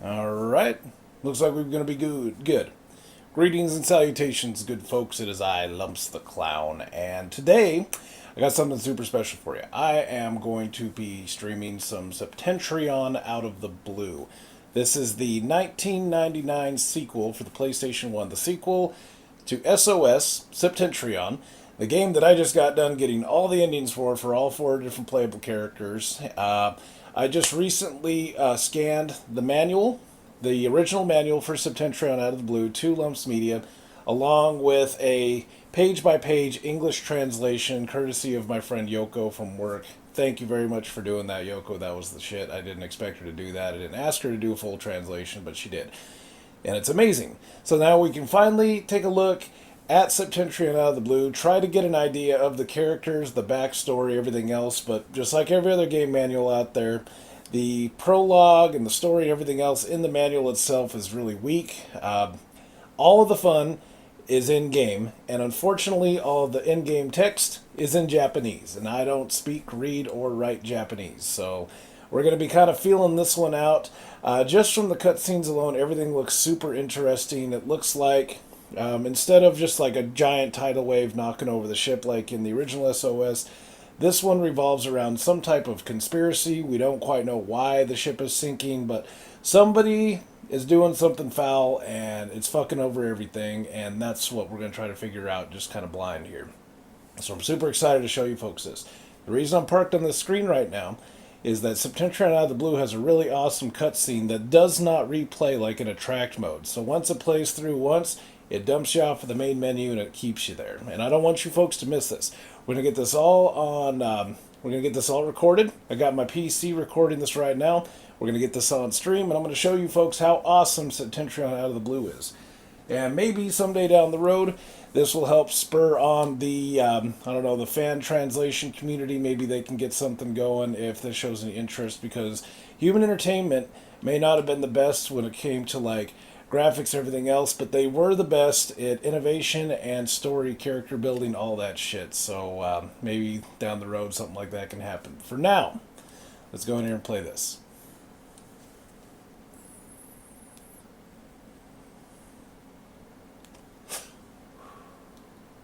Alright. Looks like we're going to be good. Greetings and salutations, good folks. It is I, Lumpz the Clown. And today, I got something super special for you. I am going to be streaming some Septentrion out of the blue. This is the 1999 sequel for the PlayStation 1. The sequel to SOS, Septentrion. The game that I just got done getting all the endings for all 4 different playable characters. I just recently scanned the manual, the original manual for Septentrion out of the blue, to Lumpz Media, along with a page-by-page English translation, courtesy of my friend Yoko from work. Thank you very much for doing that, Yoko. That was the shit. I didn't expect her to do that. I didn't ask her to do a full translation, but she did. And it's amazing. So now we can finally take a look at Septentrion out of the blue, try to get an idea of the characters, the backstory, everything else, but just like every other game manual out there, the prologue and the story and everything else in the manual itself is really weak. All of the fun is in-game, and unfortunately all of the in-game text is in Japanese, and I don't speak, read, or write Japanese, so we're going to be kind of feeling this one out. Just from the cutscenes alone, everything looks super interesting. It looks like instead of just like a giant tidal wave knocking over the ship like in the original SOS, this one revolves around some type of conspiracy. We don't quite know why the ship is sinking, but somebody is doing something foul and it's fucking over everything, and that's what we're going to try to figure out just kind of blind here. So I'm super excited to show you folks this. The reason I'm parked on this screen right now is that Septentrion out of the blue has a really awesome cutscene that does not replay like in attract mode. So once it plays through once, it dumps you off of the main menu and it keeps you there. And I don't want you folks to miss this. We're gonna get this all on. We're gonna get this all recorded. I got my PC recording this right now. We're gonna get this on stream, and I'm gonna show you folks how awesome Septentrion out of the blue is. And maybe someday down the road, this will help spur on the I don't know, the fan translation community. Maybe they can get something going if this shows any interest, because Human Entertainment may not have been the best when it came to like graphics, everything else, but they were the best at innovation and story, character building, all that shit. So maybe down the road something like that can happen. For now, let's go in here and play this.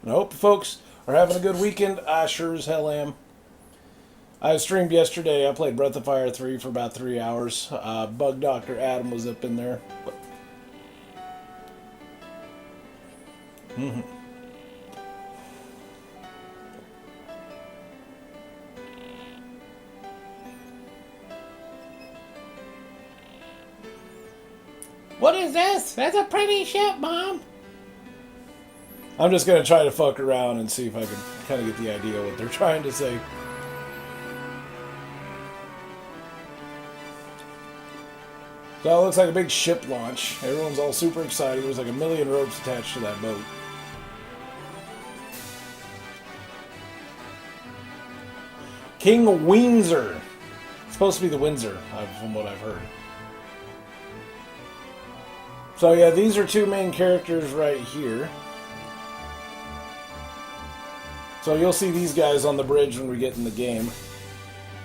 And I hope you folks are having a good weekend. I sure as hell am. I streamed yesterday. I played Breath of Fire 3 for about 3 hours. Bug Doctor Adam was up in there. What is this? That's a pretty ship, Mom. I'm just going to try to fuck around and see if I can kind of get the idea of what they're trying to say. So it looks like a big ship launch. Everyone's all super excited. There's like a million ropes attached to that boat. King Windsor. It's supposed to be the Windsor, from what I've heard. So yeah, these are 2 main characters right here. So you'll see these guys on the bridge when we get in the game.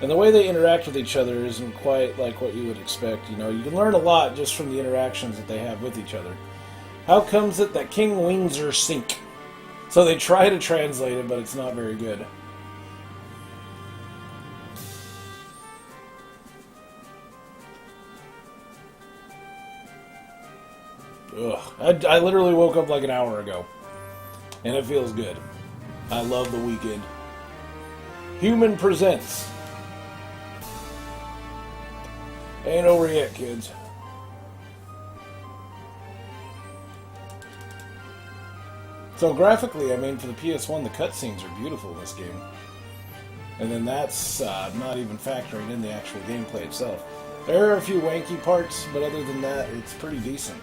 And the way they interact with each other isn't quite like what you would expect. You know, you can learn a lot just from the interactions that they have with each other. How comes it that King Windsor sink? So they try to translate it, but it's not very good. Ugh. I literally woke up like an hour ago. And it feels good. I love the weekend. Human Presents. Ain't over yet, kids. So graphically, I mean, for the PS1, the cutscenes are beautiful in this game. And then that's not even factoring in the actual gameplay itself. There are a few wanky parts, but other than that, it's pretty decent.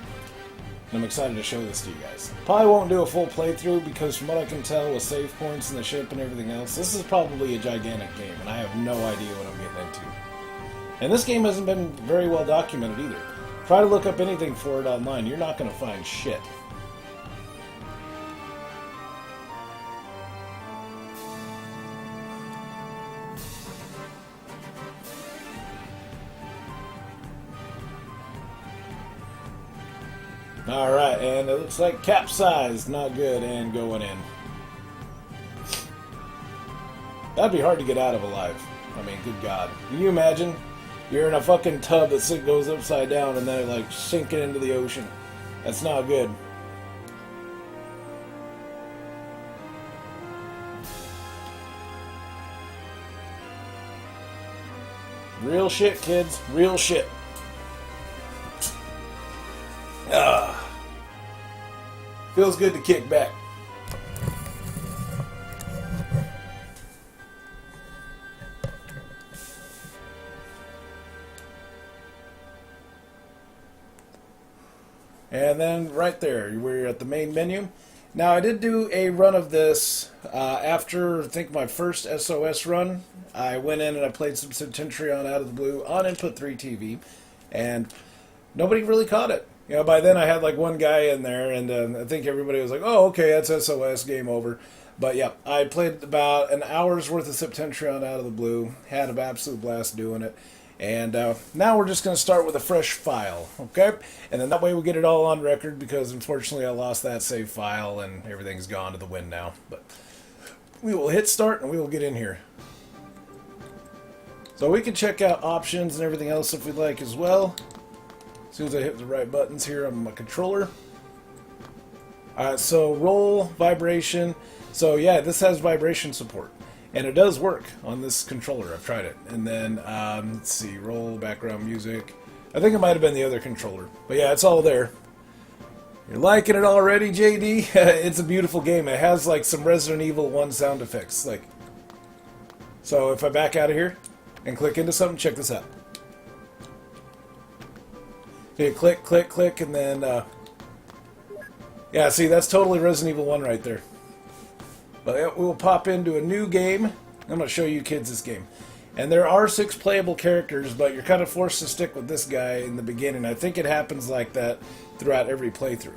And I'm excited to show this to you guys. Probably won't do a full playthrough because from what I can tell with save points and the ship and everything else, this is probably a gigantic game, and I have no idea what I'm getting into. And this game hasn't been very well documented either. Try to look up anything for it online, you're not going to find shit. Alright, and it looks like capsized. Not good, and going in. That'd be hard to get out of alive. I mean, good God. Can you imagine? You're in a fucking tub that goes upside down and then it, like, sinking into the ocean. That's not good. Real shit, kids. Real shit. Feels good to kick back. And then right there, we're at the main menu. Now, I did do a run of this after, I think, my first SOS run. I went in and I played some Septentrion out of the blue on Input 3 TV, and nobody really caught it. You know, by then I had like one guy in there, and I think everybody was like, oh, okay, that's SOS, game over. But yeah, I played about an hour's worth of Septentrion out of the blue, had an absolute blast doing it. And now we're just going to start with a fresh file, okay? And then that way we get it all on record, because unfortunately I lost that save file and everything's gone to the wind now. But we will hit start and we will get in here. So we can check out options and everything else if we'd like as well. As soon as I hit the right buttons here on my controller. Alright, so roll, vibration. So yeah, this has vibration support. And it does work on this controller. I've tried it. And then, let's see, roll, background music. I think it might have been the other controller. But yeah, it's all there. You're liking it already, JD? It's a beautiful game. It has like some Resident Evil 1 sound effects. Like, so if I back out of here and click into something, check this out. Okay, click, click, click, and then, yeah, see, that's totally Resident Evil 1 right there. But we'll pop into a new game. I'm going to show you kids this game. And there are 6 playable characters, but you're kind of forced to stick with this guy in the beginning. I think it happens like that throughout every playthrough.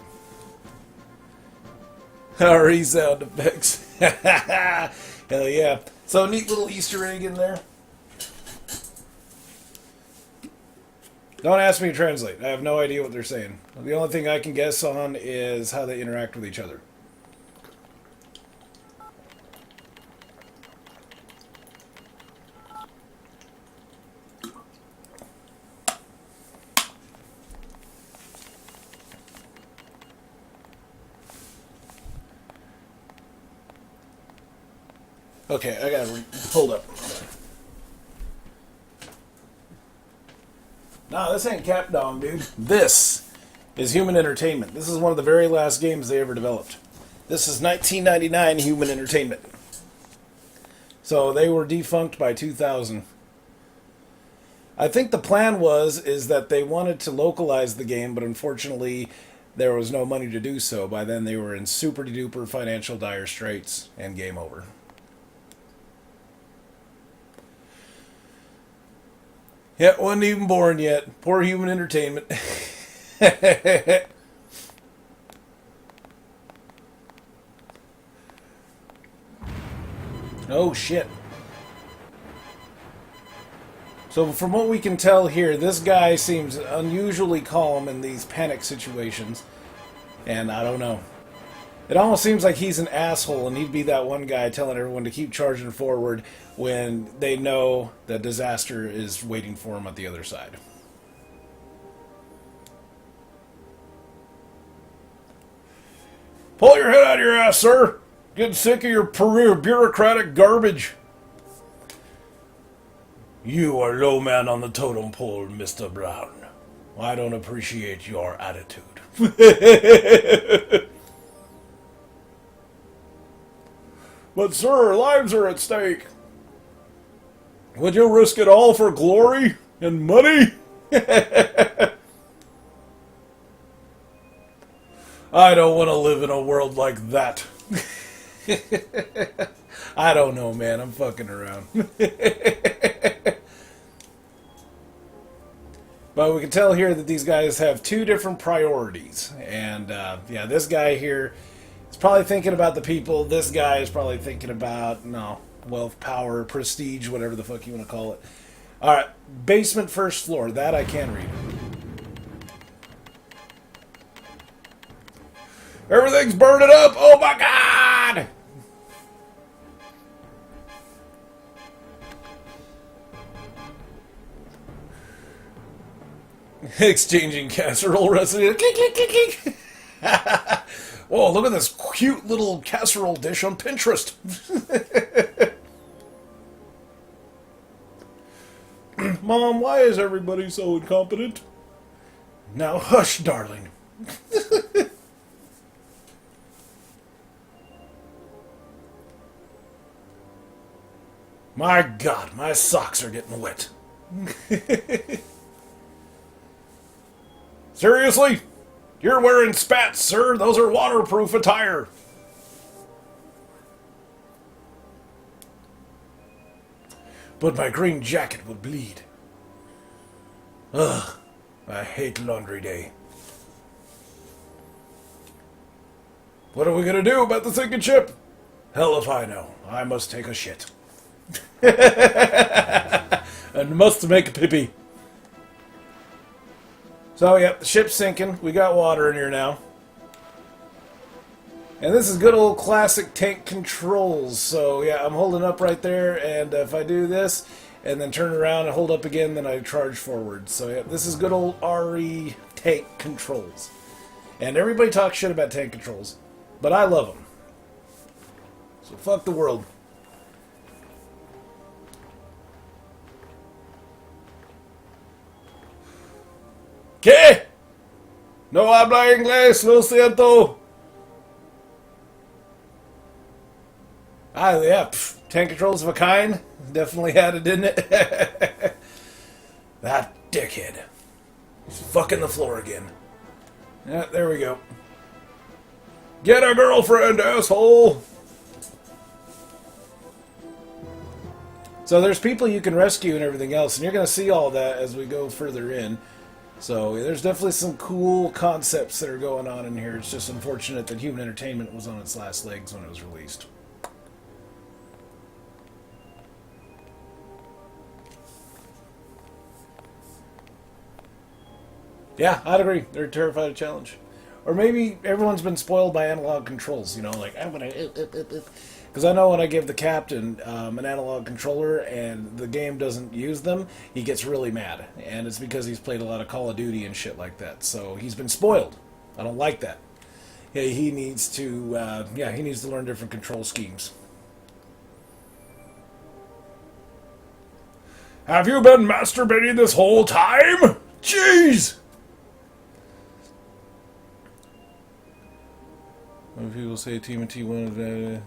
RE sound effects. Hell yeah. So, neat little Easter egg in there. Don't ask me to translate. I have no idea what they're saying. The only thing I can guess on is how they interact with each other. Okay, I gotta hold up. Nah, this ain't Capdom, dude. This is Human Entertainment. This is one of the very last games they ever developed. This is 1999 Human Entertainment. So they were defunct by 2000. I think the plan is that they wanted to localize the game, but unfortunately there was no money to do so. By then they were in super duper financial dire straits, and game over. Yeah, wasn't even born yet. Poor Human Entertainment. Oh, shit. So from what we can tell here, this guy seems unusually calm in these panic situations. And I don't know. It almost seems like he's an asshole, and he'd be that one guy telling everyone to keep charging forward when they know that disaster is waiting for him at the other side. Pull your head out of your ass, sir! Getting sick of your bureaucratic garbage. You are low man on the totem pole, Mr. Brown. I don't appreciate your attitude. But sir, lives are at stake. Would you risk it all for glory and money? I don't want to live in a world like that. I don't know, man. I'm fucking around. But we can tell here that these guys have 2 different priorities. And, yeah, this guy here is probably thinking about the people. This guy is probably thinking about, wealth, power, prestige, whatever the fuck you want to call it. Alright, basement first floor. That I can read. Everything's burning up! Oh my god! Exchanging casserole recipe. Click, click, click, click. Whoa, look at this cute little casserole dish on Pinterest. Mom, why is everybody so incompetent? Now hush, darling. My God, my socks are getting wet. Seriously? You're wearing spats, sir. Those are waterproof attire. But my green jacket will bleed. Ugh, I hate laundry day. What are we gonna do about the sinking ship? Hell if I know. I must take a shit. And must make a pee-pee. So, yep, the ship's sinking. We got water in here now. And this is good old classic tank controls. So, yeah, I'm holding up right there, and if I do this, and then turn around and hold up again, then I charge forward. So, yeah, this is good old RE tank controls. And everybody talks shit about tank controls, but I love them. So, fuck the world. ¿Qué? No habla inglés, lo siento. Ah, yeah, tank controls of a kind. Definitely had it, didn't it? That dickhead. He's fucking the floor again. Yeah, there we go. Get a girlfriend, asshole! So there's people you can rescue and everything else, and you're going to see all that as we go further in. So there's definitely some cool concepts that are going on in here. It's just unfortunate that Human Entertainment was on its last legs when it was released. Yeah, I'd agree. They're terrified of challenge. Or maybe everyone's been spoiled by analog controls, you know, like, I'm gonna... Because I know when I give the captain an analog controller and the game doesn't use them, he gets really mad. And it's because he's played a lot of Call of Duty and shit like that. So he's been spoiled. I don't like that. Yeah, he needs to, he needs to learn different control schemes. Have you been masturbating this whole time? Jeez! When people say TMNT one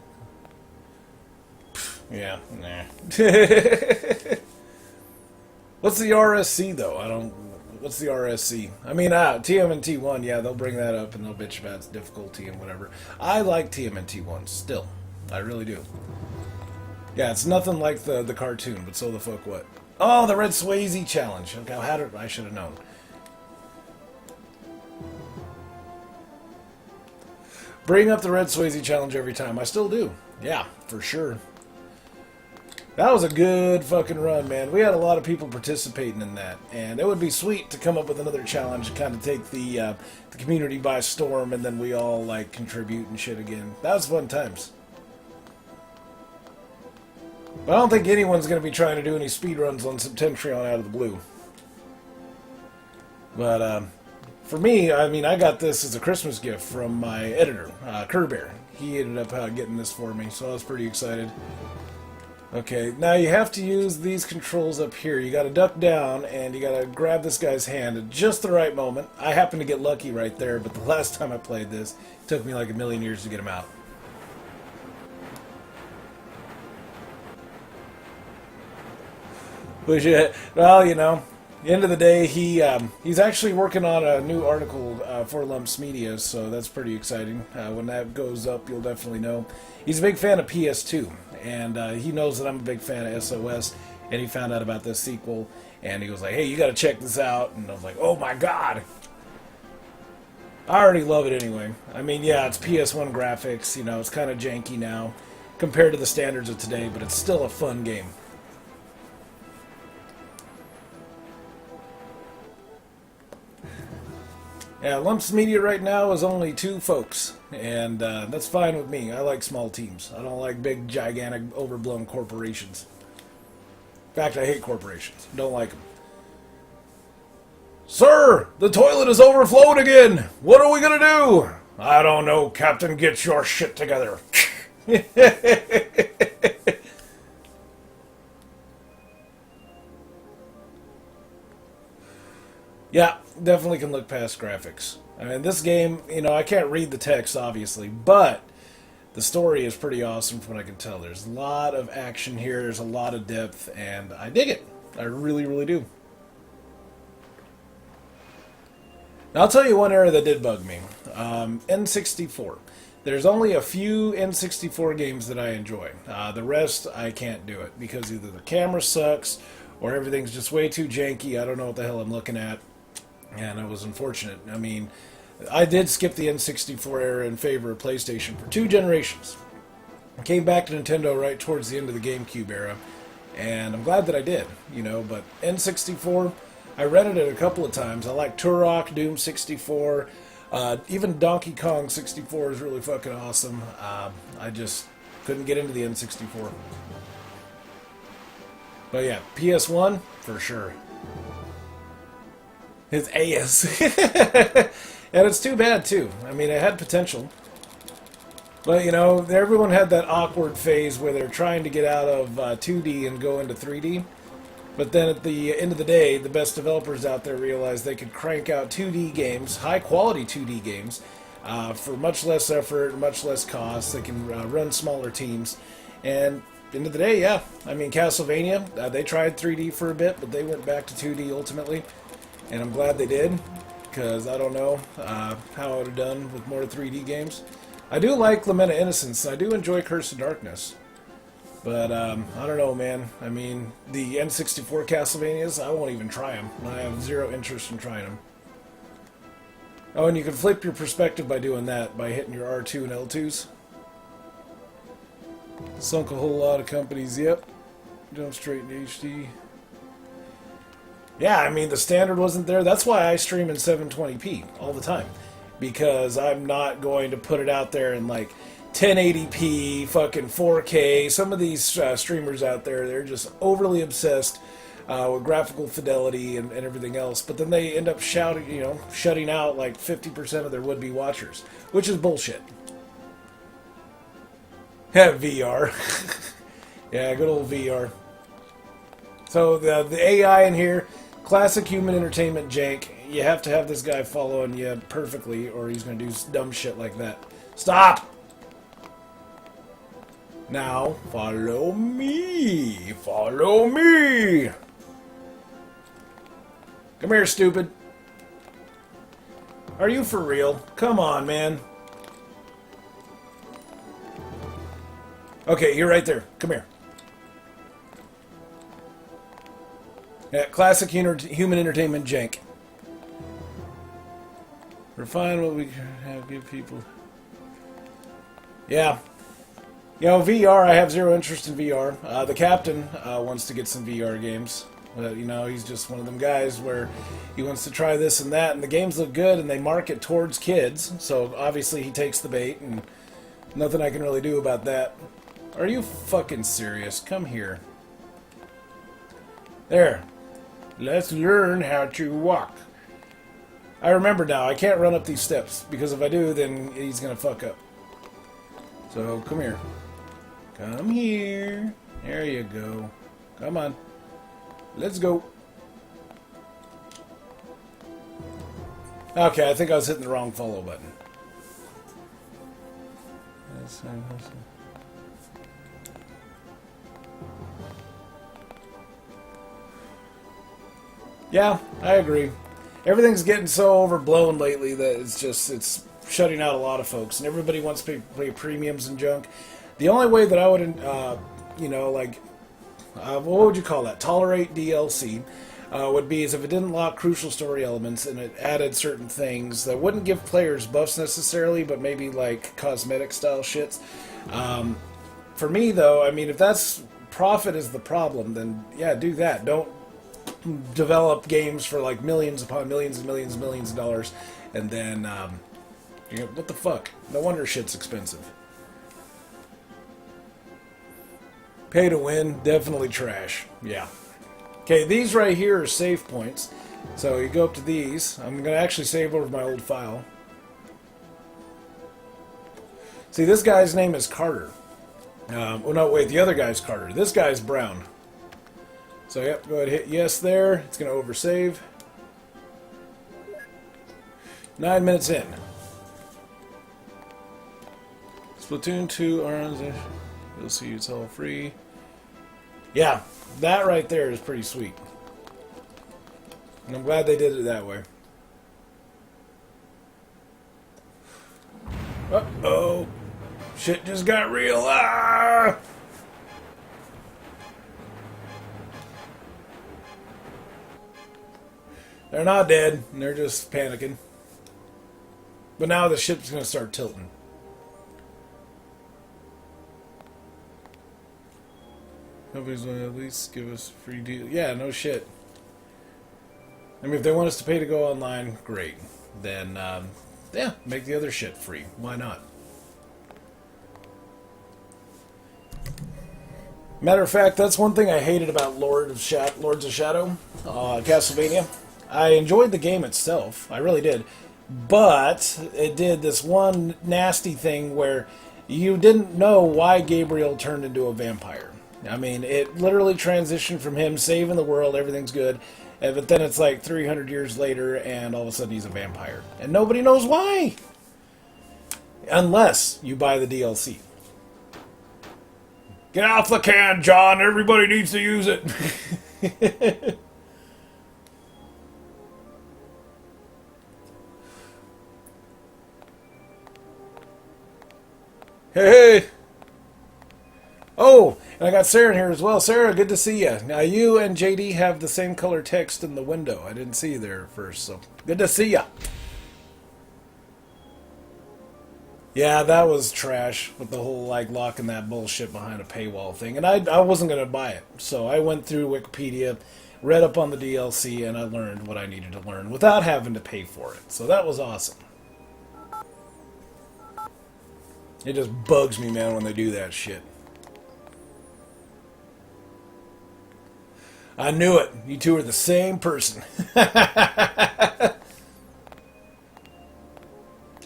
yeah, nah. What's the RSC though? What's the RSC? I mean, TMNT 1, yeah, they'll bring that up and they'll bitch about its difficulty and whatever. I like TMNT 1 still. I really do. Yeah, it's nothing like the cartoon, but so the fuck what? Oh, the Red Swayze challenge. Okay, I should have known. Bring up the Red Swayze challenge every time. I still do. Yeah, for sure. That was a good fucking run, man. We had a lot of people participating in that, and it would be sweet to come up with another challenge to kind of take the community by storm, and then we all like contribute and shit again. That was fun times. But I don't think anyone's going to be trying to do any speedruns on Septentrion out of the blue. But for me, I mean, I got this as a Christmas gift from my editor, Kerbear. He ended up getting this for me, so I was pretty excited. Okay, now you have to use these controls up here. You gotta duck down, and you gotta grab this guy's hand at just the right moment. I happened to get lucky right there, but the last time I played this, it took me like a million years to get him out. But yeah, well, you know, at the end of the day, he's actually working on a new article for Lumpz Media, so that's pretty exciting. When that goes up, you'll definitely know. He's a big fan of PS2, and he knows that I'm a big fan of SOS, and he found out about this sequel, and he was like, hey, you gotta check this out, and I was like, oh my god! I already love it anyway. I mean, yeah, it's PS1 graphics, you know, it's kind of janky now, compared to the standards of today, but it's still a fun game. Yeah, Lumpz Media right now is only 2 folks, and that's fine with me. I like small teams. I don't like big, gigantic, overblown corporations. In fact, I hate corporations. Don't like them. Sir, the toilet is overflowed again. What are we gonna do? I don't know, Captain. Get your shit together. Yeah, definitely can look past graphics. I mean, this game, I can't read the text, obviously, but the story is pretty awesome from what I can tell. There's a lot of action here, there's a lot of depth, and I dig it. I really, really do. Now, I'll tell you one error that did bug me. N64. There's only a few N64 games that I enjoy. The rest, I can't do it, because either the camera sucks, or everything's just way too janky. I don't know what the hell I'm looking at. And I was unfortunate. I mean, I did skip the N64 era in favor of PlayStation for 2 generations. I came back to Nintendo right towards the end of the GameCube era, and I'm glad that I did, but N64, I rented it a couple of times. I like Turok, Doom 64, even Donkey Kong 64 is really fucking awesome. I just couldn't get into the N64. But yeah, PS1, for sure. His AS. And it's too bad, too. I mean, it had potential. But, everyone had that awkward phase where they're trying to get out of 2D and go into 3D. But then at the end of the day, the best developers out there realized they could crank out 2D games, high-quality 2D games, for much less effort, much less cost. They can run smaller teams. And end of the day, yeah. I mean, Castlevania, they tried 3D for a bit, but they went back to 2D ultimately. And I'm glad they did, because I don't know how I would have done with more 3D games. I do like Lament of Innocence, and I do enjoy Curse of Darkness. But, I don't know, man. I mean, the N64 Castlevanias, I won't even try them. I have zero interest in trying them. Oh, and you can flip your perspective by doing that, by hitting your R2 and L2s. Sunk a whole lot of companies, yep. Jump straight into HD. Yeah, I mean, the standard wasn't there. That's why I stream in 720p all the time. Because I'm not going to put it out there in, 1080p, fucking 4K. Some of these streamers out there, they're just overly obsessed with graphical fidelity and everything else. But then they end up shutting out, 50% of their would-be watchers. Which is bullshit. Yeah, VR. Yeah, good old VR. So the AI in here, classic human entertainment jank. You have to have this guy following you perfectly, or he's going to do dumb shit like that. Stop! Now, follow me! Follow me! Come here, stupid. Are you for real? Come on, man. Okay, you're right there. Come here. Yeah, classic human entertainment jank. Refine what we have give people. Yeah. VR, I have zero interest in VR. The captain wants to get some VR games. But, he's just one of them guys where he wants to try this and that, and the games look good, and they market towards kids, so obviously he takes the bait, and nothing I can really do about that. Are you fucking serious? Come here. There. Let's learn how to walk. I remember now, I can't run up these steps, because if I do, then he's gonna fuck up. So, come here. Come here. There you go. Come on. Let's go. Okay, I think I was hitting the wrong follow button. Yeah, I agree. Everything's getting so overblown lately that it's shutting out a lot of folks, and everybody wants to play premiums and junk. The only way that I would, what would you call that? Tolerate DLC would be as if it didn't lock crucial story elements and it added certain things that wouldn't give players buffs necessarily, but maybe cosmetic style shits. For me, though, I mean, if that's profit is the problem, then yeah, do that. Don't develop games for millions upon millions and millions and millions of dollars And then, what the fuck? No wonder shit's expensive. Pay to win, definitely trash. Yeah. Okay, these right here are save points. So you go up to these. I'm going to actually save over my old file. See, this guy's name is Carter. Oh, no, wait, the other guy's Carter. This guy's Brown. So, yep, go ahead and hit yes there. It's going to oversave. 9 minutes in. Splatoon 2 arms. You'll see it's all free. Yeah, that right there is pretty sweet. And I'm glad they did it that way. Uh-oh. Shit just got real. Ah! They're not dead. They're just panicking. But now the ship's going to start tilting. Nobody's going to at least give us a free deal. Yeah, no shit. I mean, if they want us to pay to go online, great. Then, yeah, make the other shit free. Why not? Matter of fact, that's one thing I hated about Lords of Shadow, Castlevania. I enjoyed the game itself. I really did. But it did this one nasty thing where you didn't know why Gabriel turned into a vampire. I mean, it literally transitioned from him saving the world, everything's good, but then it's like 300 years later, and all of a sudden he's a vampire. And nobody knows why! Unless you buy the DLC. Get off the can, John! Everybody needs to use it! Hey! Oh, and I got Sarah in here as well. Sarah, good to see you. Now, you and JD have the same color text in the window. I didn't see you there at first, so good to see you. Yeah, that was trash with the whole, like, locking that bullshit behind a paywall thing. And I wasn't going to buy it. So I went through Wikipedia, read up on the DLC, and I learned what I needed to learn without having to pay for it. So that was awesome. It just bugs me, man, when they do that shit. I knew it. You two are the same person. I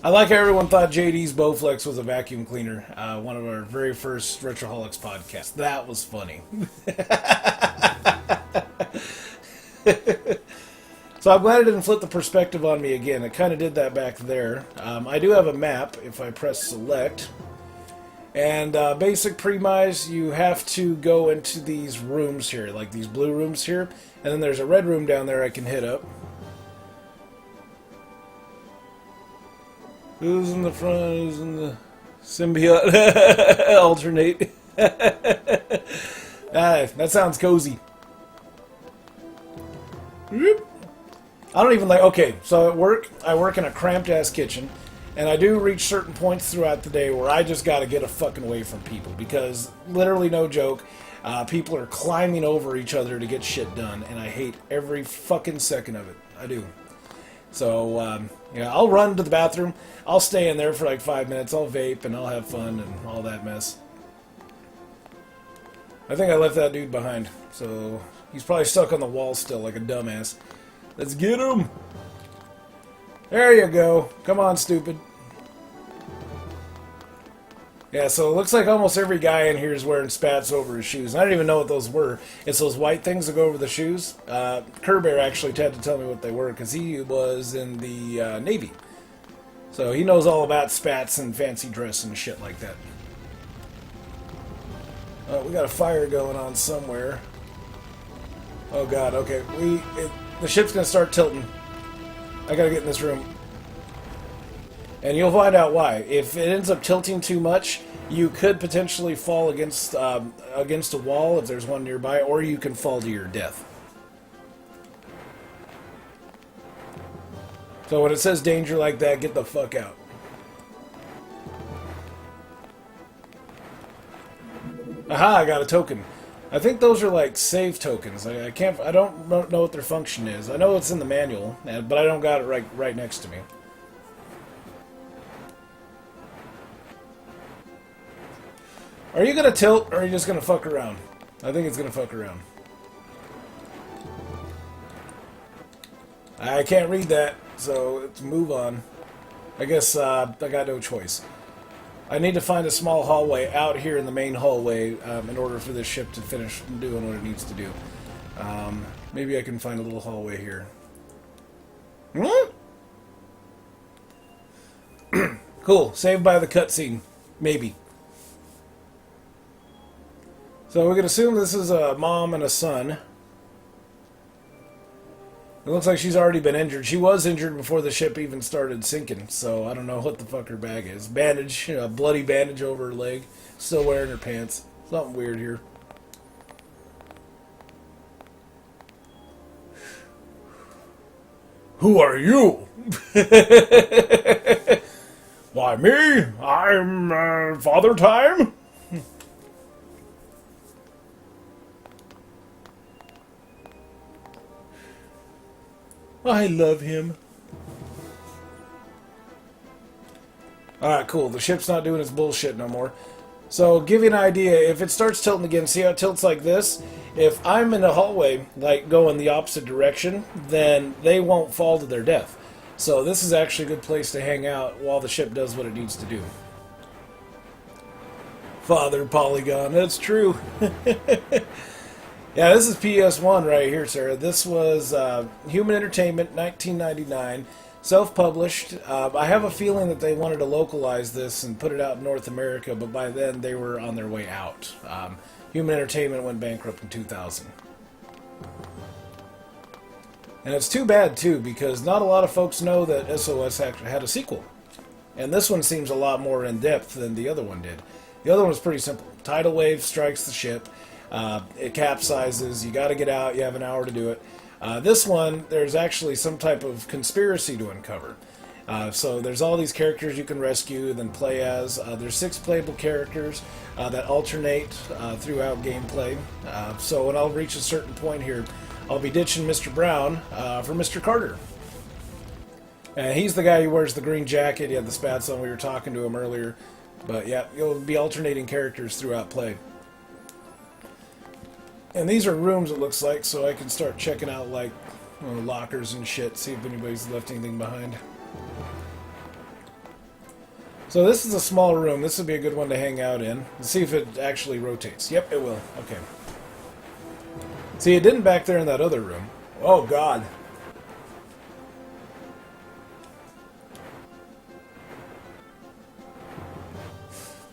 like how everyone thought JD's Bowflex was a vacuum cleaner. One of our very first Retroholics podcasts. That was funny. So I'm glad it didn't flip the perspective on me again. It kind of did that back there. I do have a map if I press select. And basic premise, you have to go into these rooms here, like these blue rooms here. And then there's a red room down there I can hit up. Who's in the front? Who's in the symbiote? Alternate. That sounds cozy. I don't even like... Okay, so at work, I work in a cramped-ass kitchen. And I do reach certain points throughout the day where I just got to get a fucking away from people. Because, literally no joke, people are climbing over each other to get shit done. And I hate every fucking second of it. I do. So, yeah, I'll run to the bathroom. I'll stay in there for like 5 minutes. I'll vape and I'll have fun and all that mess. I think I left that dude behind. So, he's probably stuck on the wall still like a dumbass. Let's get him! There you go. Come on, stupid. Yeah, so it looks like almost every guy in here is wearing spats over his shoes. I didn't even know what those were. It's those white things that go over the shoes. Kerbear actually had to tell me what they were because he was in the Navy. So he knows all about spats and fancy dress and shit like that. We got a fire going on somewhere. Oh god, okay. The ship's gonna start tilting. I gotta get in this room. And you'll find out why. If it ends up tilting too much, you could potentially fall against a wall if there's one nearby, or you can fall to your death. So when it says danger like that, get the fuck out. Aha, I got a token. I think those are like save tokens. I don't know what their function is. I know it's in the manual, but I don't got it right next to me. Are you gonna tilt, or are you just gonna fuck around? I think it's gonna fuck around. I can't read that, so let's move on. I guess I got no choice. I need to find a small hallway out here in the main hallway in order for this ship to finish doing what it needs to do. Maybe I can find a little hallway here. Cool. Saved by the cutscene. Maybe. So we can assume this is a mom and a son. It looks like she's already been injured. She was injured before the ship even started sinking, so I don't know what the fuck her bag is. Bandage, a bloody bandage over her leg. Still wearing her pants. Something weird here. Who are you? Why, me? I'm Father Time? I love him. Alright, cool. The ship's not doing its bullshit no more. So, give you an idea, if it starts tilting again, see how it tilts like this? If I'm in a hallway, like going the opposite direction, then they won't fall to their death. So this is actually a good place to hang out while the ship does what it needs to do. Father Polygon, that's true. Yeah, this is PS1 right here, sir. This was Human Entertainment, 1999, self-published. I have a feeling that they wanted to localize this and put it out in North America, but by then they were on their way out. Human Entertainment went bankrupt in 2000. And it's too bad, too, because not a lot of folks know that SOS actually had a sequel. And this one seems a lot more in-depth than the other one did. The other one was pretty simple. Tidal wave strikes the ship. It capsizes. You got to get out. You have an hour to do it. This one, there's actually some type of conspiracy to uncover. So there's all these characters you can rescue, then play as. There's 6 playable characters that alternate throughout gameplay. So when I'll reach a certain point here, I'll be ditching Mr. Brown for Mr. Carter. And he's the guy who wears the green jacket. He had the spats on. We were talking to him earlier. But yeah, you'll be alternating characters throughout play. And these are rooms, it looks like, so I can start checking out, like, lockers and shit, see if anybody's left anything behind. So this is a small room. This would be a good one to hang out in. Let's see if it actually rotates. Yep, it will. Okay. See, it didn't back there in that other room. Oh, God.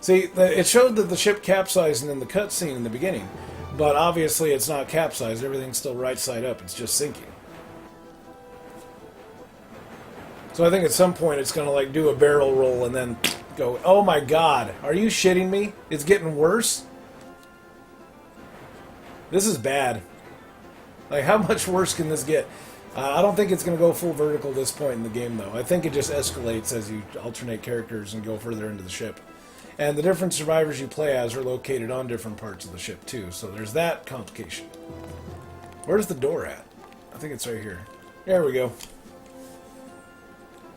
See, it showed that the ship capsized in the cutscene in the beginning. But obviously it's not capsized. Everything's still right side up. It's just sinking. So I think at some point it's going to like do a barrel roll and then go, oh my God, are you shitting me? It's getting worse? This is bad. Like, how much worse can this get? I don't think it's going to go full vertical at this point in the game, though. I think it just escalates as you alternate characters and go further into the ship. And the different survivors you play as are located on different parts of the ship, too. So there's that complication. Where's the door at? I think it's right here. There we go.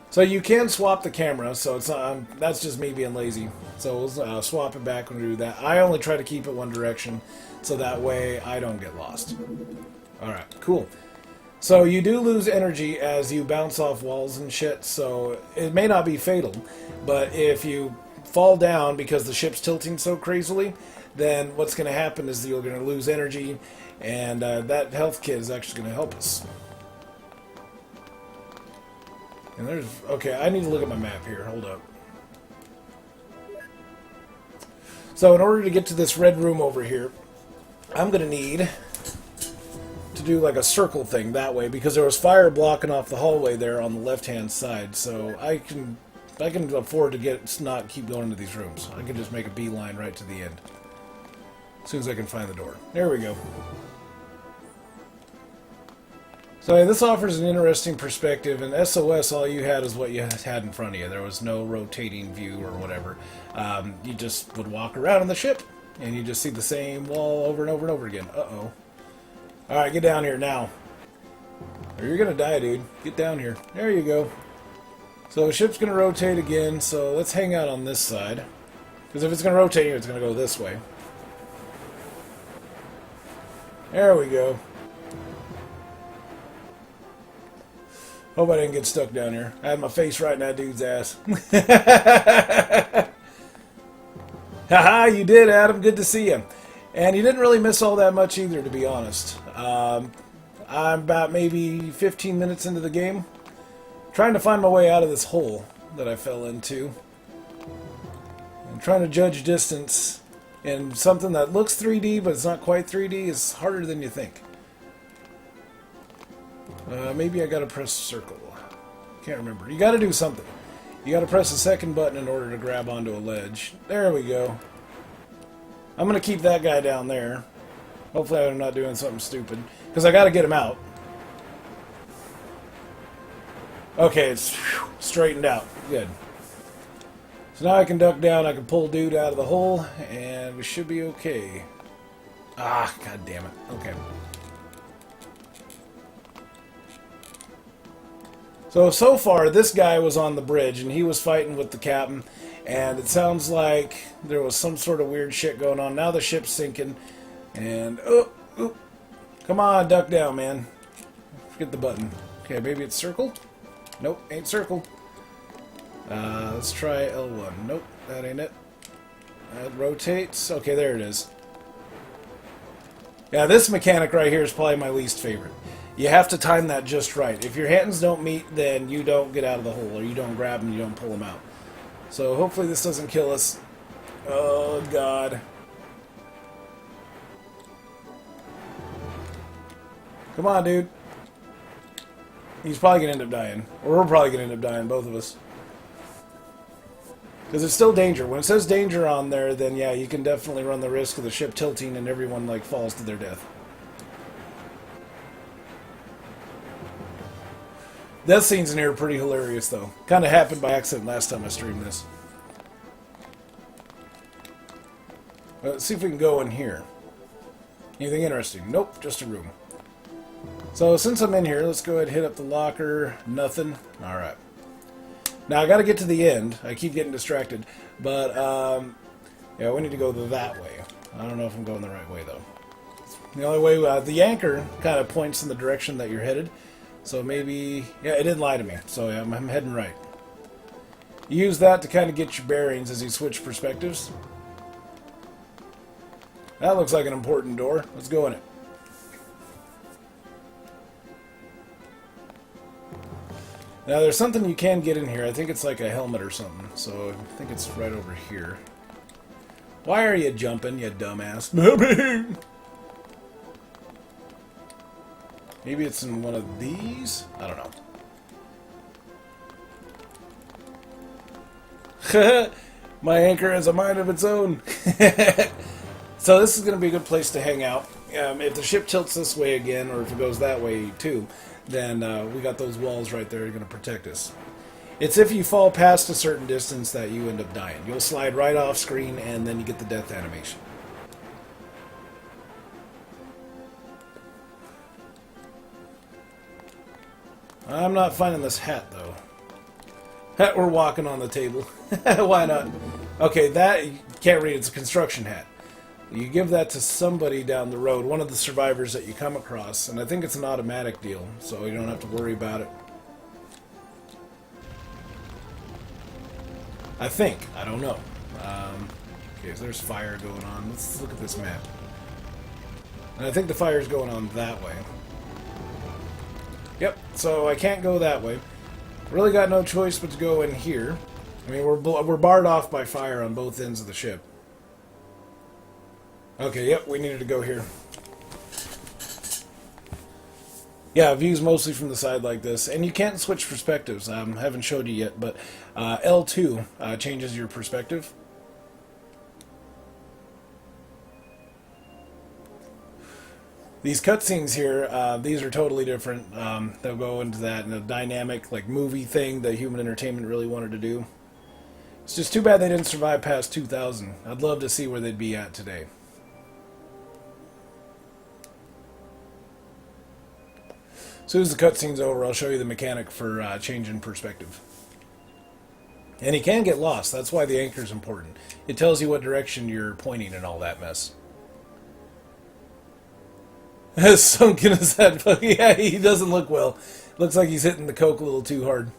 So you can swap the camera, so it's not, that's just me being lazy. So we'll swap it back when we do that. I only try to keep it one direction, so that way I don't get lost. Alright, cool. So you do lose energy as you bounce off walls and shit, so it may not be fatal, but if you fall down because the ship's tilting so crazily, then what's going to happen is you're going to lose energy, and that health kit is actually going to help us. And there's... Okay, I need to look at my map here. Hold up. So in order to get to this red room over here, I'm going to need to do like a circle thing that way, because there was fire blocking off the hallway there on the left-hand side, so I can afford to not keep going into these rooms. I can just make a beeline right to the end. As soon as I can find the door. There we go. So this offers an interesting perspective. In SOS, all you had is what you had in front of you. There was no rotating view or whatever. You just would walk around in the ship, and you just see the same wall over and over and over again. Uh-oh. Alright, get down here now. Or you're gonna die, dude. Get down here. There you go. So the ship's going to rotate again, so let's hang out on this side. Because if it's going to rotate here, it's going to go this way. There we go. Hope I didn't get stuck down here. I had my face right in that dude's ass. Haha, you did, Adam. Good to see you. And you didn't really miss all that much either, to be honest. I'm about maybe 15 minutes into the game. Trying to find my way out of this hole that I fell into. I'm trying to judge distance in something that looks 3D, but it's not quite 3D. Is harder than you think. Maybe I gotta press circle. Can't remember. You gotta do something. You gotta press the second button in order to grab onto a ledge. There we go. I'm gonna keep that guy down there. Hopefully I'm not doing something stupid. Because I gotta get him out. Okay, it's straightened out. Good. So now I can duck down, I can pull dude out of the hole, and we should be okay. Ah, god damn it. Okay. So far, this guy was on the bridge, and he was fighting with the captain, and it sounds like there was some sort of weird shit going on. Now the ship's sinking, and... Oh, come on, duck down, man. Forget the button. Okay, maybe it's circle? Nope, ain't circle. Let's try L1. Nope, that ain't it. That rotates. Okay, there it is. Yeah, this mechanic right here is probably my least favorite. You have to time that just right. If your hands don't meet, then you don't get out of the hole, or you don't grab them, you don't pull them out. So hopefully this doesn't kill us. Oh, God. Come on, dude. He's probably going to end up dying. Or we're probably going to end up dying, both of us. Because it's still danger. When it says danger on there, then yeah, you can definitely run the risk of the ship tilting and everyone, like, falls to their death. Death scenes in here are pretty hilarious, though. Kind of happened by accident last time I streamed this. Let's see if we can go in here. Anything interesting? Nope, just a room. So since I'm in here, let's go ahead and hit up the locker. Nothing. Alright. Now I gotta get to the end. I keep getting distracted. But, yeah, we need to go that way. I don't know if I'm going the right way, though. The only way, the anchor kind of points in the direction that you're headed. So maybe... Yeah, it didn't lie to me. So yeah, I'm heading right. You use that to kind of get your bearings as you switch perspectives. That looks like an important door. Let's go in it. Now, there's something you can get in here. I think it's like a helmet or something. So I think it's right over here. Why are you jumping, you dumbass? Maybe it's in one of these? I don't know. My anchor has a mind of its own. So this is going to be a good place to hang out. If the ship tilts this way again, or if it goes that way too, then we got those walls right there going to protect us. It's if you fall past a certain distance that you end up dying. You'll slide right off screen, and then you get the death animation. I'm not finding this hat, though. Hat, we're walking on the table. Why not? Okay, that, you can't read, it's a construction hat. You give that to somebody down the road, one of the survivors that you come across, and I think it's an automatic deal, so you don't have to worry about it. I think. I don't know. Okay, so there's fire going on. Let's look at this map. And I think the fire's going on that way. Yep, so I can't go that way. Really got no choice but to go in here. I mean, we're barred off by fire on both ends of the ship. Okay, yep, we needed to go here. Yeah, views mostly from the side like this. And you can't switch perspectives. I haven't showed you yet, but L2 changes your perspective. These cutscenes here, these are totally different. They'll go into that in a dynamic, like, movie thing that Human Entertainment really wanted to do. It's just too bad they didn't survive past 2000. I'd love to see where they'd be at today. As soon as the cutscene's over, I'll show you the mechanic for changing perspective. And he can get lost. That's why the anchor is important. It tells you what direction you're pointing and all that mess. As sunken as that. Yeah, he doesn't look well. Looks like he's hitting the coke a little too hard.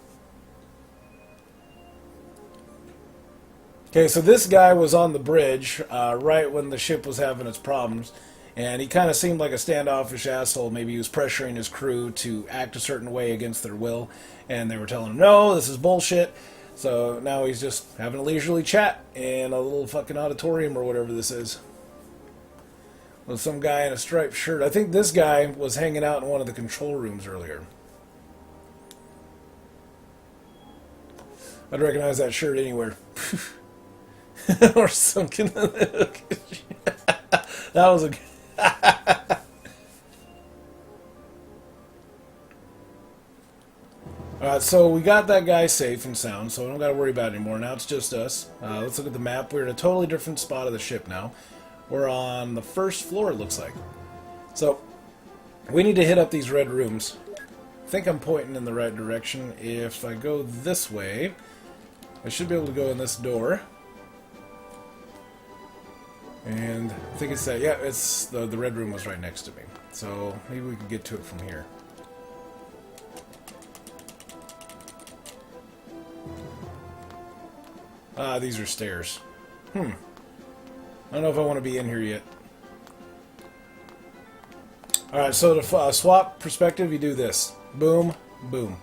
Okay, so this guy was on the bridge right when the ship was having its problems. And he kind of seemed like a standoffish asshole. Maybe he was pressuring his crew to act a certain way against their will. And they were telling him, no, this is bullshit. So now he's just having a leisurely chat in a little fucking auditorium or whatever this is. With some guy in a striped shirt. I think this guy was hanging out in one of the control rooms earlier. I'd recognize that shirt anywhere. Or something. That was a... Alright, so we got that guy safe and sound, so we don't got to worry about it anymore. Now it's just us. Let's look at the map. We're in a totally different spot of the ship now. We're on the first floor, it looks like. So, we need to hit up these red rooms. I think I'm pointing in the right direction. If I go this way, I should be able to go in this door. And I think it's that. Yeah, it's the red room was right next to me. So, maybe we can get to it from here. Ah, these are stairs. I don't know if I want to be in here yet. Alright, so to swap perspective, you do this. Boom, boom.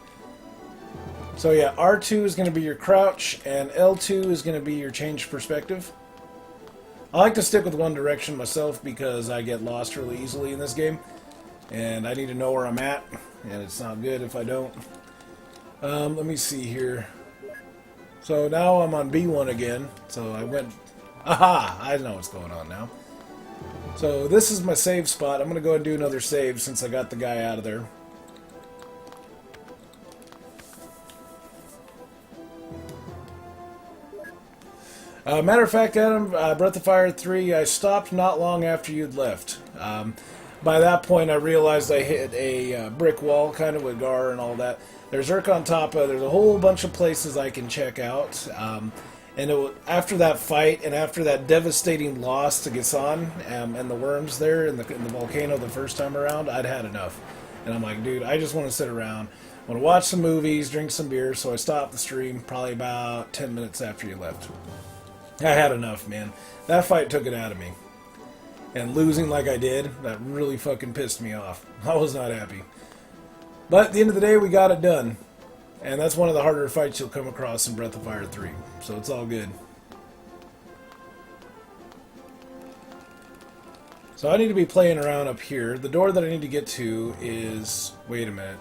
So yeah, R2 is going to be your crouch, and L2 is going to be your change perspective. I like to stick with one direction myself because I get lost really easily in this game. And I need to know where I'm at, and it's not good if I don't. Let me see here. So now I'm on B1 again, so I went... Aha! I know what's going on now. So this is my save spot. I'm going to go and do another save since I got the guy out of there. Matter of fact, Adam, Breath of Fire 3, I stopped not long after you'd left. By that point, I realized I hit a brick wall, kind of with Gar and all that. There's Urk on top of it. There's a whole bunch of places I can check out. And after that fight, and after that devastating loss to Gisan and the worms there in the volcano the first time around, I'd had enough. And I'm like, dude, I just want to sit around. I want to watch some movies, drink some beer, so I stopped the stream probably about 10 minutes after you left. I had enough, man. That fight took it out of me. And losing like I did, that really fucking pissed me off. I was not happy. But at the end of the day, we got it done. And that's one of the harder fights you'll come across in Breath of Fire 3. So it's all good. So I need to be playing around up here. The door that I need to get to is... Wait a minute.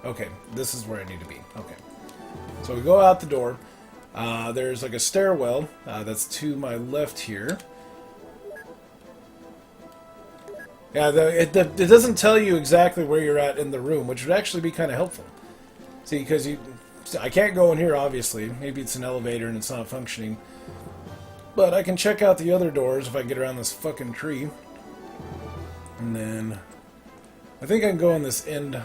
Okay, this is where I need to be. Okay. So we go out the door. There's like a stairwell that's to my left here. Yeah, it doesn't tell you exactly where you're at in the room, which would actually be kind of helpful. See, because I can't go in here, obviously. Maybe it's an elevator and it's not functioning. But I can check out the other doors if I get around this fucking tree. And then... I think I can go in this end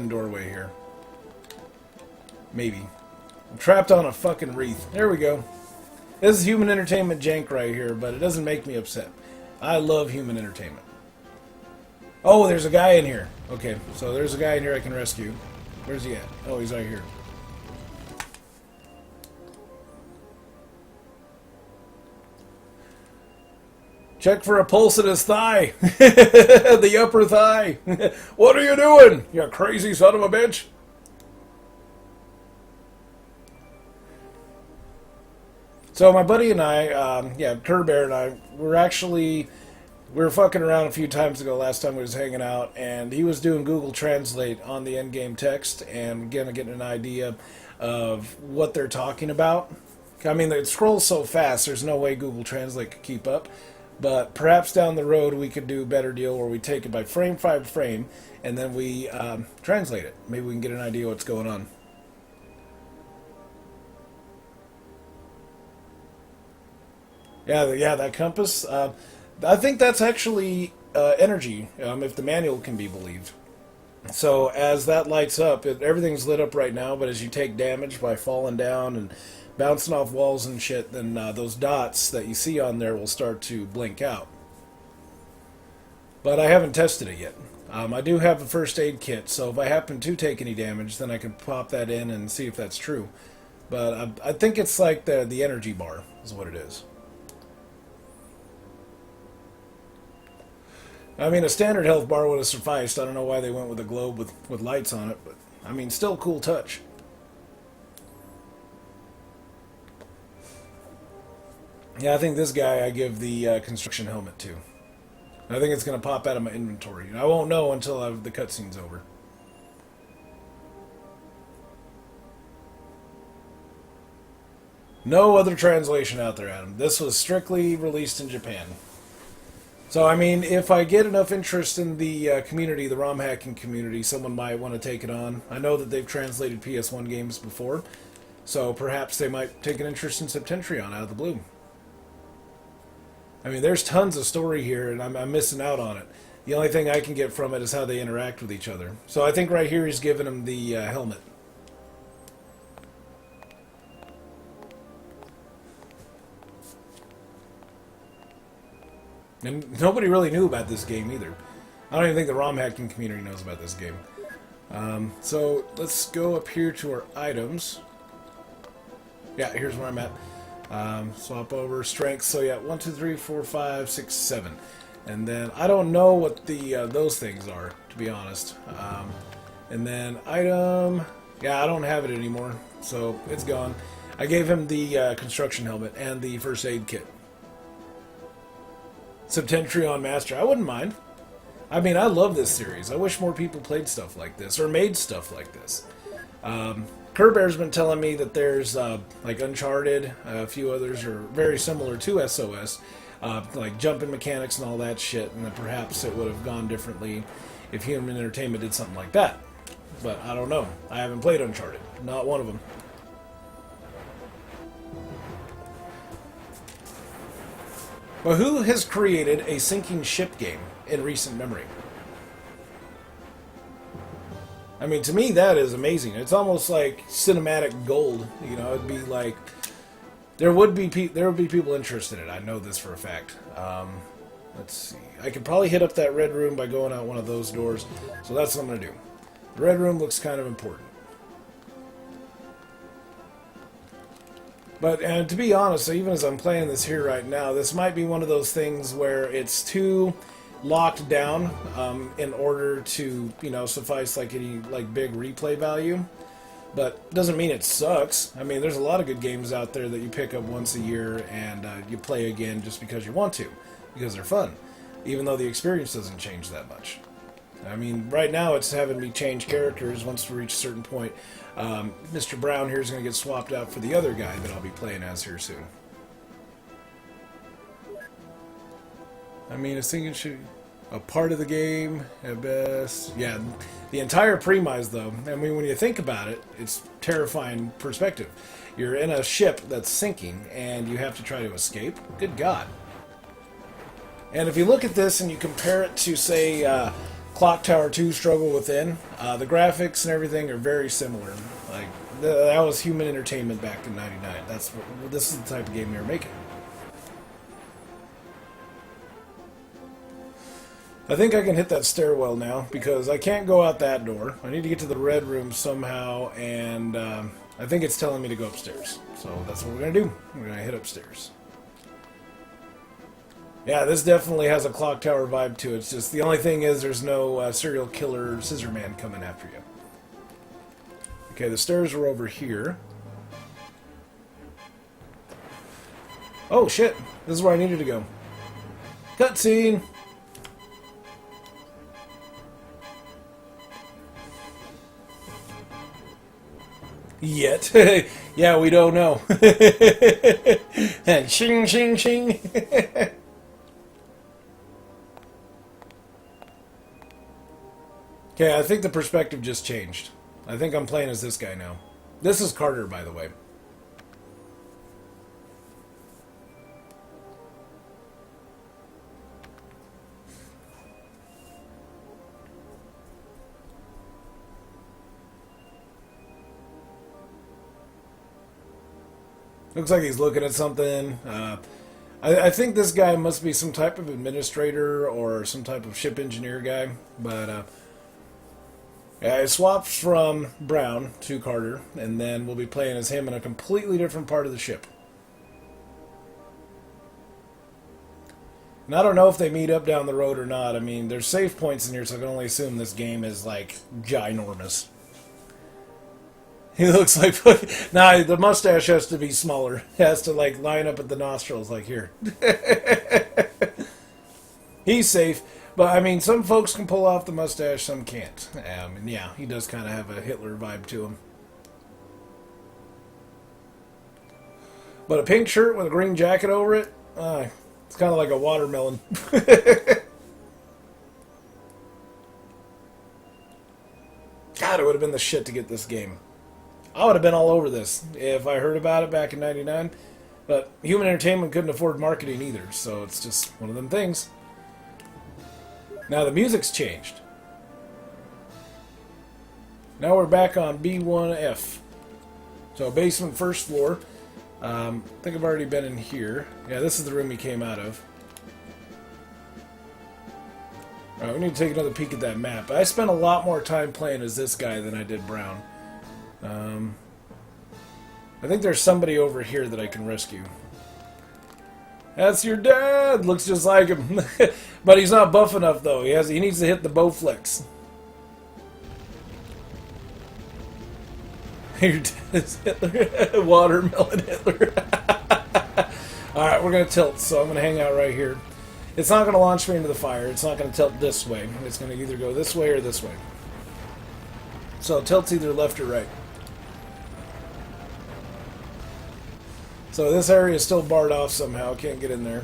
doorway here. Maybe. I'm trapped on a fucking wreath. There we go. This is human entertainment jank right here, but it doesn't make me upset. I love human entertainment. Oh, there's a guy in here. Okay, so there's a guy in here I can rescue. Where's he at? Oh, he's right here. Check for a pulse in his thigh. The upper thigh. What are you doing, you crazy son of a bitch? So my buddy and I, Kerbear and I, we were fucking around a few times ago last time we was hanging out, and he was doing Google Translate on the endgame text and getting an idea of what they're talking about. I mean, it scrolls so fast, there's no way Google Translate could keep up. But perhaps down the road we could do a better deal where we take it by frame by frame, and then we translate it. Maybe we can get an idea what's going on. Yeah, that compass. I think that's actually energy, if the manual can be believed. So as that lights up, everything's lit up right now, but as you take damage by falling down and bouncing off walls and shit, then those dots that you see on there will start to blink out. But I haven't tested it yet. I do have a first aid kit, so if I happen to take any damage, then I can pop that in and see if that's true. But I think it's like the energy bar is what it is. I mean, a standard health bar would have sufficed. I don't know why they went with a globe with lights on it, but I mean, still cool touch. Yeah, I think this guy I give the construction helmet to. I think it's going to pop out of my inventory. I won't know until the cutscene's over. No other translation out there, Adam. This was strictly released in Japan. So, I mean, if I get enough interest in the community, the ROM hacking community, someone might want to take it on. I know that they've translated PS1 games before, so perhaps they might take an interest in Septentrion out of the blue. I mean, there's tons of story here, and I'm missing out on it. The only thing I can get from it is how they interact with each other. So I think right here he's giving him the helmet. And nobody really knew about this game either. I don't even think the ROM hacking community knows about this game. So let's go up here to our items. Yeah, here's where I'm at. Swap over strength. So yeah, 1, 2, 3, 4, 5, 6, 7, and then I don't know what the those things are, to be honest. And then item. Yeah, I don't have it anymore, so it's gone. I gave him the construction helmet and the first aid kit. Septentrion Master. I wouldn't mind. I mean, I love this series. I wish more people played stuff like this or made stuff like this. Kerbear's been telling me that there's like Uncharted, a few others are very similar to SOS, like jumping mechanics and all that shit, and that perhaps it would have gone differently if Human Entertainment did something like that. But I don't know. I haven't played Uncharted. Not one of them. But who has created a sinking ship game in recent memory? I mean, to me, that is amazing. It's almost like cinematic gold. You know, it'd be like there would be people interested in it. I know this for a fact. Let's see. I could probably hit up that red room by going out one of those doors. So that's what I'm going to do. The red room looks kind of important. But and to be honest, even as I'm playing this here right now, this might be one of those things where it's too locked down in order to, you know, suffice like any like big replay value. But doesn't mean it sucks. I mean, there's a lot of good games out there that you pick up once a year and you play again just because you want to, because they're fun, even though the experience doesn't change that much. I mean, right now it's having me change characters once we reach a certain point. Mr. Brown here is going to get swapped out for the other guy that I'll be playing as here soon. I mean, it's thinking should a part of the game at best. Yeah, the entire premise though. I mean, when you think about it, it's terrifying perspective. You're in a ship that's sinking and you have to try to escape. Good God. And if you look at this and you compare it to, say, Clock Tower 2 Struggle Within, the graphics and everything are very similar. Like, that was Human Entertainment back in '99. This is the type of game they were making. I think I can hit that stairwell now, because I can't go out that door. I need to get to the red room somehow, and I think it's telling me to go upstairs. So that's what we're going to do. We're going to hit upstairs. Yeah, this definitely has a Clock Tower vibe to it. It's just the only thing is there's no serial killer scissor man coming after you. Okay, the stairs are over here. Oh shit! This is where I needed to go. Cutscene! Yet. Yeah, we don't know. And shing, shing, shing. Okay, I think the perspective just changed. I think I'm playing as this guy now. This is Carter, by the way. Looks like he's looking at something. I think this guy must be some type of administrator or some type of ship engineer guy. But yeah, I swapped from Brown to Carter, and then we'll be playing as him in a completely different part of the ship. And I don't know if they meet up down the road or not. I mean, there's save points in here, so I can only assume this game is, like, ginormous. He looks like... Nah, the mustache has to be smaller. It has to, like, line up at the nostrils, like here. He's safe. But, I mean, some folks can pull off the mustache, some can't. And, yeah, he does kind of have a Hitler vibe to him. But a pink shirt with a green jacket over it... it's kind of like a watermelon. God, it would have been the shit to get this game. I would have been all over this if I heard about it back in '99. But Human Entertainment couldn't afford marketing either, so it's just one of them things. Now the music's changed. Now we're back on B1F. So basement, first floor. I think I've already been in here. Yeah, this is the room he came out of. Alright, we need to take another peek at that map. I spent a lot more time playing as this guy than I did Brown. I think there's somebody over here that I can rescue. That's your dad! Looks just like him. But he's not buff enough, though. He needs to hit the Bowflex. Your dad is Hitler. Watermelon Hitler. Alright, we're going to tilt, so I'm going to hang out right here. It's not going to launch me into the fire. It's not going to tilt this way. It's going to either go this way or this way. So tilt's either left or right. So this area is still barred off somehow. Can't get in there.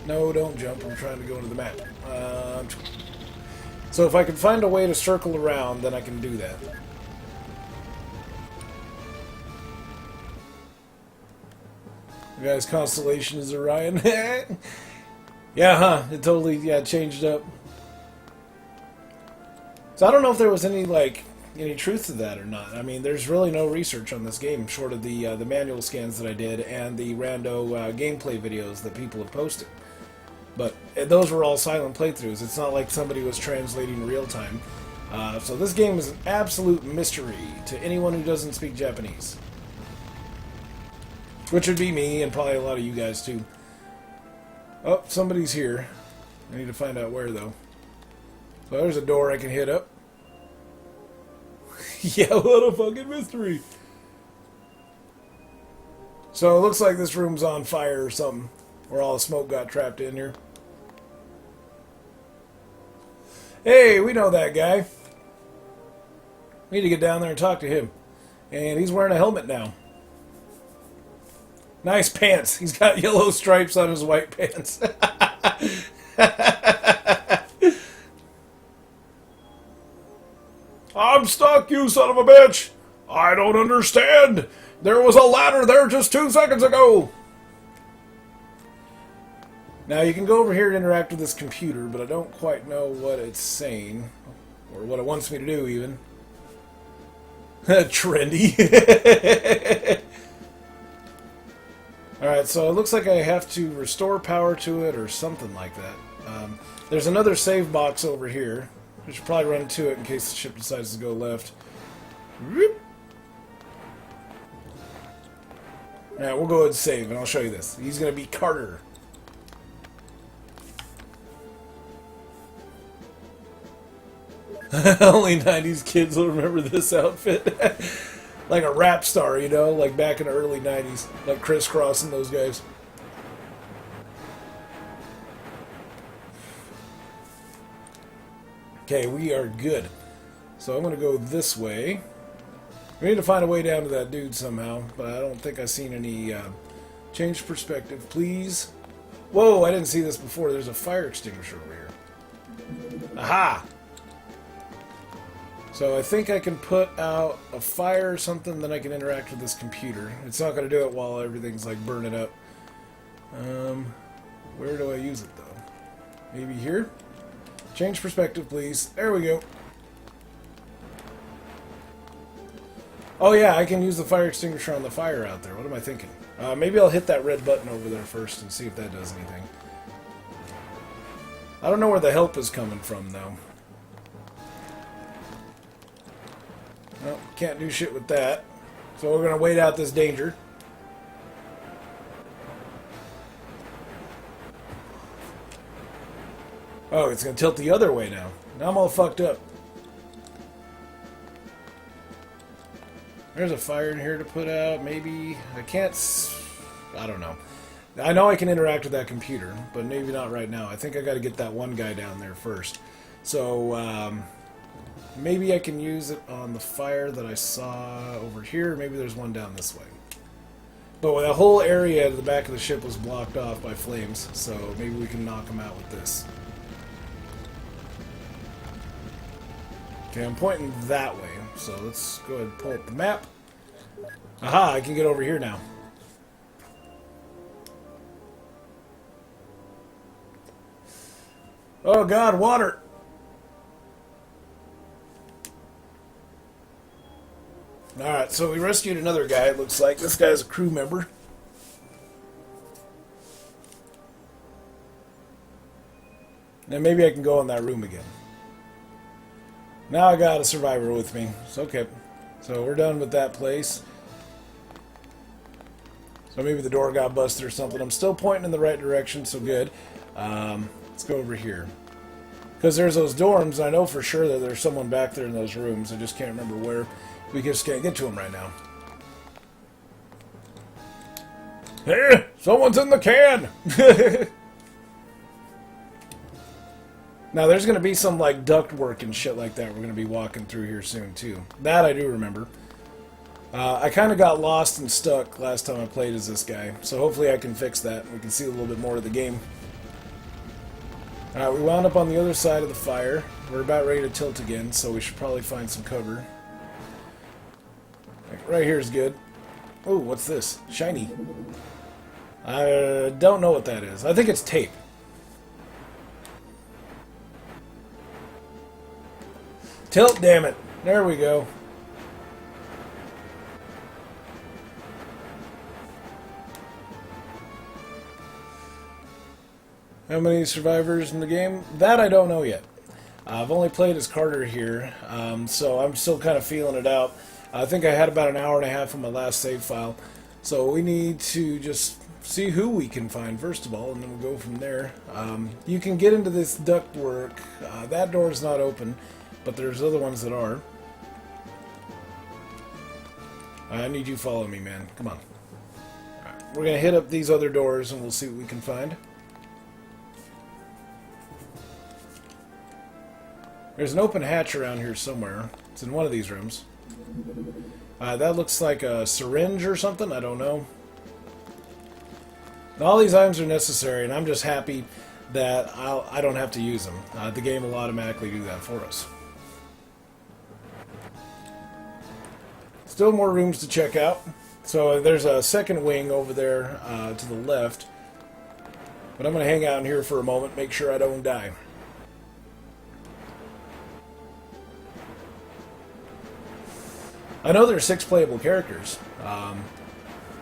No, don't jump. I'm trying to go into the map. So if I can find a way to circle around, then I can do that. You guys' constellation is Orion. Yeah, huh? It totally, changed up. So I don't know if there was any, any truth to that or not. I mean, there's really no research on this game, short of the manual scans that I did and the rando gameplay videos that people have posted. But those were all silent playthroughs. It's not like somebody was translating real time. So this game is an absolute mystery to anyone who doesn't speak Japanese. Which would be me, and probably a lot of you guys, too. Oh, somebody's here. I need to find out where, though. So there's a door I can hit up. Yeah, what a fucking mystery. So it looks like this room's on fire or something. Or all the smoke got trapped in here. Hey, we know that guy. We need to get down there and talk to him. And he's wearing a helmet now. Nice pants. He's got yellow stripes on his white pants. I'm stuck, you son of a bitch! I don't understand! There was a ladder there just 2 seconds ago! Now, you can go over here and interact with this computer, but I don't quite know what it's saying. Or what it wants me to do, even. Trendy. Alright, so it looks like I have to restore power to it or something like that. There's another save box over here. I should probably run to it in case the ship decides to go left. Alright, we'll go ahead and save, and I'll show you this. He's going to be Carter. Only 90s kids will remember this outfit. Like a rap star, you know? Like back in the early 90s. Like Criss Cross and those guys. Okay, we are good. So I'm going to go this way. We need to find a way down to that dude somehow. But I don't think I've seen any... change perspective, please. Whoa, I didn't see this before. There's a fire extinguisher over here. Aha! So I think I can put out a fire or something, then I can interact with this computer. It's not going to do it while everything's like burning up. Where do I use it though? Maybe here? Change perspective, please. There we go. Oh yeah, I can use the fire extinguisher on the fire out there. What am I thinking? Maybe I'll hit that red button over there first and see if that does anything. I don't know where the help is coming from, though. Well, can't do shit with that. So we're going to wait out this danger. Oh, it's going to tilt the other way now. Now I'm all fucked up. There's a fire in here to put out, maybe. I can't... I don't know. I know I can interact with that computer, but maybe not right now. I think I got to get that one guy down there first. So, maybe I can use it on the fire that I saw over here. Maybe there's one down this way. But the whole area at the back of the ship was blocked off by flames, so maybe we can knock them out with this. Okay, I'm pointing that way, so let's go ahead and pull up the map. Aha, I can get over here now. Oh god, water! Alright, so we rescued another guy, it looks like. This guy's a crew member. Now maybe I can go in that room again. Now I got a survivor with me. It's okay. So we're done with that place. So maybe the door got busted or something. I'm still pointing in the right direction, so good. Let's go over here. Because there's those dorms, I know for sure that there's someone back there in those rooms. I just can't remember where. We just can't get to them right now. Hey, someone's in the can! Now, there's going to be some, like, ductwork and shit like that we're going to be walking through here soon, too. That I do remember. I kind of got lost and stuck last time I played as this guy, so hopefully I can fix that and we can see a little bit more of the game. Alright, we wound up on the other side of the fire. We're about ready to tilt again, so we should probably find some cover. Like, right here is good. Oh, what's this? Shiny. I don't know what that is. I think it's tape. Tilt, damn it. There we go. How many survivors in the game? That I don't know yet. I've only played as Carter here, so I'm still kind of feeling it out. I think I had about an hour and a half on my last save file. So we need to just see who we can find first of all, and then we'll go from there. You can get into this ductwork. That door is not open, but there's other ones that are. I need you to follow me, man. Come on. Right, we're going to hit up these other doors, and we'll see what we can find. There's an open hatch around here somewhere. It's in one of these rooms. That looks like a syringe or something. I don't know. All these items are necessary, and I'm just happy that I don't have to use them. The game will automatically do that for us. Still more rooms to check out. So there's a second wing over there to the left. But I'm going to hang out in here for a moment, make sure I don't die. I know there's 6 playable characters. I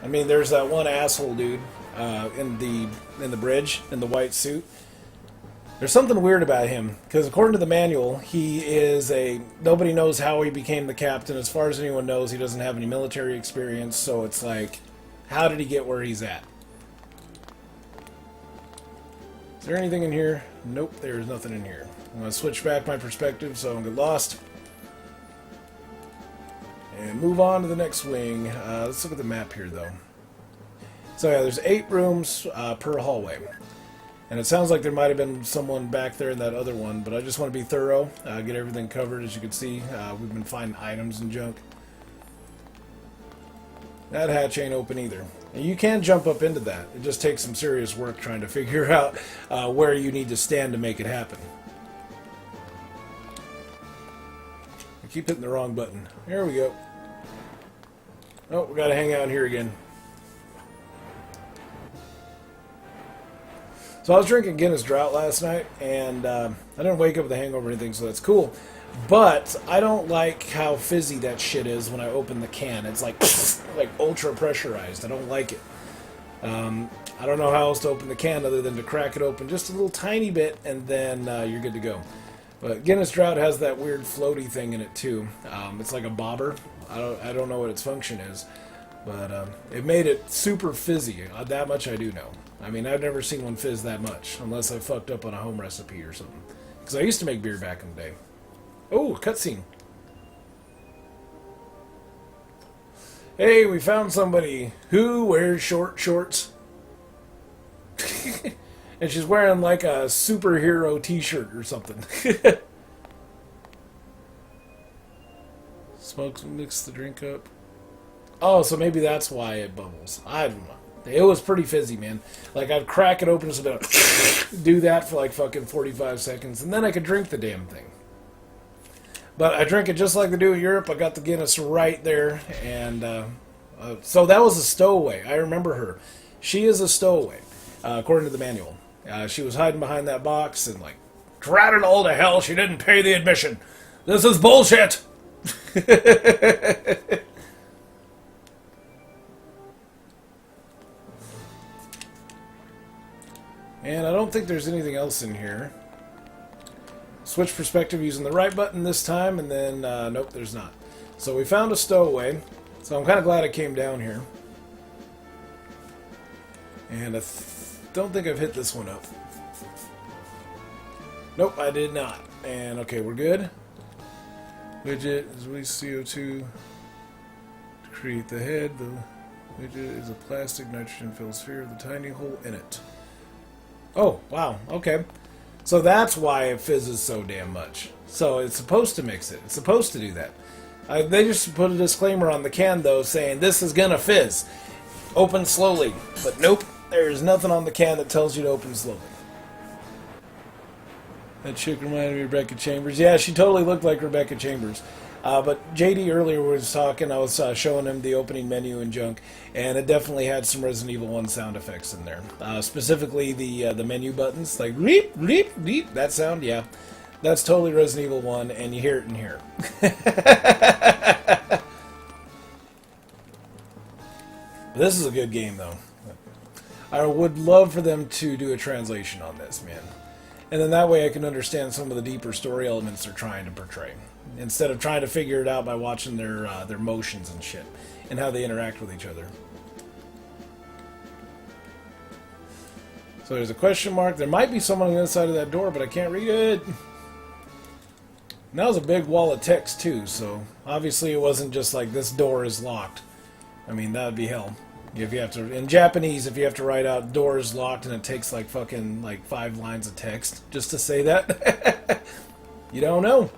mean, there's that one asshole dude in the bridge in the white suit. There's something weird about him because according to the manual, he is nobody knows how he became the captain. As far as anyone knows, he doesn't have any military experience. So it's like, how did he get where he's at? Is there anything in here? Nope, there's nothing in here. I'm going to switch back my perspective so I don't get lost. And move on to the next wing. Let's look at the map here, though. So yeah, there's 8 rooms per hallway. And it sounds like there might have been someone back there in that other one, but I just want to be thorough, get everything covered. As you can see, we've been finding items and junk. That hatch ain't open either. And you can jump up into that. It just takes some serious work trying to figure out where you need to stand to make it happen. I keep hitting the wrong button. There we go. Oh, we gotta hang out here again. So I was drinking Guinness Drought last night, and I didn't wake up with a hangover or anything, so that's cool. But I don't like how fizzy that shit is when I open the can. It's like like ultra pressurized. I don't like it. I don't know how else to open the can other than to crack it open just a little tiny bit, and then you're good to go. But Guinness Drought has that weird floaty thing in it too. It's like a bobber. I don't know what its function is, but it made it super fizzy. That much I do know. I mean, I've never seen one fizz that much, unless I fucked up on a home recipe or something. Because I used to make beer back in the day. Oh, cutscene. Hey, we found somebody who wears short shorts. And she's wearing like a superhero t-shirt or something. Smokes, mix the drink up. Oh, so maybe that's why it bubbles. I don't know. It was pretty fizzy, man. Like, I'd crack it open just a bit, do that for like fucking 45 seconds, and then I could drink the damn thing. But I drink it just like they do in Europe. I got the Guinness right there, and so that was a stowaway. I remember her. She is a stowaway, according to the manual. She was hiding behind that box and like, drat it all to hell, she didn't pay the admission. This is bullshit! And I don't think there's anything else in here. Switch perspective using the right button this time, and then, nope, there's not. So we found a stowaway, so I'm kind of glad I came down here. And I don't think I've hit this one up. Nope, I did not. And, okay, we're good. Widget is release CO2 to create the head. The widget is a plastic nitrogen-filled sphere with a tiny hole in it. Oh, wow, okay. So that's why it fizzes so damn much. So it's supposed to mix it. It's supposed to do that. They just put a disclaimer on the can, though, saying this is gonna fizz. Open slowly. But nope, there's nothing on the can that tells you to open slowly. That chick reminded me of Rebecca Chambers. Yeah, she totally looked like Rebecca Chambers. But JD earlier was talking, I was showing him the opening menu and junk, and it definitely had some Resident Evil 1 sound effects in there. Specifically the menu buttons, like bleep, bleep, bleep, that sound, yeah. That's totally Resident Evil 1, and you hear it in here. This is a good game, though. I would love for them to do a translation on this, man. And then that way I can understand some of the deeper story elements they're trying to portray, instead of trying to figure it out by watching their motions and shit, and how they interact with each other. So there's a question mark. There might be someone on the other side of that door, but I can't read it. And that was a big wall of text, too, so obviously it wasn't just like, this door is locked. I mean, that would be hell. If you have to, in Japanese, if you have to write out door is locked and it takes like fucking like 5 lines of text just to say that, you don't know.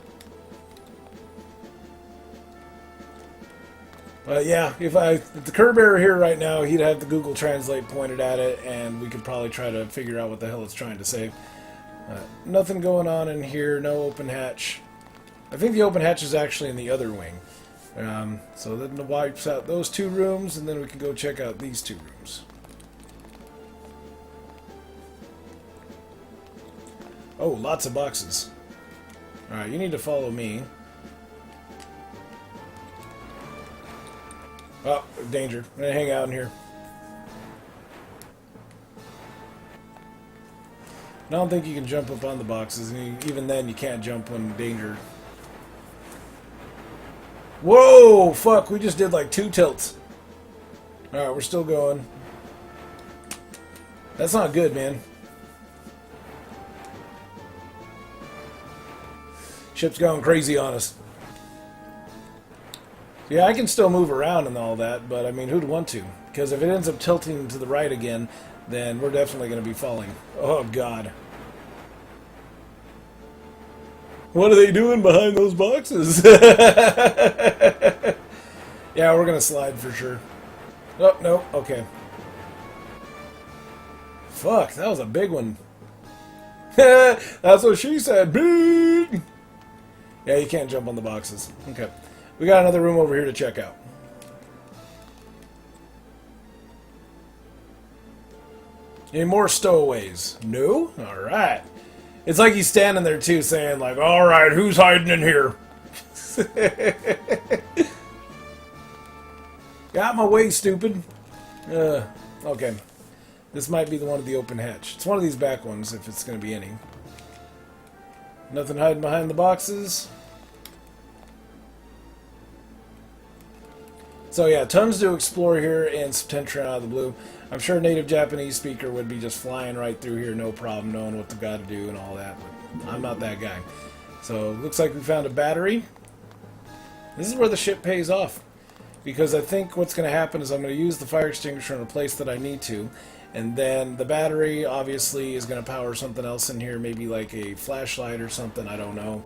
But yeah, if the Kerr Bear were here right now, he'd have the Google Translate pointed at it, and we could probably try to figure out what the hell it's trying to say. Nothing going on in here, no open hatch. I think the open hatch is actually in the other wing. So then it wipes out those 2 rooms, and then we can go check out these 2 rooms. Oh, lots of boxes. Alright, you need to follow me. Oh, danger. I'm gonna hang out in here. I don't think you can jump up on the boxes, and even then you can't jump when danger. Whoa! Fuck, we just did like 2 tilts. Alright, we're still going. That's not good, man. Ship's going crazy on us. Yeah, I can still move around and all that, but I mean, who'd want to? Because if it ends up tilting to the right again, then we're definitely going to be falling. Oh, God. What are they doing behind those boxes? Yeah, we're going to slide for sure. Oh, no, okay. Fuck, that was a big one. That's what she said. Big! Yeah, you can't jump on the boxes. Okay. We got another room over here to check out. Any more stowaways? No? Alright. It's like he's standing there too saying like, alright, who's hiding in here? Got my way, stupid. Okay. This might be the one with the open hatch. It's one of these back ones, if it's going to be any. Nothing hiding behind the boxes. So yeah, tons to explore here in Septentrion out of the blue. I'm sure a native Japanese speaker would be just flying right through here, no problem, knowing what they've got to do and all that. But I'm not that guy. So looks like we found a battery. This is where the ship pays off. Because I think what's going to happen is I'm going to use the fire extinguisher in a place that I need to. And then the battery obviously is going to power something else in here, maybe like a flashlight or something, I don't know.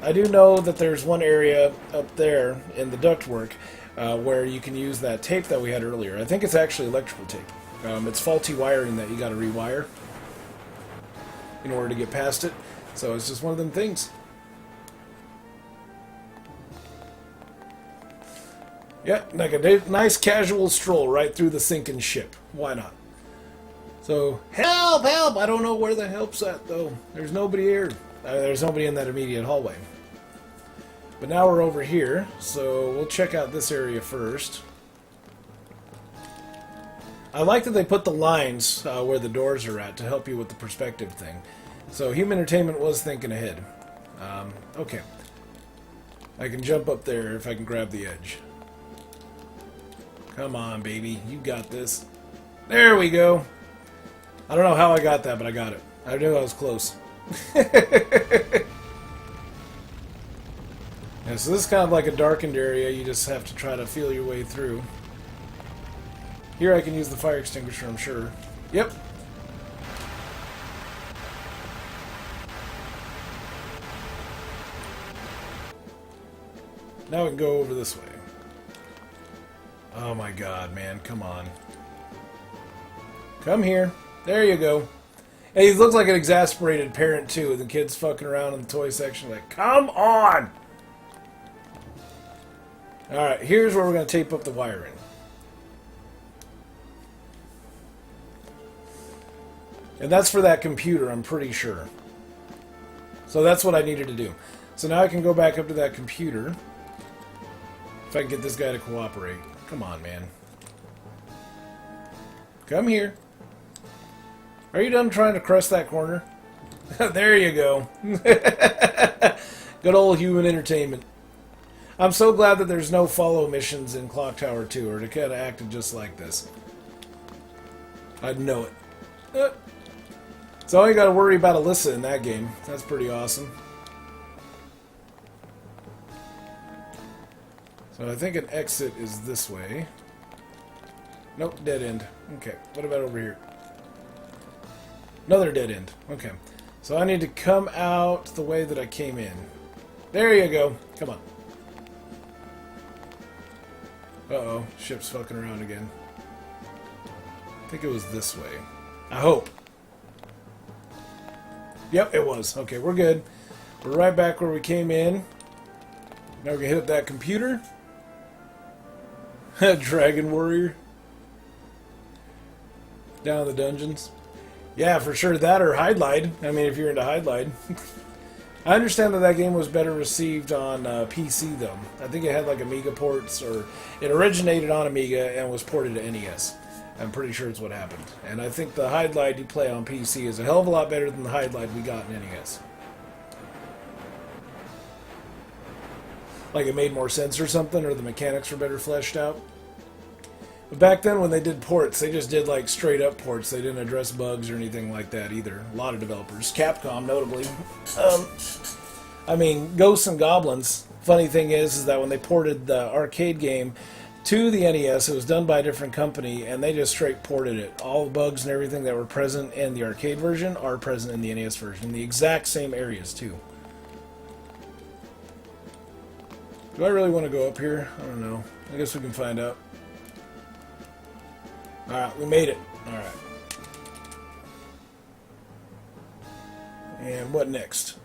I do know that there's one area up there in the ductwork where you can use that tape that we had earlier. I think it's actually electrical tape. It's faulty wiring that you got to rewire in order to get past it. So it's just one of them things. Yeah, like a nice casual stroll right through the sinking ship. Why not? So, help, help! I don't know where the help's at, though. There's nobody here. There's nobody in that immediate hallway. But now we're over here, so we'll check out this area first. I like that they put the lines where the doors are at to help you with the perspective thing. So, Human Entertainment was thinking ahead. Okay. I can jump up there if I can grab the edge. Come on, baby. You got this. There we go. I don't know how I got that, but I got it. I knew I was close. Yeah, so this is kind of like a darkened area. You just have to try to feel your way through. Here I can use the fire extinguisher, I'm sure. Yep. Now we can go over this way. Oh my god, man. Come on. Come here. There you go. Hey, he looks like an exasperated parent, too, with the kids fucking around in the toy section. Like, come on! Alright, here's where we're going to tape up the wiring. And that's for that computer, I'm pretty sure. So that's what I needed to do. So now I can go back up to that computer. If I can get this guy to cooperate. Come on, man. Come here. Are you done trying to crust that corner? There you go. Good old Human Entertainment. I'm so glad that there's no follow missions in Clock Tower 2, or it could have acted just like this. I'd know it. So all you got to worry about Alyssa in that game. That's pretty awesome. So I think an exit is this way. Nope, dead end. Okay, what about over here? Another dead end. Okay. So I need to come out the way that I came in. There you go. Come on. Uh-oh. Ship's fucking around again. I think it was this way. I hope. Yep, it was. Okay, we're good. We're right back where we came in. Now we're gonna hit up that computer. Dragon Warrior. Down in the dungeons. Yeah, for sure. That or Hydlide. I mean, if you're into Hydlide. I understand that that game was better received on PC, though. I think it had like Amiga ports, or it originated on Amiga and was ported to NES. I'm pretty sure it's what happened. And I think the Hydlide you play on PC is a hell of a lot better than the Hydlide we got in NES. Like it made more sense or something, or the mechanics were better fleshed out. But back then when they did ports, they just did like straight up ports. They didn't address bugs or anything like that either. A lot of developers. Capcom, notably. I mean, Ghosts and Goblins. Funny thing is that when they ported the arcade game to the NES, it was done by a different company, and they just straight ported it. All the bugs and everything that were present in the arcade version are present in the NES version. The exact same areas, too. Do I really want to go up here? I don't know. I guess we can find out. Alright, we made it. Alright. And what next?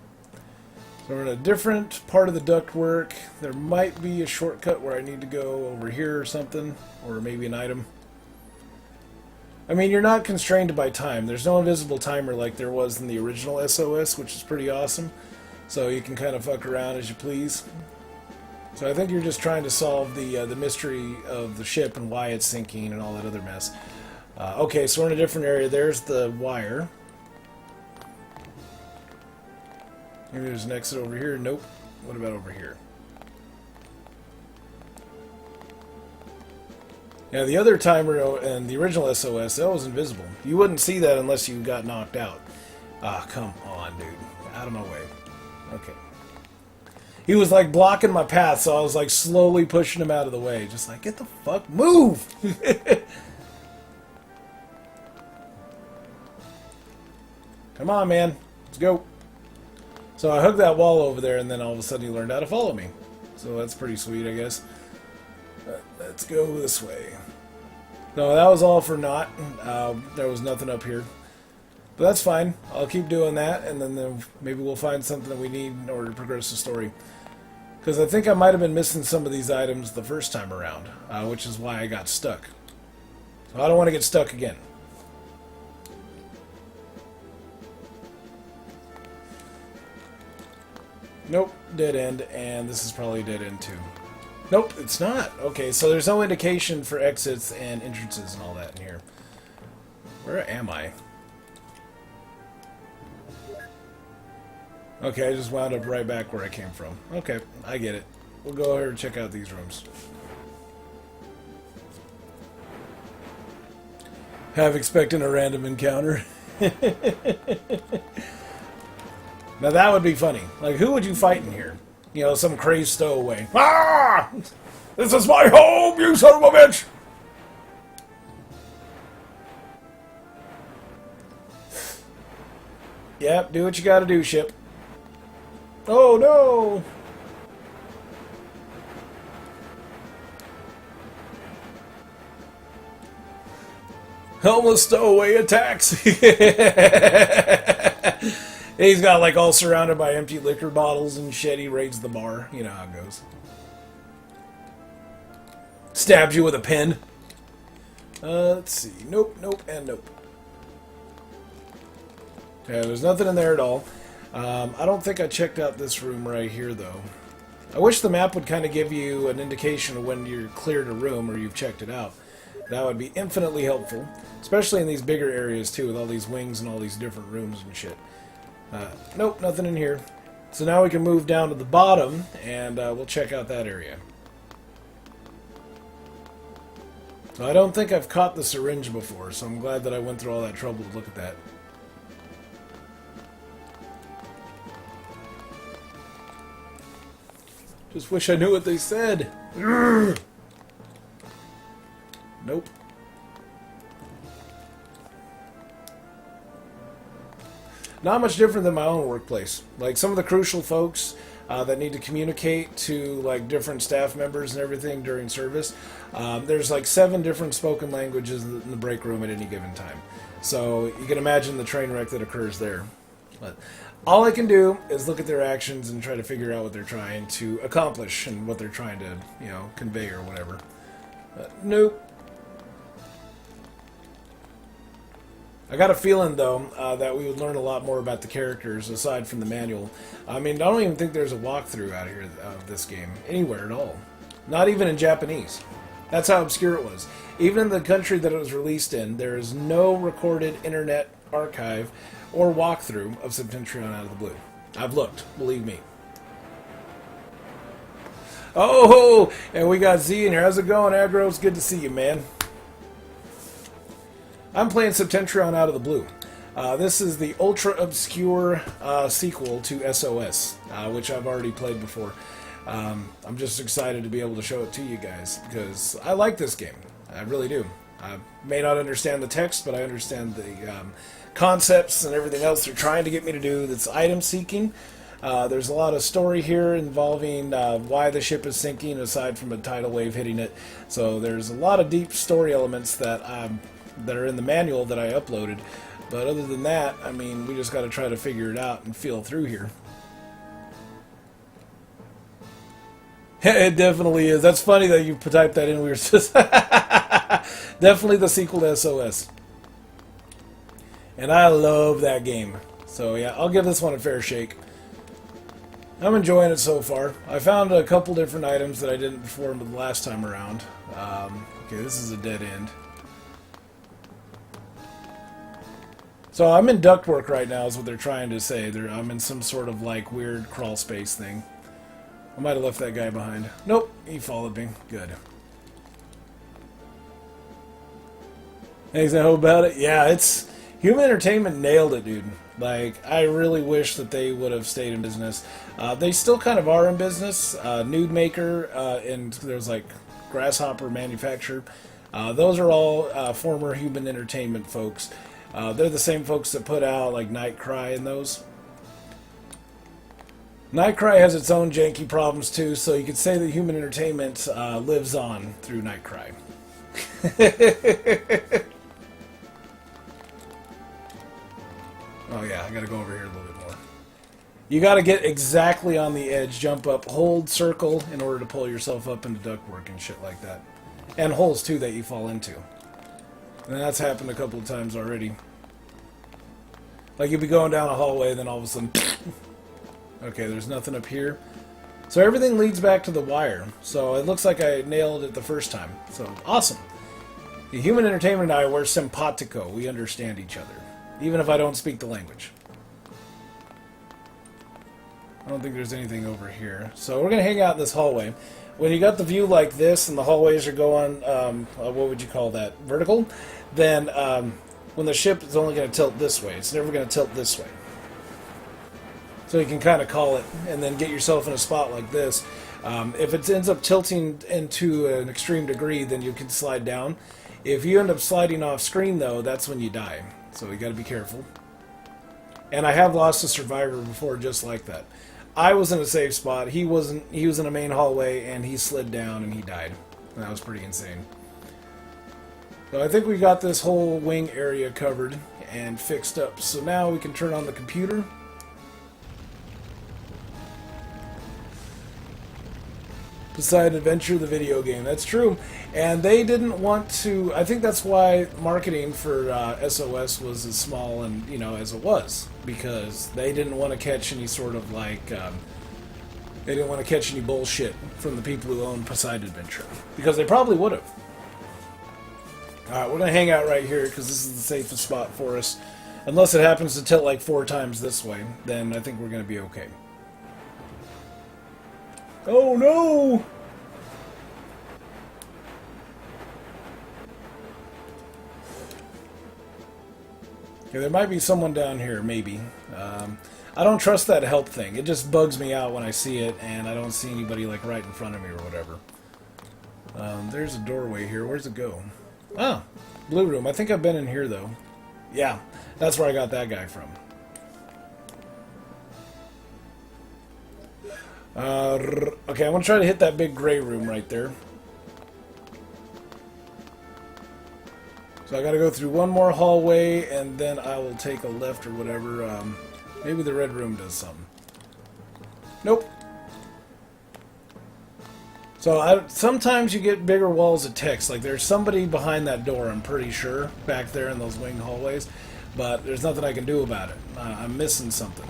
So we're in a different part of the ductwork. There might be a shortcut where I need to go over here or something. Or maybe an item. I mean, you're not constrained by time. There's no invisible timer like there was in the original SOS, which is pretty awesome. So you can kind of fuck around as you please. So I think you're just trying to solve the mystery of the ship and why it's sinking and all that other mess. Okay, so we're in a different area. There's the wire. Maybe there's an exit over here. Nope. What about over here? Yeah, the other timer and the original SOS, that was invisible. You wouldn't see that unless you got knocked out. Ah, come on, dude. Out of my way. Okay. He was like blocking my path, so I was like slowly pushing him out of the way. Just like, get the fuck, move! Come on, man. Let's go. So I hugged that wall over there, and then all of a sudden he learned how to follow me. So that's pretty sweet, I guess. Let's go this way. No, that was all for naught. There was nothing up here. But that's fine. I'll keep doing that, and then maybe we'll find something that we need in order to progress the story. Because I think I might have been missing some of these items the first time around, which is why I got stuck. So I don't want to get stuck again. Nope, dead end, and this is probably dead end too. Nope, it's not. Okay, so there's no indication for exits and entrances and all that in here. Where am I? Okay, I just wound up right back where I came from. Okay, I get it. We'll go ahead and check out these rooms. Half expecting a random encounter. Now that would be funny. Like, who would you fight in here? You know, some crazed stowaway. Ah! This is my home, you son of a bitch! Yep, do what you gotta do, ship. Oh, no! Homeless stowaway attacks! He's got like all surrounded by empty liquor bottles and shit. He raids the bar. You know how it goes. Stabs you with a pen. Let's see. Nope, nope, and nope. Yeah, there's nothing in there at all. I don't think I checked out this room right here, though. I wish the map would kind of give you an indication of when you're cleared a room or you've checked it out. That would be infinitely helpful. Especially in these bigger areas, too, with all these wings and all these different rooms and shit. Nope, nothing in here. So now we can move down to the bottom, and we'll check out that area. So I don't think I've caught the syringe before, so I'm glad that I went through all that trouble to look at that. Just wish I knew what they said. Urgh. Nope. Not much different than my own workplace. Like, some of the crucial folks that need to communicate to, like, different staff members and everything during service, there's, like, 7 different spoken languages in the break room at any given time. So you can imagine the train wreck that occurs there. But all I can do is look at their actions and try to figure out what they're trying to accomplish and what they're trying to, you know, convey or whatever. Nope. I got a feeling, though, that we would learn a lot more about the characters aside from the manual. I mean, I don't even think there's a walkthrough out here of this game anywhere at all. Not even in Japanese. That's how obscure it was. Even in the country that it was released in, there is no recorded internet archive or walkthrough of Septentrion Out of the Blue. I've looked, believe me. Oh, and we got Z in here. How's it going, Aggro? It's good to see you, man. I'm playing Septentrion Out of the Blue. This is the ultra-obscure sequel to SOS, which I've already played before. I'm just excited to be able to show it to you guys, because I like this game. I really do. I may not understand the text, but I understand the concepts and everything else they're trying to get me to do that's item-seeking. There's a lot of story here involving why the ship is sinking, aside from a tidal wave hitting it. So there's a lot of deep story elements that are in the manual that I uploaded. But other than that, I mean, we just got to try to figure it out and feel through here. It definitely is. That's funny that you typed that in. We were just definitely the sequel to SOS. And I love that game. So yeah, I'll give this one a fair shake. I'm enjoying it so far. I found a couple different items that I didn't before the last time around. Okay, this is a dead end. So I'm in Ductwork right now is what they're trying to say. I'm in some sort of like weird crawl space thing. I might have left that guy behind. Nope, he followed me. Good. Anything I hope about it? Yeah, it's... Human Entertainment nailed it, dude. Like, I really wish that they would have stayed in business. They still kind of are in business. Nude Maker, and there's like Grasshopper Manufacturer. Those are all former Human Entertainment folks. They're the same folks that put out like Nightcry and those. Nightcry has its own janky problems too, so you could say that Human Entertainment lives on through Nightcry. Oh yeah, I gotta go over here a little bit more. You gotta get exactly on the edge, jump up, hold circle in order to pull yourself up into ductwork and shit like that. And holes too that you fall into. And that's happened a couple of times already. Like you'll be going down a hallway, then all of a sudden... Okay, there's nothing up here. So everything leads back to the wire. So it looks like I nailed it the first time. So, awesome. The Human Entertainment and I, we're simpatico. We understand each other. Even if I don't speak the language. I don't think there's anything over here. So we're going to hang out in this hallway. When you got the view like this and the hallways are going, what would you call that, vertical, then when the ship is only going to tilt this way. It's never going to tilt this way. So you can kind of call it and then get yourself in a spot like this. If it ends up tilting into an extreme degree, then you can slide down. If you end up sliding off screen, though, that's when you die. So you got to be careful. And I have lost a survivor before just like that. I was in a safe spot. He wasn't. He was in a main hallway, and he slid down, and he died. And that was pretty insane. So I think we got this whole wing area covered and fixed up. So now we can turn on the computer. Poseidon Adventure, the video game. That's true. And they didn't want to... I think that's why marketing for SOS was as small and, you know, as it was. Because they didn't want to catch any sort of, like... they didn't want to catch any bullshit from the people who own Poseidon Adventure. Because they probably would have. Alright, we're going to hang out right here because this is the safest spot for us. Unless it happens to tilt like 4 times this way, then I think we're going to be okay. Oh no! Okay, there might be someone down here, maybe. I don't trust that help thing. It just bugs me out when I see it, and I don't see anybody like right in front of me or whatever. There's a doorway here. Where's it go? Ah, blue room. I think I've been in here though. Yeah, that's where I got that guy from. Okay, I want to try to hit that big gray room right there. So I got to go through one more hallway, and then I will take a left or whatever. Maybe the red room does something. Nope. So sometimes you get bigger walls of text. Like there's somebody behind that door, I'm pretty sure, back there in those wing hallways. But there's nothing I can do about it. I'm missing something.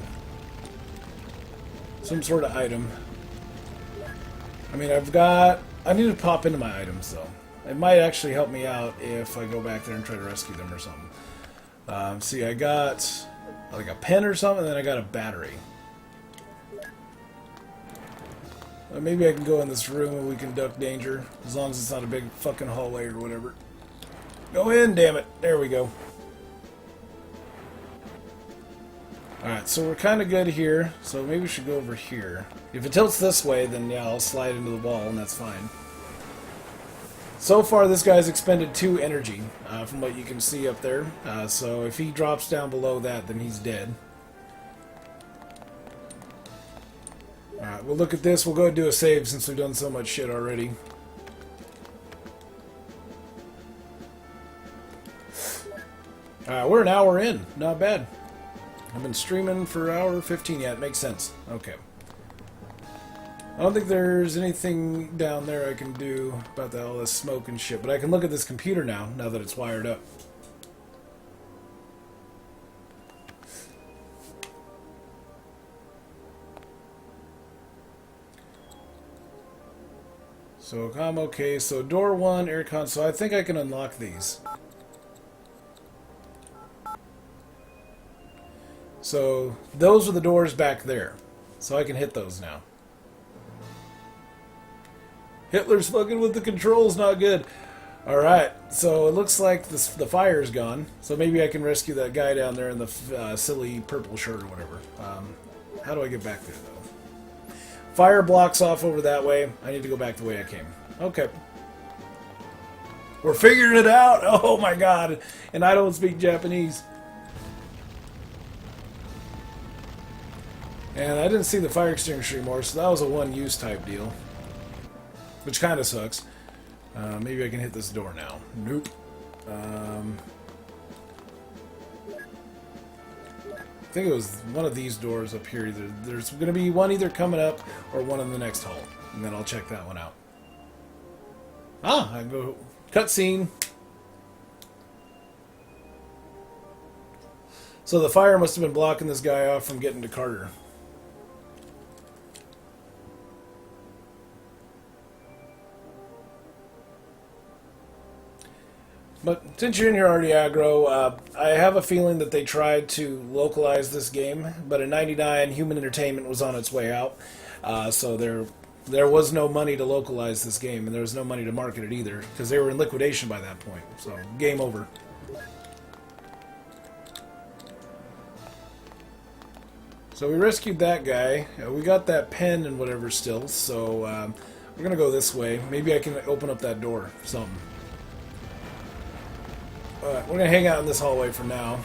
Some sort of item. I mean, I need to pop into my items, though. It might actually help me out if I go back there and try to rescue them or something. See, I got like a pen or something, and then I got a battery. Maybe I can go in this room and we can duck danger, as long as it's not a big fucking hallway or whatever. Go in, damn it. There we go. Alright, so we're kind of good here, so maybe we should go over here. If it tilts this way, then yeah, I'll slide into the wall, and that's fine. So far, this guy's expended 2 energy, from what you can see up there. So if he drops down below that, then he's dead. Alright, we'll look at this. We'll go and do a save since we've done so much shit already. Alright, we're an hour in. Not bad. I've been streaming for an hour 15 yet. Makes sense. Okay. I don't think there's anything down there I can do about all this smoke and shit, but I can look at this computer now that it's wired up. So I'm okay. So door 1, aircon. So I think I can unlock these. So those are the doors back there. So I can hit those now. Hitler's fucking with the controls, not good. Alright, so it looks like the fire's gone. So maybe I can rescue that guy down there in the silly purple shirt or whatever. How do I get back there, though? Fire blocks off over that way. I need to go back the way I came. Okay. We're figuring it out! Oh my god! And I don't speak Japanese. And I didn't see the fire extinguisher anymore, so that was a one-use type deal. Which kind of sucks. Maybe I can hit this door now. Nope. I think it was one of these doors up here. There's going to be one either coming up or one in the next hall. And then I'll check that one out. Ah, I can go... Cutscene. So the fire must have been blocking this guy off from getting to Carter. But since you're in here already, aggro, I have a feeling that they tried to localize this game, but in '99, Human Entertainment was on its way out, so there was no money to localize this game, and there was no money to market it either, because they were in liquidation by that point, so game over. So we rescued that guy, we got that pen and whatever still, so we're going to go this way. Maybe I can open up that door, something. Alright, we're going to hang out in this hallway for now.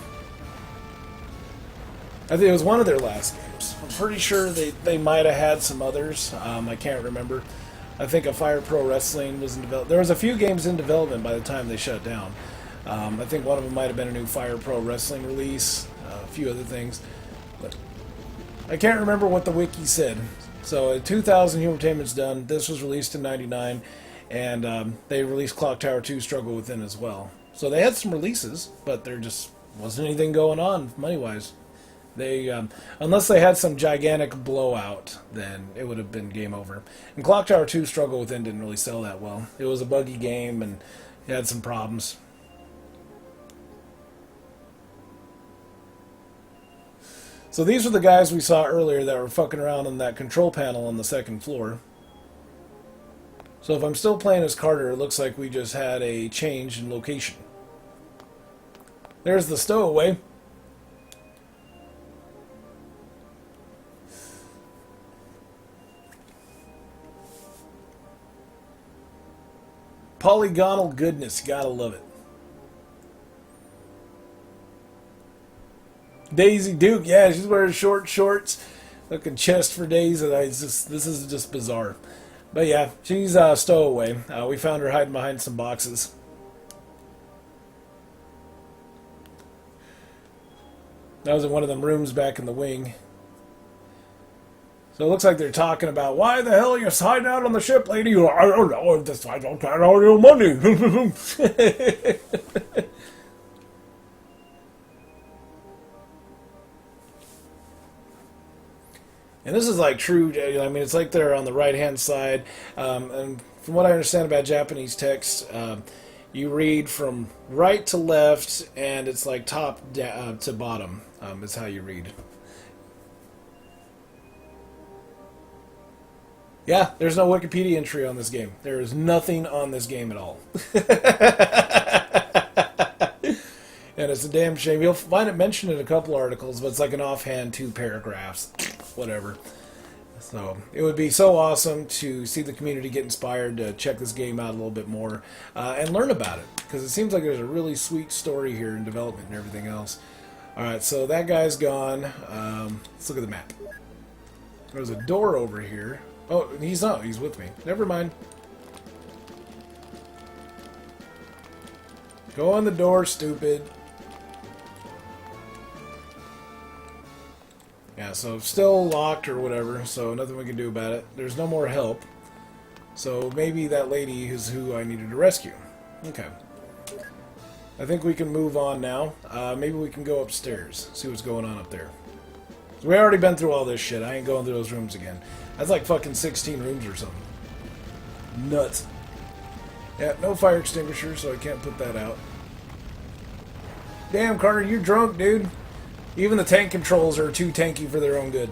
I think it was one of their last games. I'm pretty sure they might have had some others. I can't remember. I think a Fire Pro Wrestling was in development. There was a few games in development by the time they shut down. I think one of them might have been a new Fire Pro Wrestling release. A few other things. But I can't remember what the wiki said. So 2000 Human Entertainment's done. This was released in '99. And they released Clock Tower 2 Struggle Within as well. So they had some releases, but there just wasn't anything going on money-wise. They, unless they had some gigantic blowout, then it would have been game over. And Clock Tower 2 Struggle Within didn't really sell that well. It was a buggy game, and it had some problems. So these were the guys we saw earlier that were fucking around on that control panel on the second floor. So if I'm still playing as Carter, it looks like we just had a change in location. There's the stowaway. Polygonal goodness, gotta love it. Daisy Duke, yeah, she's wearing short shorts, looking chest for days, and this is just bizarre. But yeah, she's stowaway. We found her hiding behind some boxes. That was in one of them rooms back in the wing. So it looks like they're talking about, why the hell are you hiding out on the ship, lady? I don't know, I don't got all your money. And this is like true, I mean, it's like they're on the right-hand side. And from what I understand about Japanese text, you read from right to left, and it's like top to bottom is how you read. Yeah, there's no Wikipedia entry on this game. There is nothing on this game at all. And it's a damn shame. You'll find it mentioned in a couple articles, but it's like an offhand 2 paragraphs. Whatever. So it would be so awesome to see the community get inspired to check this game out a little bit more and learn about it, because it seems like there's a really sweet story here in development and everything else. Alright, so that guy's gone. Let's look at the map. There's a door over here. Oh, he's not. He's with me. Never mind. Go on the door, stupid. Yeah, so still locked or whatever, so nothing we can do about it. There's no more help. So maybe that lady is who I needed to rescue. Okay. I think we can move on now. Maybe we can go upstairs, see what's going on up there. So we already been through all this shit. I ain't going through those rooms again. That's like fucking 16 rooms or something. Nuts. Yeah, no fire extinguisher, so I can't put that out. Damn, Carter, you're drunk, dude. Even the tank controls are too tanky for their own good.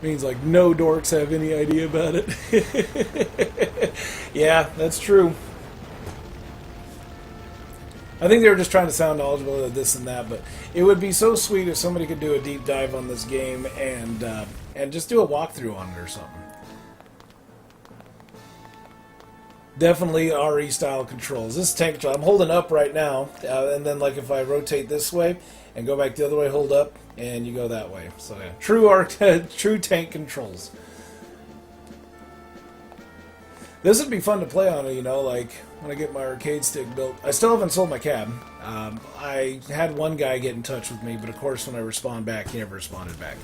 Means like no dorks have any idea about it. Yeah, that's true. I think they were just trying to sound knowledgeable of this and that, but it would be so sweet if somebody could do a deep dive on this game and just do a walkthrough on it or something. Definitely RE style controls. This tank control, I'm holding up right now, and then like if I rotate this way and go back the other way, hold up, and you go that way. So yeah, true tank controls. This would be fun to play on, you know, like when I get my arcade stick built. I still haven't sold my cab. I had one guy get in touch with me, but of course when I respond back, he never responded back.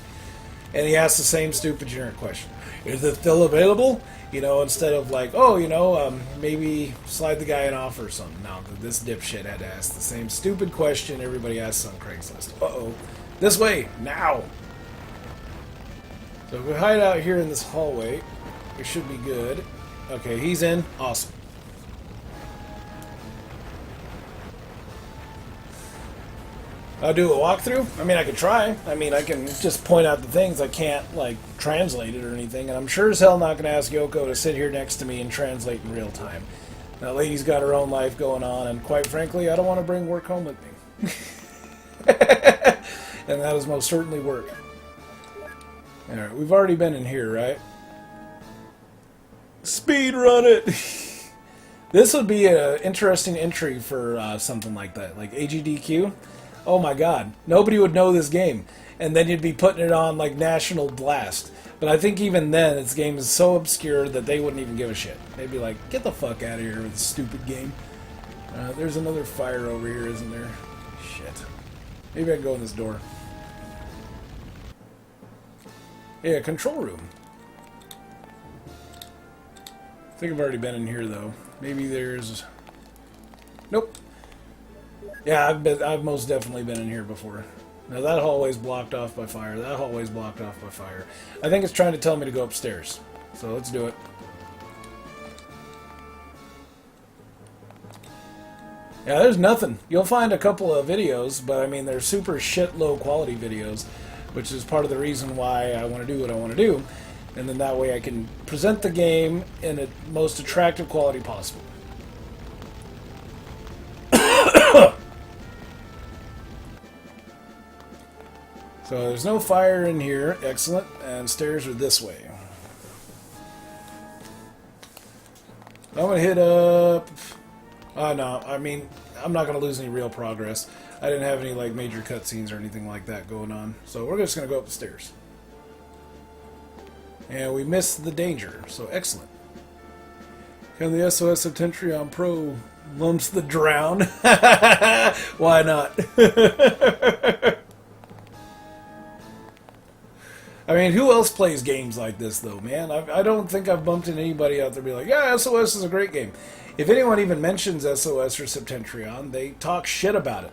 And he asked the same stupid generic question. Is it still available? You know, instead of like, oh, you know, maybe slide the guy an offer or something. No, this dipshit had to ask the same stupid question everybody asks on Craigslist. Uh-oh. This way, now! So if we hide out here in this hallway, it should be good. Okay, he's in. Awesome. I'll do a walkthrough? I mean, I could try. I mean, I can just point out the things. I can't, like, translate it or anything. And I'm sure as hell not going to ask Yoko to sit here next to me and translate in real time. That lady's got her own life going on, and quite frankly, I don't want to bring work home with me. And that is most certainly work. Alright, we've already been in here, right? Speed run it! This would be an interesting entry for something like that, like AGDQ. Oh my god, nobody would know this game. And then you'd be putting it on like National Blast. But I think even then, this game is so obscure that they wouldn't even give a shit. They'd be like, get the fuck out of here with this stupid game. There's another fire over here, isn't there? Shit. Maybe I can go in this door. Yeah, control room. I think I've already been in here, though. Maybe there's... Nope. Yeah, I've most definitely been in here before. Now that hallway's blocked off by fire. That hallway's blocked off by fire. I think it's trying to tell me to go upstairs. So let's do it. Yeah, there's nothing. You'll find a couple of videos, but I mean, they're super shit low quality videos, which is part of the reason why I want to do what I want to do. And then that way I can present the game in the most attractive quality possible. So there's no fire in here. Excellent. And stairs are this way. I'm going to hit up... no, I mean, I'm not going to lose any real progress. I didn't have any like major cutscenes or anything like that going on. So we're just going to go up the stairs. And we missed the danger, so excellent. Can the SOS Septentrion Pro Lumpz the drown? Why not? I mean, who else plays games like this, though, man? I don't think I've bumped into anybody out there be like, yeah, SOS is a great game. If anyone even mentions SOS or Septentrion, they talk shit about it.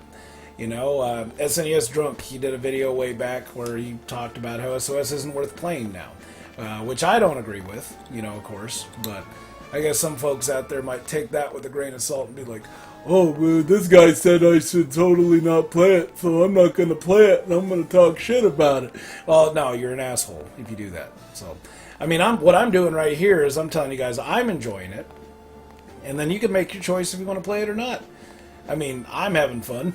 You know, SNES Drunk, he did a video way back where he talked about how SOS isn't worth playing now. Which I don't agree with, you know, of course. But I guess some folks out there might take that with a grain of salt and be like, oh, well, this guy said I should totally not play it, so I'm not going to play it, and I'm going to talk shit about it. Well, no, you're an asshole if you do that. So, I mean, what I'm doing right here is I'm telling you guys I'm enjoying it, and then you can make your choice if you want to play it or not. I mean, I'm having fun.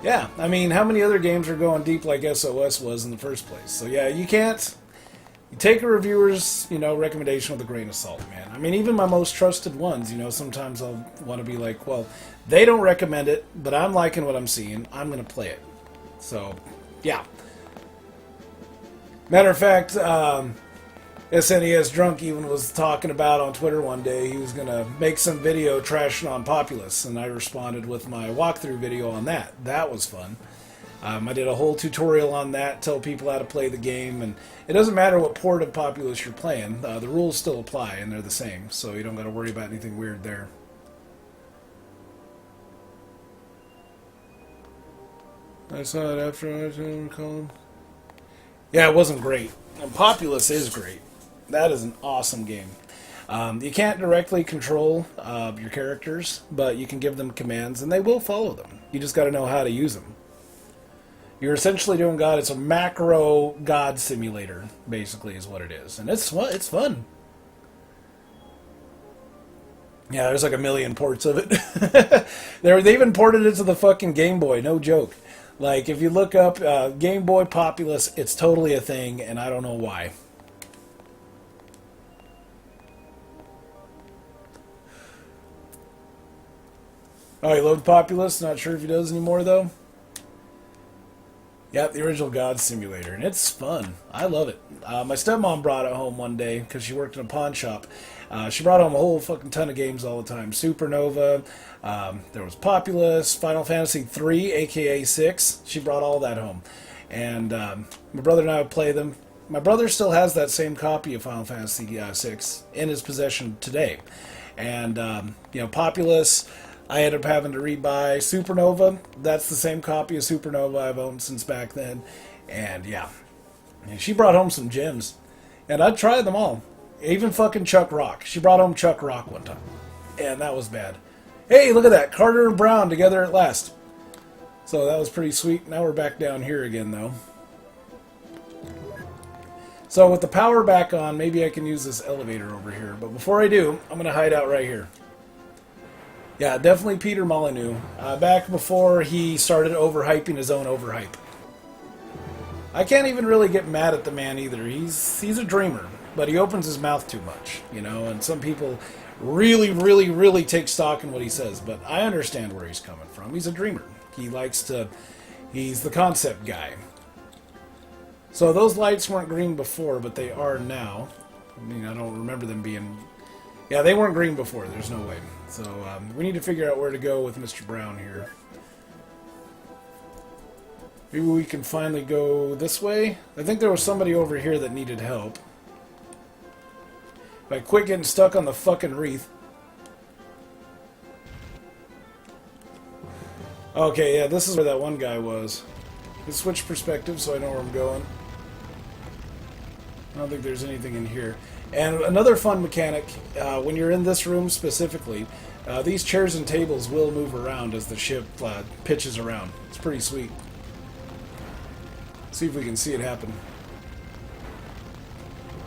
Yeah, I mean, how many other games are going deep like SOS was in the first place? So yeah, you can't... You take a reviewer's, you know, recommendation with a grain of salt, man. I mean, even my most trusted ones, you know, sometimes I'll want to be like, well, they don't recommend it, but I'm liking what I'm seeing. I'm going to play it. So, yeah. Matter of fact, SNES Drunk even was talking about on Twitter one day he was going to make some video trashing on Populous, and I responded with my walkthrough video on that. That was fun. I did a whole tutorial on that, tell people how to play the game, and it doesn't matter what port of Populous you're playing, the rules still apply, and they're the same, so you don't got to worry about anything weird there. I saw it after I didn't recall him. Yeah, it wasn't great. And Populous is great. That is an awesome game. You can't directly control your characters, but you can give them commands, and they will follow them. You just got to know how to use them. You're essentially doing God. It's a macro God simulator, basically, is what it is, and it's fun. Yeah, there's like a million ports of it. They even ported it to the fucking Game Boy. No joke. Like, if you look up Game Boy Populous, it's totally a thing, and I don't know why. Oh, he loved Populous? Not sure if he does anymore, though. Yeah, the original God Simulator, and it's fun. I love it. My stepmom brought it home one day because she worked in a pawn shop. She brought home a whole fucking ton of games all the time. Supernova, there was Populous, Final Fantasy III, aka 6. She brought all that home. And my brother and I would play them. My brother still has that same copy of Final Fantasy VI in his possession today. And, Populous, I ended up having to rebuy Supernova. That's the same copy of Supernova I've owned since back then. And, yeah. She brought home some gems. And I'd tried them all. Even fucking Chuck Rock. She brought home Chuck Rock one time. And that was bad. Hey, look at that. Carter and Brown together at last. So that was pretty sweet. Now we're back down here again, though. So with the power back on, maybe I can use this elevator over here. But before I do, I'm going to hide out right here. Yeah, definitely Peter Molyneux. Back before he started overhyping his own overhype. I can't even really get mad at the man either. He's a dreamer, but he opens his mouth too much, and some people really, really, really take stock in what he says, but I understand where he's coming from. He's a dreamer. He's the concept guy. So those lights weren't green before, but they are now. I don't remember them being... Yeah, they weren't green before. There's no way. So we need to figure out where to go with Mr. Brown here. Maybe we can finally go this way. I think there was somebody over here that needed help. If I quit getting stuck on the fucking wreath. Okay, yeah, this is where that one guy was. Let's switch perspective so I know where I'm going. I don't think there's anything in here. And another fun mechanic, when you're in this room specifically, these chairs and tables will move around as the ship pitches around. It's pretty sweet. See if we can see it happen.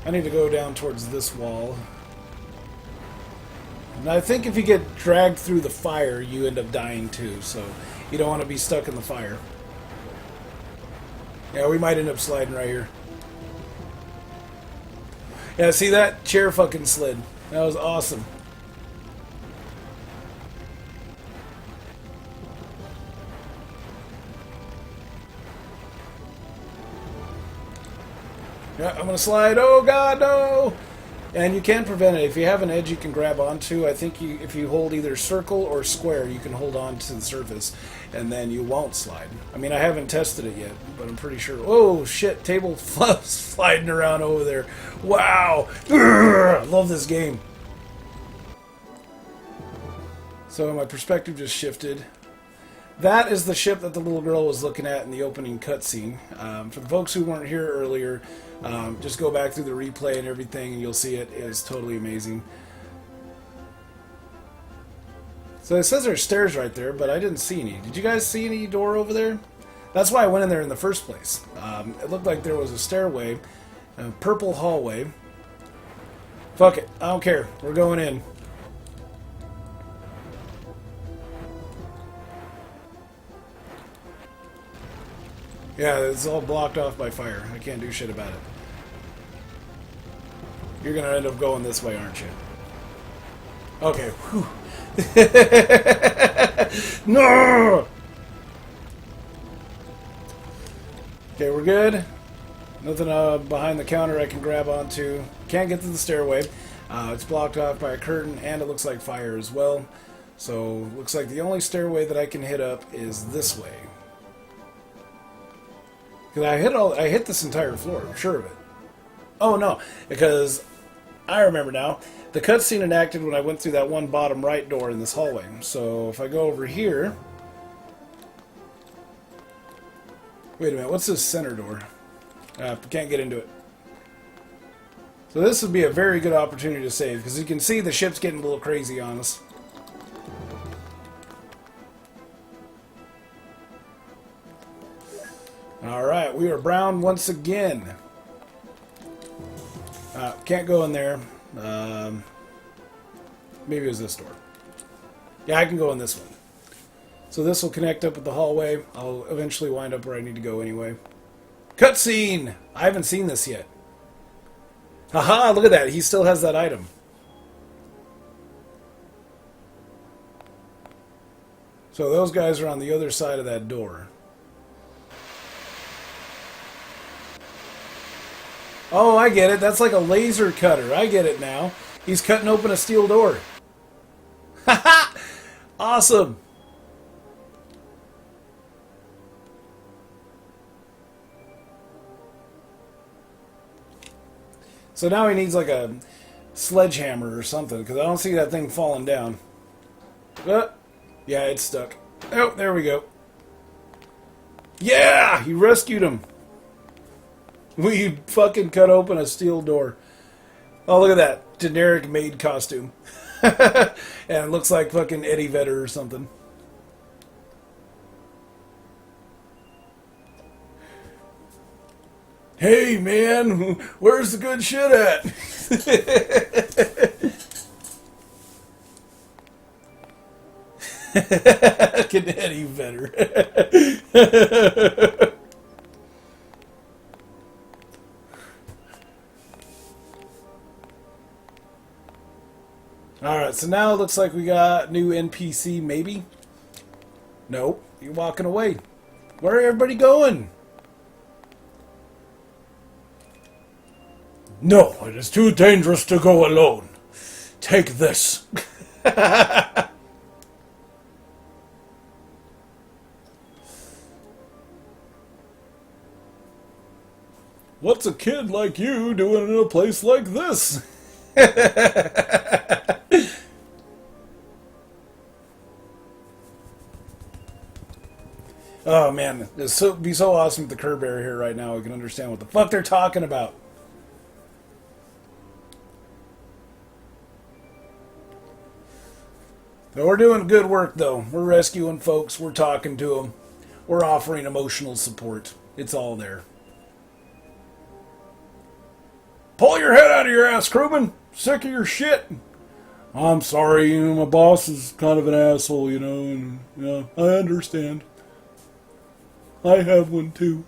I need to go down towards this wall. And I think if you get dragged through the fire, you end up dying too, so you don't want to be stuck in the fire. Yeah, we might end up sliding right here. Yeah, see, that chair fucking slid. That was awesome. Yeah, I'm gonna slide. Oh god, no! And you can prevent it. If you have an edge you can grab onto, I think if you hold either circle or square, you can hold on to the surface, and then you won't slide. I mean, I haven't tested it yet, but I'm pretty sure. Oh shit, table sliding around over there. Wow! I love this game. So my perspective just shifted. That is the ship that the little girl was looking at in the opening cutscene. For the folks who weren't here earlier, just go back through the replay and everything and you'll see it is totally amazing. So it says there's stairs right there, but I didn't see any. Did you guys see any door over there? That's why I went in there in the first place. It looked like there was a stairway, a purple hallway. Fuck it, I don't care. We're going in. Yeah, it's all blocked off by fire. I can't do shit about it. You're gonna end up going this way, aren't you? Okay. Whew. No! Okay, we're good. Nothing behind the counter I can grab onto. Can't get to the stairway. It's blocked off by a curtain, and it looks like fire as well. So, looks like the only stairway that I can hit up is this way. Because I hit this entire floor, I'm sure of it. Oh no, because I remember now. The cutscene enacted when I went through that one bottom right door in this hallway. So if I go over here, Wait a minute, what's this center door? Can't get into it. So this would be a very good opportunity to save, because you can see the ship's getting a little crazy on us. Alright, we are brown once again. Can't go in there. Maybe it was this door. Yeah, I can go in this one. So this will connect up with the hallway. I'll eventually wind up where I need to go anyway. Cutscene! I haven't seen this yet. Haha, look at that. He still has that item. So those guys are on the other side of that door. Oh, I get it. That's like a laser cutter. I get it now. He's cutting open a steel door. Haha! Awesome! So now he needs like a sledgehammer or something, because I don't see that thing falling down. Yeah, it's stuck. Oh, there we go. Yeah! He rescued him. We fucking cut open a steel door. Oh, look at that. Generic maid costume. And it looks like fucking Eddie Vedder or something. Hey, man, where's the good shit at? Fucking Eddie Vedder. Alright, so now it looks like we got new NPC, maybe? Nope, you're walking away. Where are everybody going? No, it is too dangerous to go alone. Take this. What's a kid like you doing in a place like this? Oh man, it'd be so awesome with the curb area here right now. We can understand what the fuck they're talking about. So we're doing good work though. We're rescuing folks. We're talking to them. We're offering emotional support. It's all there. Pull your head out of your ass, crewman. Sick of your shit. I'm sorry, my boss is kind of an asshole, and yeah, I understand. I have one too.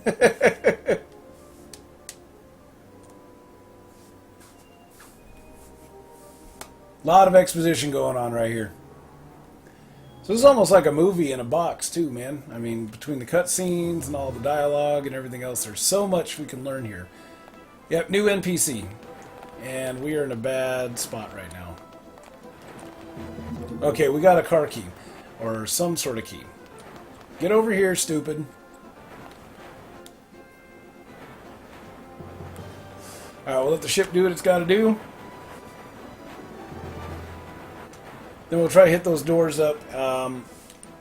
A lot of exposition going on right here. So this is almost like a movie in a box too, man. I mean, between the cutscenes and all the dialogue and everything else, there's so much we can learn here. Yep, new NPC. And we are in a bad spot right now. Okay, we got a car key. Or some sort of key. Get over here, stupid. Alright, we'll let the ship do what it's got to do. Then we'll try to hit those doors up.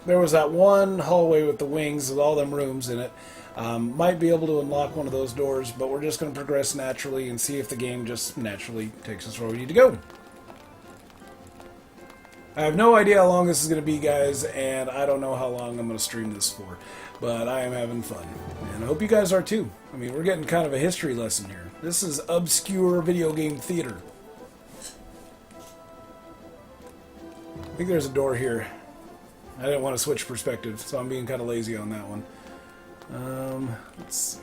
There was that one hallway with the wings with all them rooms in it. Might be able to unlock one of those doors, but we're just going to progress naturally and see if the game just naturally takes us where we need to go. I have no idea how long this is going to be, guys, and I don't know how long I'm going to stream this for, but I am having fun, and I hope you guys are too. I mean, we're getting kind of a history lesson here. This is obscure video game theater. I think there's a door here. I didn't want to switch perspective, so I'm being kind of lazy on that one. Let's see.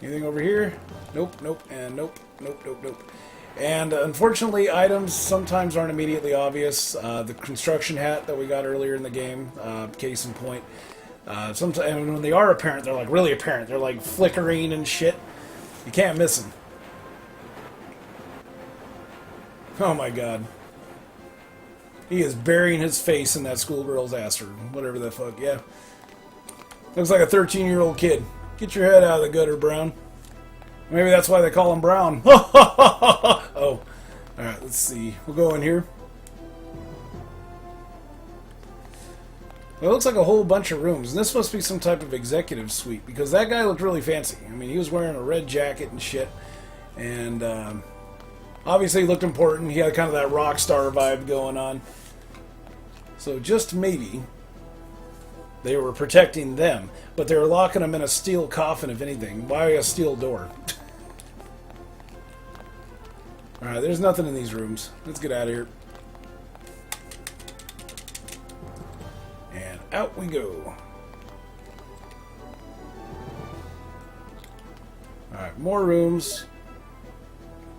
Anything over here? Nope, nope, and nope, nope, nope, nope. And unfortunately, items sometimes aren't immediately obvious. The construction hat that we got earlier in the game, case in point. Sometimes, and when they are apparent, they're like really apparent. They're like flickering and shit. You can't miss them. Oh my god. He is burying his face in that schoolgirl's ass or whatever the fuck, yeah. Looks like a 13-year-old kid. Get your head out of the gutter, Brown. Maybe that's why they call him Brown. Oh. Alright, let's see. We'll go in here. It looks like a whole bunch of rooms. And this must be some type of executive suite, because that guy looked really fancy. I mean, he was wearing a red jacket and shit. And obviously he looked important. He had kind of that rock star vibe going on. So just maybe they were protecting them. But they were locking them in a steel coffin, if anything. Why a steel door? Alright, there's nothing in these rooms. Let's get out of here. And out we go. Alright, more rooms.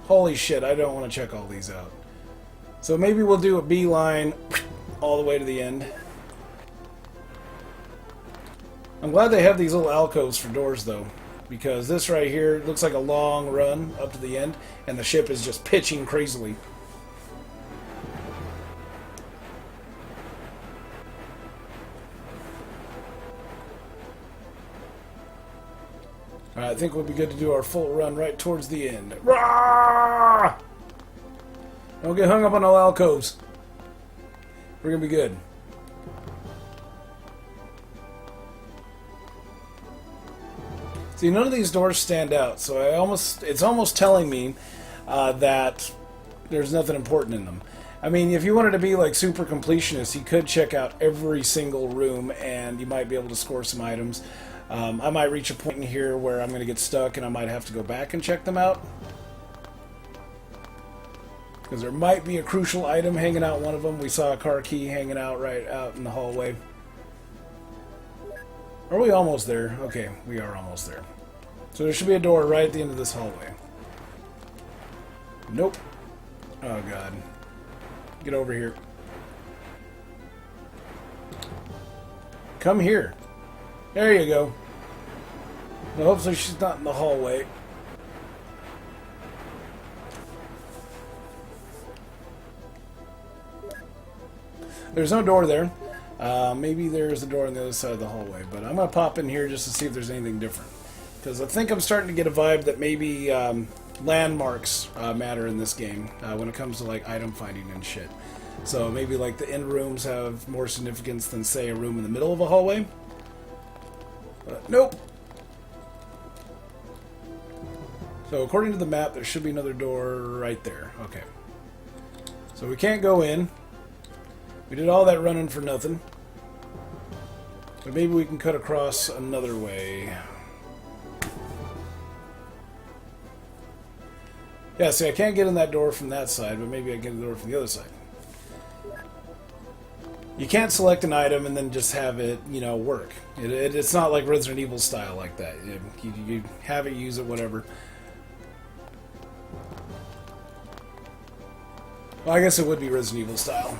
Holy shit, I don't want to check all these out. So maybe we'll do a beeline all the way to the end. I'm glad they have these little alcoves for doors, though, because this right here looks like a long run up to the end, and the ship is just pitching crazily. Alright, I think we'll be good to do our full run right towards the end. Rah! Don't get hung up on all alcoves. We're gonna be good. See, none of these doors stand out, so it's almost telling me that there's nothing important in them. I mean, if you wanted to be like super completionist, you could check out every single room, and you might be able to score some items. I might reach a point in here where I'm going to get stuck, and I might have to go back and check them out. Because there might be a crucial item hanging out one of them. We saw a car key hanging out right out in the hallway. Are we almost there? Okay, we are almost there. So there should be a door right at the end of this hallway. Nope. Oh god. Get over here. Come here. There you go. Well, hopefully she's not in the hallway. There's no door there. Maybe there's a door on the other side of the hallway, but I'm going to pop in here just to see if there's anything different. Because I think I'm starting to get a vibe that maybe landmarks matter in this game when it comes to like item finding and shit. So maybe like the end rooms have more significance than, say, a room in the middle of a hallway. But nope. So according to the map, there should be another door right there. Okay. So we can't go in. We did all that running for nothing. But maybe we can cut across another way. Yeah, see, I can't get in that door from that side, but maybe I can get in the door from the other side. You can't select an item and then just have it, you know, work. It's not like Resident Evil style like that. You have it, use it, whatever. Well, I guess it would be Resident Evil style.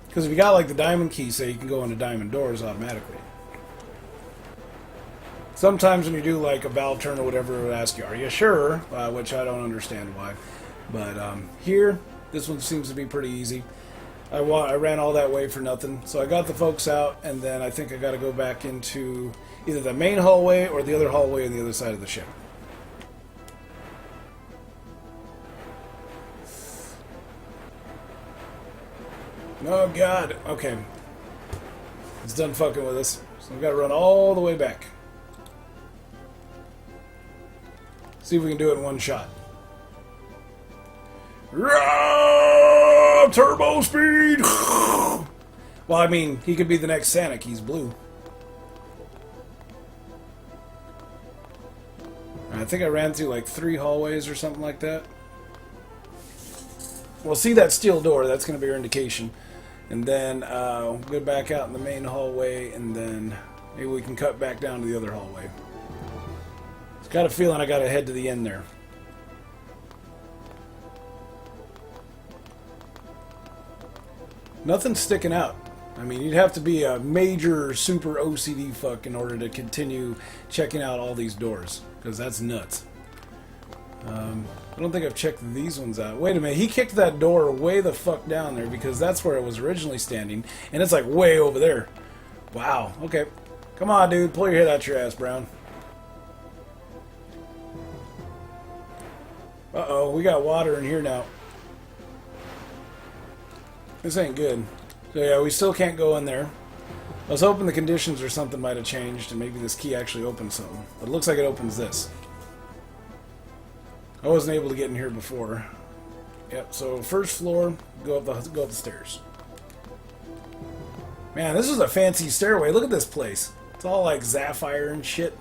Because if you got like the diamond key, say, you can go into diamond doors automatically. Sometimes when you do like a valve turn or whatever, it would ask you, are you sure? Which I don't understand why. But here, this one seems to be pretty easy. I ran all that way for nothing. So I got the folks out, and then I think I got to go back into either the main hallway or the other hallway on the other side of the ship. Oh god, okay. It's done fucking with us. So we've got to run all the way back. See if we can do it in one shot. Turbo speed! Well, I mean, he could be the next Sonic. He's blue. I think I ran through like 3 hallways or something like that. Well, see that steel door. That's going to be our indication. And then we'll go back out in the main hallway, and then maybe we can cut back down to the other hallway. It's got a feeling I got to head to the end there. Nothing's sticking out. I mean, you'd have to be a major super OCD fuck in order to continue checking out all these doors, because that's nuts. I don't think I've checked these ones out. Wait a minute, he kicked that door way the fuck down there, because that's where it was originally standing, and it's like way over there. Wow, okay. Come on, dude, pull your head out your ass, Brown. Uh-oh, we got water in here now. This ain't good. So yeah, we still can't go in there. I was hoping the conditions or something might have changed and maybe this key actually opens something. But it looks like it opens this. I wasn't able to get in here before. Yep, so first floor, go up the stairs. Man, this is a fancy stairway. Look at this place. It's all like sapphire and shit.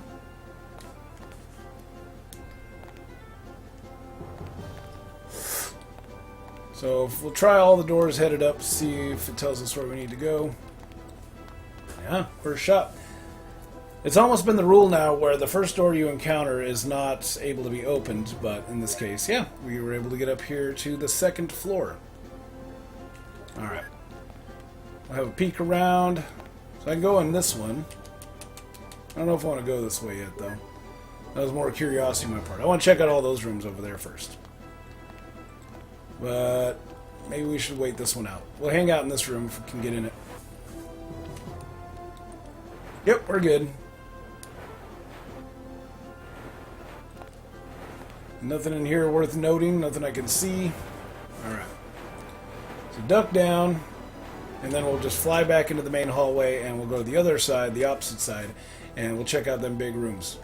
So we'll try all the doors headed up, see if it tells us where we need to go. Yeah, first shot. It's almost been the rule now where the first door you encounter is not able to be opened, but in this case, yeah, we were able to get up here to the second floor. Alright. I'll have a peek around. So I can go in this one. I don't know if I want to go this way yet, though. That was more curiosity on my part. I want to check out all those rooms over there first. But maybe we should wait this one out. We'll hang out in this room if we can get in it. Yep, we're good. Nothing in here worth noting. Nothing I can see. Alright. So duck down. And then we'll just fly back into the main hallway and we'll go to the other side, the opposite side, and we'll check out them big rooms.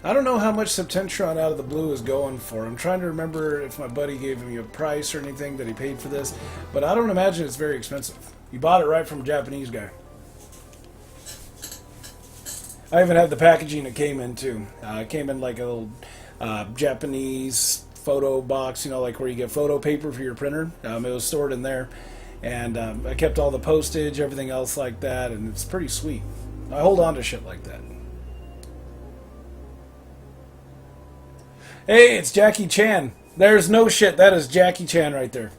I don't know how much Septentrion out of the blue is going for. I'm trying to remember if my buddy gave me a price or anything that he paid for this, but I don't imagine it's very expensive. He bought it right from a Japanese guy. I even have the packaging it came in too. It came in like a little Japanese photo box, you know, like where you get photo paper for your printer. It was stored in there, and I kept all the postage, everything else like that, and it's pretty sweet. I hold on to shit like that. Hey, it's Jackie Chan. There's no shit. That is Jackie Chan right there.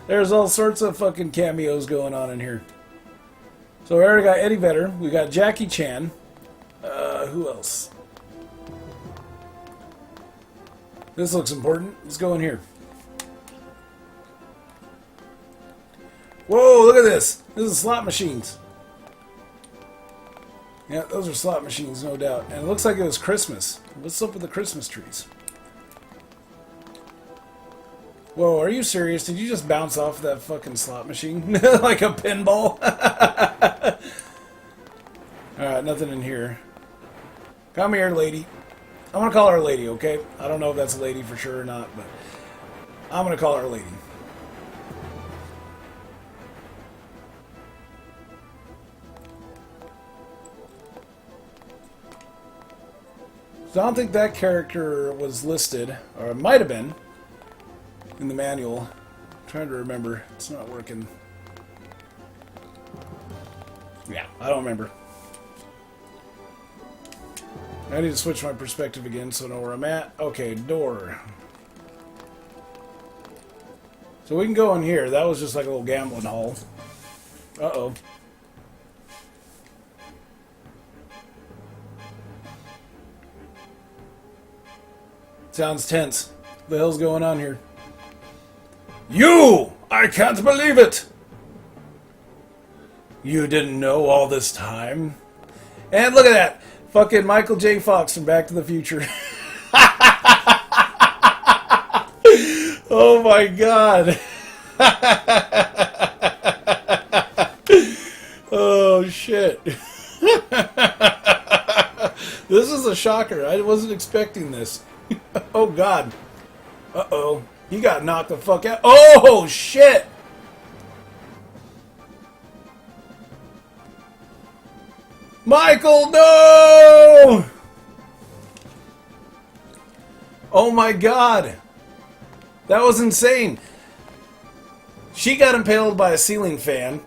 There's all sorts of fucking cameos going on in here. So we already got Eddie Vedder. We got Jackie Chan. Who else? This looks important. Let's go in here. Whoa, look at this. This is slot machines. Yeah, those are slot machines, no doubt. And it looks like it was Christmas. What's up with the Christmas trees? Whoa, are you serious? Did you just bounce off that fucking slot machine? Like a pinball? Alright, nothing in here. Come here, lady. I want to call her a lady, okay? I don't know if that's a lady for sure or not, but I'm going to call her a lady. So I don't think that character was listed, or it might have been, in the manual. I'm trying to remember. It's not working. Yeah, I don't remember. I need to switch my perspective again so I know where I'm at. Okay, door. So we can go in here. That was just like a little gambling hall. Uh-oh. Sounds tense. What the hell's going on here? You! I can't believe it! You didn't know all this time? And look at that! Fucking Michael J. Fox from Back to the Future. Oh my god. Oh shit. This is a shocker. I wasn't expecting this. Oh god. Uh-oh. He got knocked the fuck out. Oh shit. Michael, no! Oh my god. That was insane. She got impaled by a ceiling fan.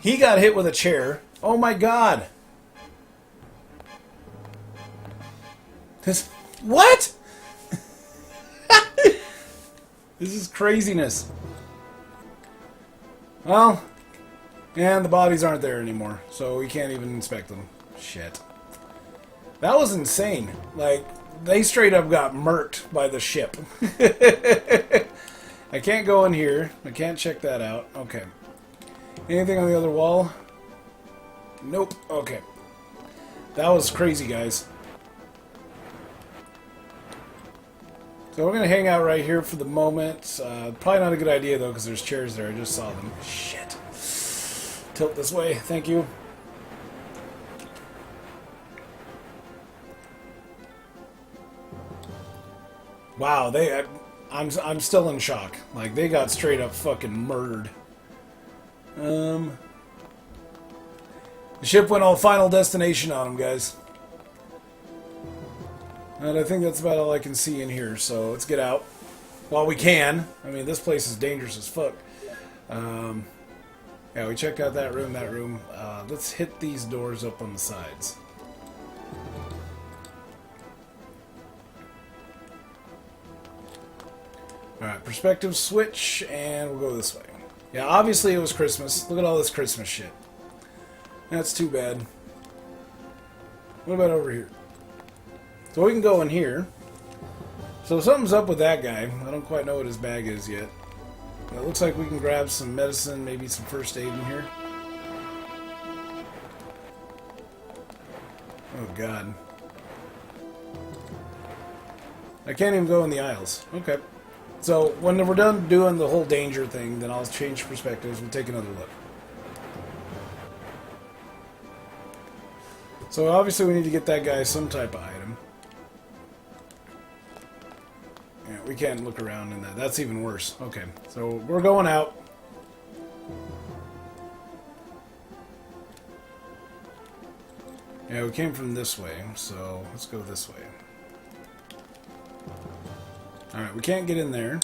He got hit with a chair. Oh my god. This... What? This is craziness. Well, and the bodies aren't there anymore, so we can't even inspect them. Shit. That was insane. Like, they straight up got murked by the ship. I can't go in here. I can't check that out. Okay. Anything on the other wall? Nope. Okay. That was crazy, guys. So we're going to hang out right here for the moment. Probably not a good idea, though, because there's chairs there. I just saw them. Shit. Tilt this way. Thank you. Wow, I'm still in shock. Like, they got straight up fucking murdered. The ship went all Final Destination on them, guys. And I think that's about all I can see in here, so let's get out. While we can. I mean, this place is dangerous as fuck. Yeah, we checked out that room. Let's hit these doors up on the sides. Alright, perspective switch, and we'll go this way. Yeah, obviously it was Christmas. Look at all this Christmas shit. That's too bad. What about over here? So we can go in here. So something's up with that guy. I don't quite know what his bag is yet. It looks like we can grab some medicine, maybe some first aid in here. Oh god. I can't even go in the aisles. Okay. So when we're done doing the whole danger thing, then I'll change perspectives. We'll take another look. So obviously we need to get that guy some type of item. Yeah, we can't look around in that. That's even worse. Okay, so we're going out. Yeah, we came from this way, so let's go this way. Alright, we can't get in there.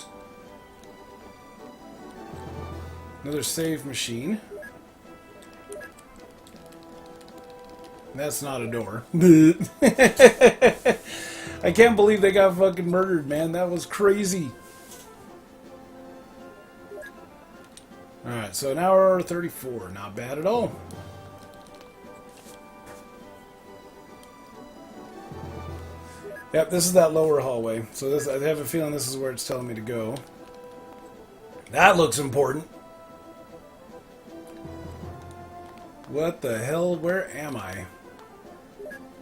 Another save machine. That's not a door. I can't believe they got fucking murdered, man. That was crazy. Alright, so an hour 34. Not bad at all. Yep, this is that lower hallway. So this, I have a feeling this is where it's telling me to go. That looks important. What the hell? Where am I?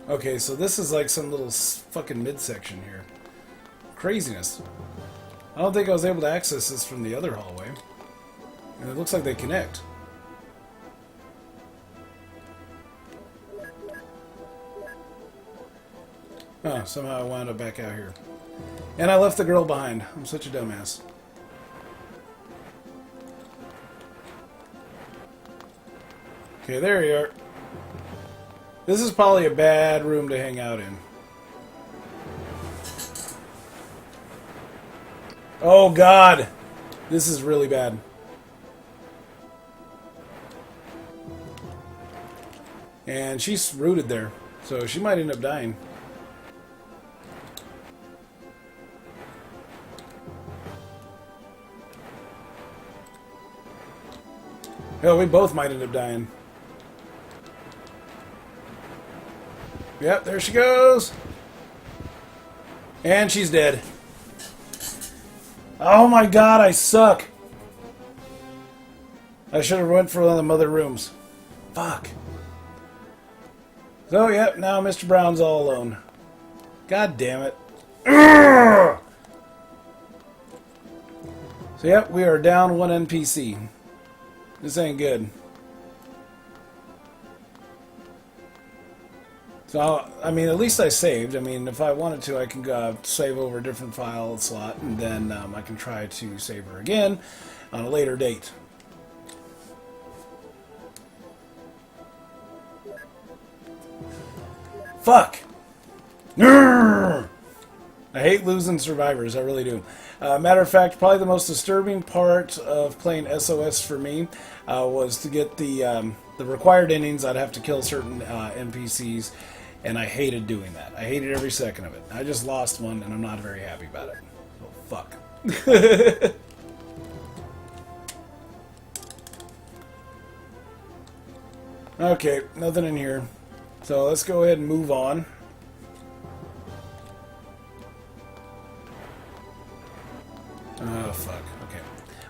Okay, so this is like some little fucking midsection here. Craziness. I don't think I was able to access this from the other hallway. And it looks like they connect. Oh, somehow I wound up back out here. And I left the girl behind. I'm such a dumbass. Okay, there you are. This is probably a bad room to hang out in. Oh, God. This is really bad. And she's rooted there, so she might end up dying. Hell, we both might end up dying. Yep, there she goes. And she's dead. Oh my god, I suck. I should have went for one of the other rooms. Fuck. So, yep, now Mr. Brown's all alone. God damn it. Urgh! So, yep, we are down one NPC. This ain't good. So, I mean, at least I saved. I mean, if I wanted to, I can save over a different file slot, and then I can try to save her again on a later date. Fuck! Urgh! I hate losing survivors, I really do. Matter of fact, probably the most disturbing part of playing SOS for me was to get the required endings. I'd have to kill certain NPCs, and I hated doing that. I hated every second of it. I just lost one, and I'm not very happy about it. Oh, fuck. Okay, nothing in here. So let's go ahead and move on. Oh, fuck. Okay.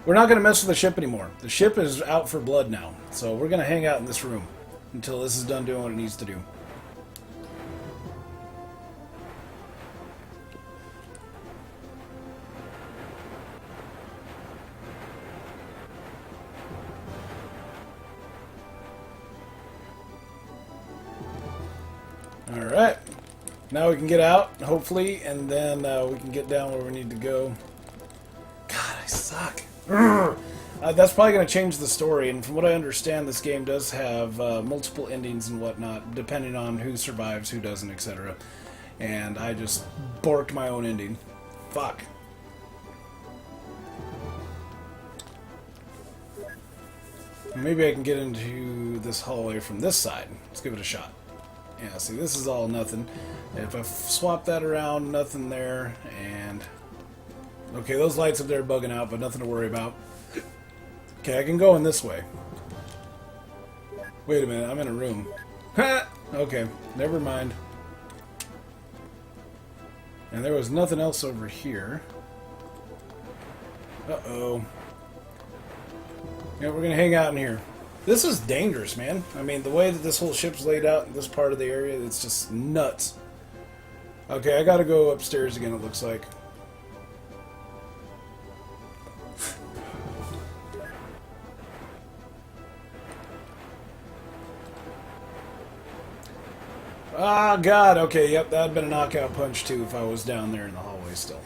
We're not going to mess with the ship anymore. The ship is out for blood now. So we're going to hang out in this room until this is done doing what it needs to do. Now we can get out, hopefully, and then we can get down where we need to go. God, I suck. That's probably going to change the story, and from what I understand, this game does have multiple endings and whatnot, depending on who survives, who doesn't, etc. And I just borked my own ending. Fuck. Maybe I can get into this hallway from this side. Let's give it a shot. Yeah, see, this is all nothing. If I swap that around, nothing there, and... Okay, those lights up there are bugging out, but nothing to worry about. Okay, I can go in this way. Wait a minute, I'm in a room. Ha! Okay, never mind. And there was nothing else over here. Uh-oh. Yeah, we're gonna hang out in here. This is dangerous, man. I mean, the way that this whole ship's laid out in this part of the area, it's just nuts. Okay, I gotta go upstairs again, it looks like. Ah, God, okay, yep, that'd been a knockout punch, too, if I was down there in the hallway still.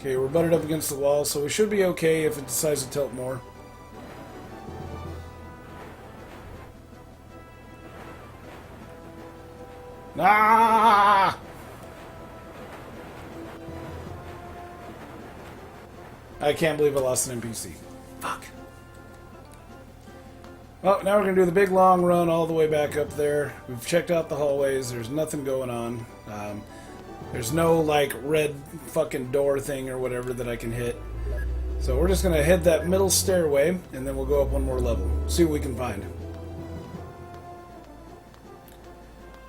Okay, we're butted up against the wall, so we should be okay if it decides to tilt more. Ah! I can't believe I lost an NPC. Fuck. Well, now we're going to do the big long run all the way back up there. We've checked out the hallways. There's nothing going on. There's no, like, red fucking door thing or whatever that I can hit. So we're just going to hit that middle stairway, and then we'll go up one more level. See what we can find.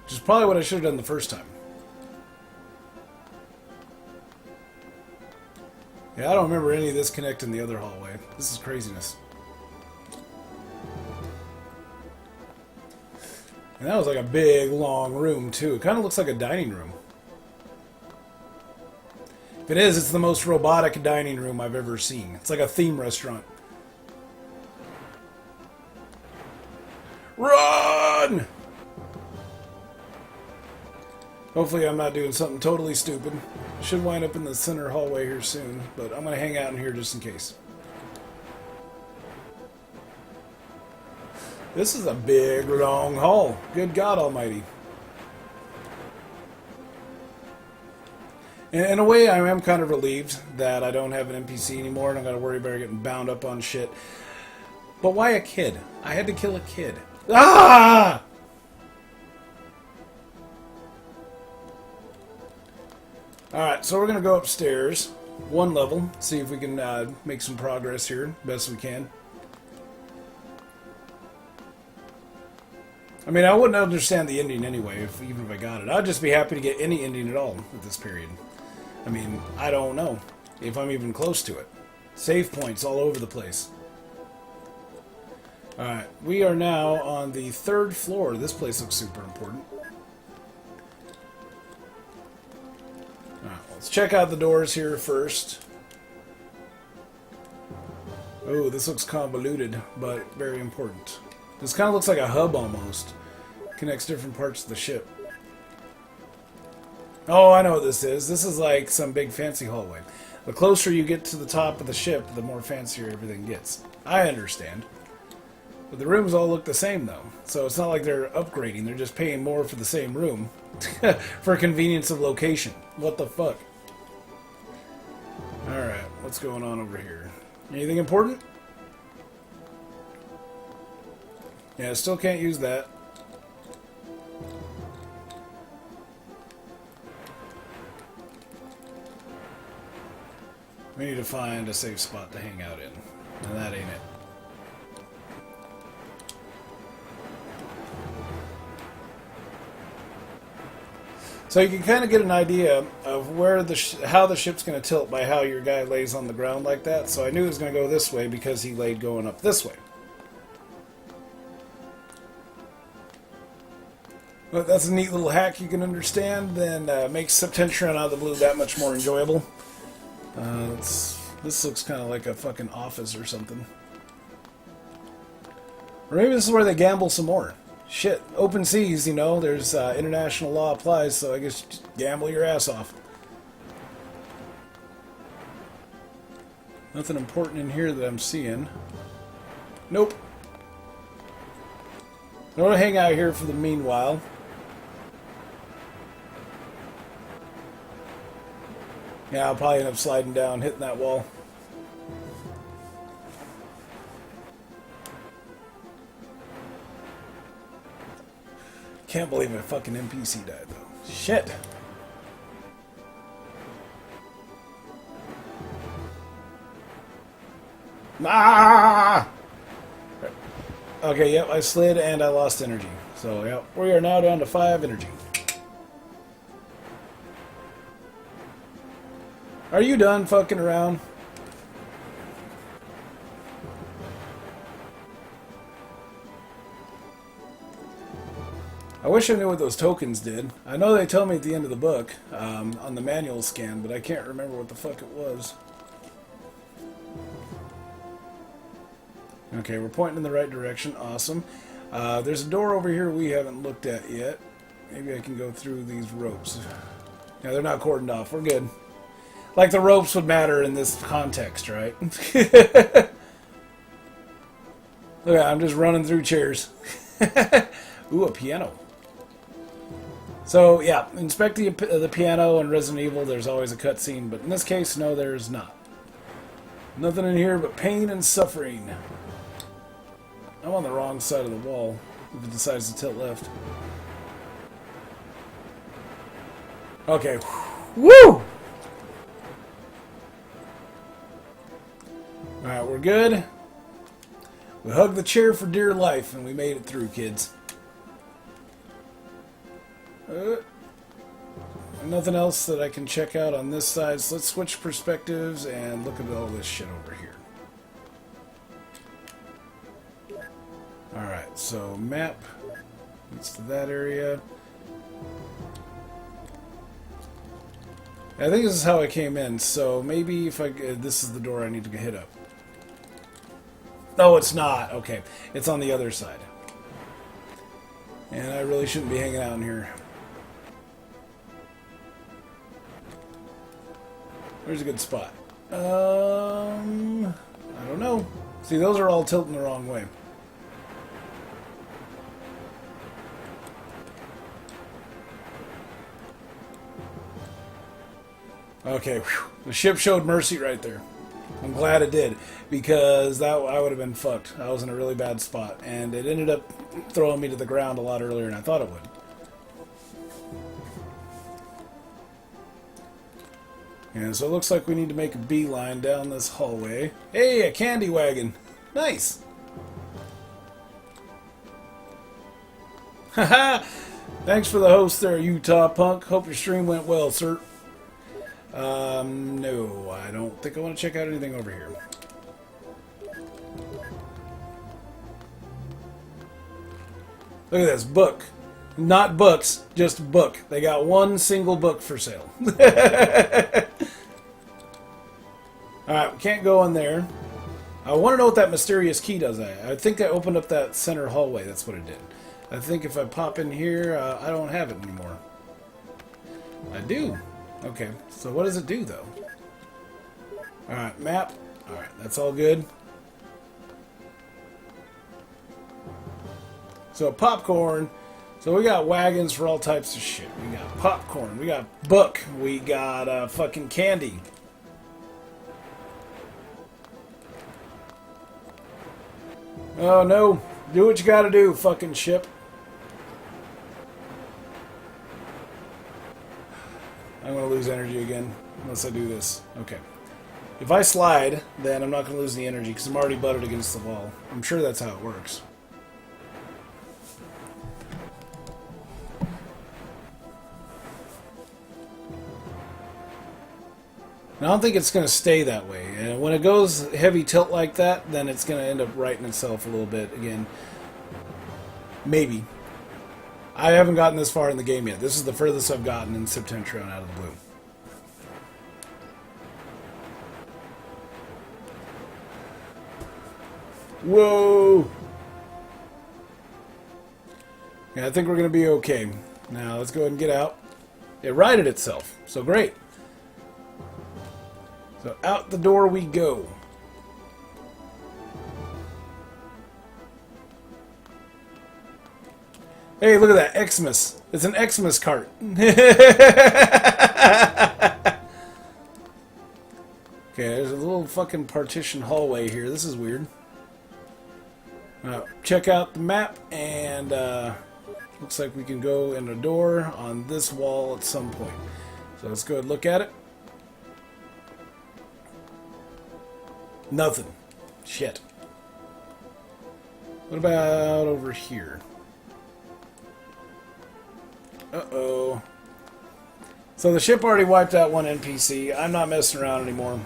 Which is probably what I should have done the first time. Yeah, I don't remember any of this connecting the other hallway. This is craziness. And that was like a big, long room, too. It kind of looks like a dining room. If it is, it's the most robotic dining room I've ever seen. It's like a theme restaurant. Run! Hopefully I'm not doing something totally stupid. Should wind up in the center hallway here soon, but I'm going to hang out in here just in case. This is a big, long hall. Good God Almighty. In a way, I am kind of relieved that I don't have an NPC anymore and I'm going to worry about getting bound up on shit. But why a kid? I had to kill a kid. Ah! Alright, so we're going to go upstairs. One level. See if we can make some progress here. Best we can. I mean, I wouldn't understand the ending anyway, even if I got it. I'd just be happy to get any ending at all at this period. I mean, I don't know if I'm even close to it. Save points all over the place. Alright, we are now on the 3rd floor. This place looks super important. Alright, let's check out the doors here first. Oh, this looks convoluted, but very important. This kind of looks like a hub almost. Connects different parts of the ship. Oh, I know what this is. This is like some big fancy hallway. The closer you get to the top of the ship, the more fancier everything gets. I understand. But the rooms all look the same, though. So it's not like they're upgrading. They're just paying more for the same room. For convenience of location. What the fuck? Alright, what's going on over here? Anything important? Yeah, still can't use that. We need to find a safe spot to hang out in. And that ain't it. So you can kind of get an idea of where how the ship's going to tilt by how your guy lays on the ground like that. So I knew he was going to go this way because he laid going up this way. But that's a neat little hack you can understand, and makes Septentrion out of the blue that much more enjoyable. This looks kind of like a fucking office or something. Or maybe this is where they gamble some more. Shit, open seas, you know, there's international law applies, so I guess just gamble your ass off. Nothing important in here that I'm seeing. Nope. I'm going to hang out here for the meanwhile. Yeah, I'll probably end up sliding down, hitting that wall. Can't believe a fucking NPC died, though. Shit. Ah! Okay, yep, I slid and I lost energy. So, yep, we are now down to 5 energy. Are you done fucking around? I wish I knew what those tokens did. I know they tell me at the end of the book, on the manual scan, but I can't remember what the fuck it was. Okay, we're pointing in the right direction. Awesome. There's a door over here we haven't looked at yet. Maybe I can go through these ropes. Yeah, they're not cordoned off. We're good. Like the ropes would matter in this context, right? Look, I'm just running through chairs. Ooh, a piano. So, yeah, inspect the piano in Resident Evil. There's always a cutscene, but in this case, no, there's not. Nothing in here but pain and suffering. I'm on the wrong side of the wall if it decides to tilt left. Okay. Woo! Alright, we're good. We hugged the chair for dear life, and we made it through, kids. Nothing else that I can check out on this side, so let's switch perspectives and look at all this shit over here. Alright, so map. It's to that area. I think this is how I came in, so maybe if I... this is the door I need to hit up. No, it's not. Okay, it's on the other side. And I really shouldn't be hanging out in here. Where's a good spot? I don't know. See, those are all tilting the wrong way. Okay, whew. The ship showed mercy right there. I'm glad it did, because I would have been fucked. I was in a really bad spot, and it ended up throwing me to the ground a lot earlier than I thought it would. And so it looks like we need to make a beeline down this hallway. Hey, a candy wagon! Nice! Haha! Thanks for the host there, Utah punk. Hope your stream went well, sir. No, I don't think I want to check out anything over here. Look at this, book. Not books, just book. They got one single book for sale. Alright, we can't go in there. I want to know what that mysterious key does. I think I opened up that center hallway. That's what it did. I think if I pop in here, I don't have it anymore. I do. Okay, so what does it do, though? Alright, map. Alright, that's all good. So, popcorn. So, we got wagons for all types of shit. We got popcorn. We got book. We got fucking candy. Oh, no. Do what you gotta do, fucking ship. I'm going to lose energy again, unless I do this. Okay. If I slide, then I'm not going to lose the energy, because I'm already butted against the wall. I'm sure that's how it works. And I don't think it's going to stay that way. And when it goes heavy tilt like that, then it's going to end up righting itself a little bit again. Maybe. I haven't gotten this far in the game yet. This is the furthest I've gotten in Septentrion out of the blue. Whoa! Yeah, I think we're going to be okay. Now, let's go ahead and get out. It righted itself, so great. So out the door we go. Hey, look at that, Xmas. It's an Xmas cart. Okay, there's a little fucking partition hallway here. This is weird. Check out the map, and looks like we can go in a door on this wall at some point. So let's go ahead and look at it. Nothing. Shit. What about over here? Uh-oh. So the ship already wiped out one NPC. I'm not messing around anymore.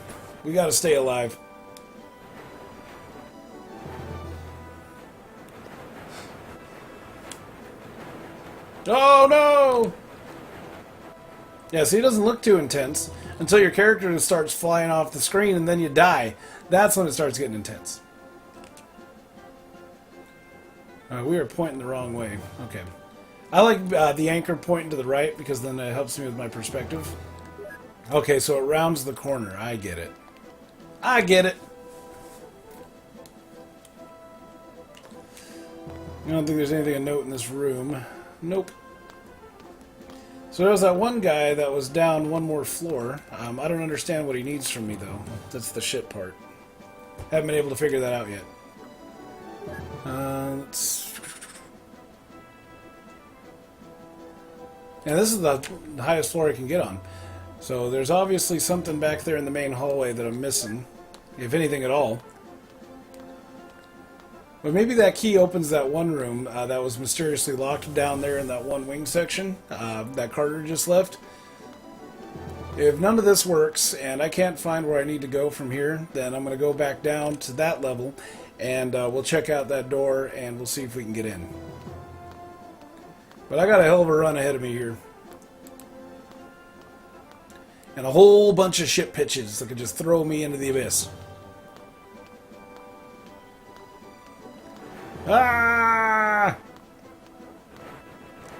We gotta stay alive. Oh no! Yeah, see, it doesn't look too intense until your character starts flying off the screen and then you die. That's when it starts getting intense. We are pointing the wrong way. Okay. I like the anchor pointing to the right because then it helps me with my perspective. Okay, so it rounds the corner. I get it. I get it. I don't think there's anything of note in this room. Nope. So there was that one guy that was down one more floor. I don't understand what he needs from me, though. That's the shit part. Haven't been able to figure that out yet. Yeah, this is the highest floor I can get on. So there's obviously something back there in the main hallway that I'm missing, if anything at all. But maybe that key opens that one room that was mysteriously locked down there in that one wing section that Carter just left. If none of this works and I can't find where I need to go from here, then I'm going to go back down to that level and we'll check out that door and we'll see if we can get in. But I got a hell of a run ahead of me here. And a whole bunch of ship pitches that could just throw me into the abyss. Ah!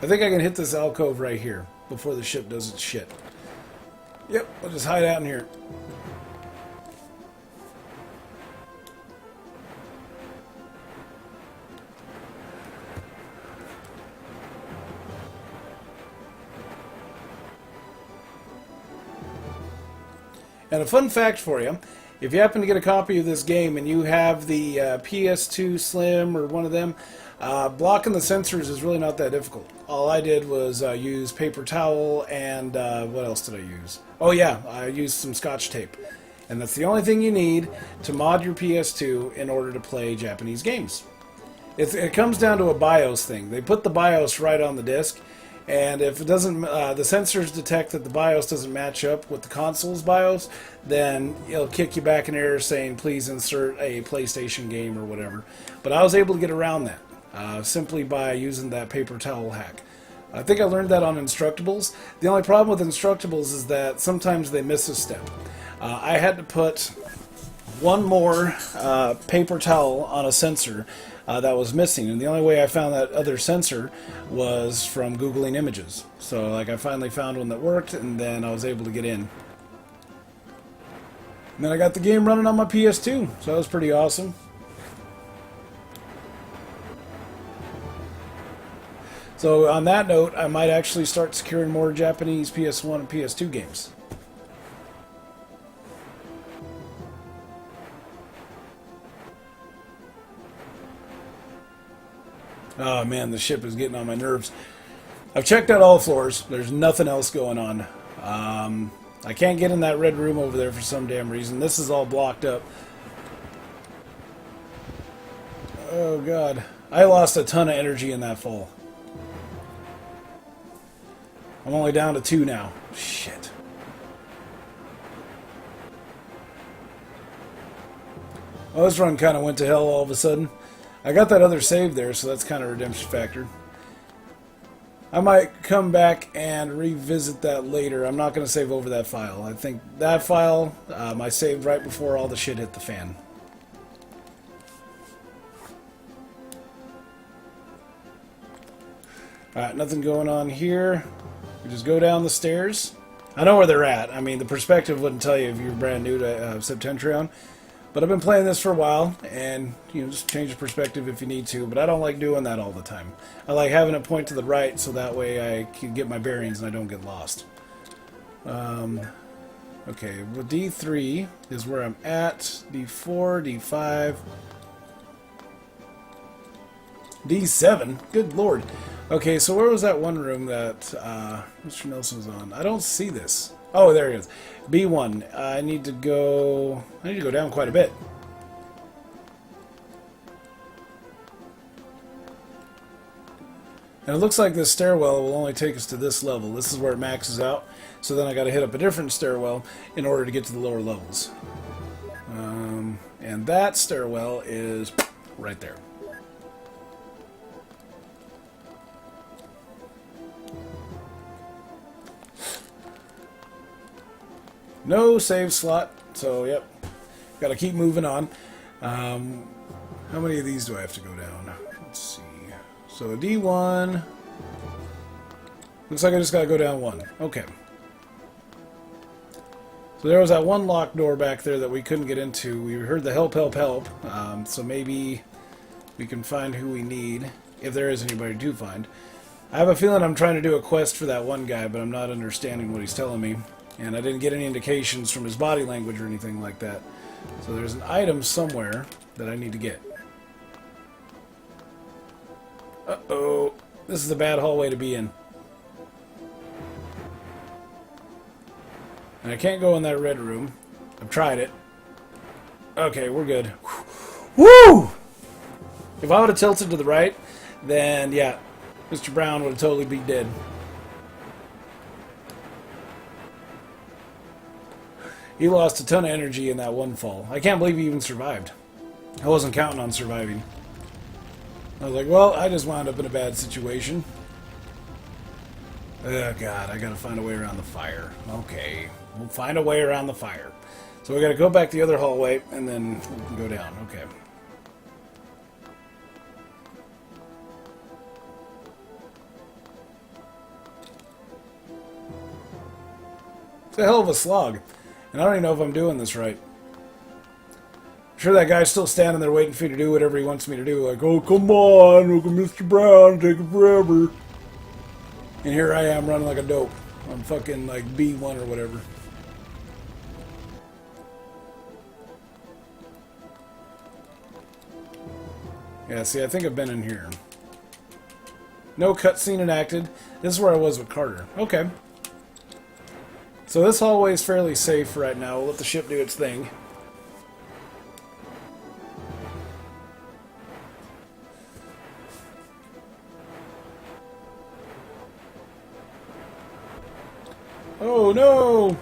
I think I can hit this alcove right here before the ship does its shit. Yep, I'll just hide out in here. And a fun fact for you, if you happen to get a copy of this game and you have the PS2 Slim or one of them, blocking the sensors is really not that difficult. All I did was use paper towel and what else did I use? Oh yeah, I used some Scotch tape. And that's the only thing you need to mod your PS2 in order to play Japanese games. It comes down to a BIOS thing. They put the BIOS right on the disc, and if it doesn't, the sensors detect that the BIOS doesn't match up with the console's BIOS, then it'll kick you back an error saying please insert a PlayStation game or whatever. But I was able to get around that simply by using that paper towel hack. I think I learned that on Instructables. The only problem with Instructables is that sometimes they miss a step. I had to put one more paper towel on a sensor that was missing, and the only way I found that other sensor was from Googling images. So like I finally found one that worked, and then I was able to get in. And then I got the game running on my PS2, so that was pretty awesome. So on that note, I might actually start securing more Japanese PS1 and PS2 games. Oh man, the ship is getting on my nerves. I've checked out all floors. There's nothing else going on. I can't get in that red room over there for some damn reason. This is all blocked up. Oh god. I lost a ton of energy in that fall. I'm only down to 2 now. Shit. Well, this run kind of went to hell all of a sudden. I got that other save there, so that's kind of a redemption factor. I might come back and revisit that later. I'm not going to save over that file. I think that file I saved right before all the shit hit the fan. Alright, nothing going on here. We just go down the stairs. I know where they're at. I mean, the perspective wouldn't tell you if you're brand new to Septentrion. But I've been playing this for a while, and just change the perspective if you need to. But I don't like doing that all the time. I like having it point to the right, so that way I can get my bearings and I don't get lost. Okay, well, D3 is where I'm at. D4, D5, D7. Good lord. Okay, so where was that one room that Mr. Nelson was on? I don't see this. Oh, there it is. B1. I need to go down quite a bit. And it looks like this stairwell will only take us to this level. This is where it maxes out. So then I got to hit up a different stairwell in order to get to the lower levels. And that stairwell is right there. No save slot, so yep. Got to keep moving on. How many of these do I have to go down? Let's see. So D1. Looks like I just got to go down one. Okay. So there was that one locked door back there that we couldn't get into. We heard the help, help, help. So maybe we can find who we need, if there is anybody to find. I have a feeling I'm trying to do a quest for that one guy, but I'm not understanding what he's telling me. And I didn't get any indications from his body language or anything like that. So there's an item somewhere that I need to get. Uh-oh. This is a bad hallway to be in. And I can't go in that red room. I've tried it. Okay, we're good. Woo! If I would have tilted to the right, then yeah, Mr. Brown would have totally been dead. He lost a ton of energy in that one fall. I can't believe he even survived. I wasn't counting on surviving. I was like, well, I just wound up in a bad situation. Oh, God, I gotta find a way around the fire. Okay, we'll find a way around the fire. So we gotta go back the other hallway, and then we can go down. Okay. It's a hell of a slog. And I don't even know if I'm doing this right. I'm sure that guy's still standing there waiting for me to do whatever he wants me to do. Like, oh, come on, look at Mr. Brown, taking forever. And here I am running like a dope. I'm fucking like B1 or whatever. Yeah, see, I think I've been in here. No cutscene enacted. This is where I was with Carter. Okay. So this hallway is fairly safe right now. We'll let the ship do its thing. Oh no!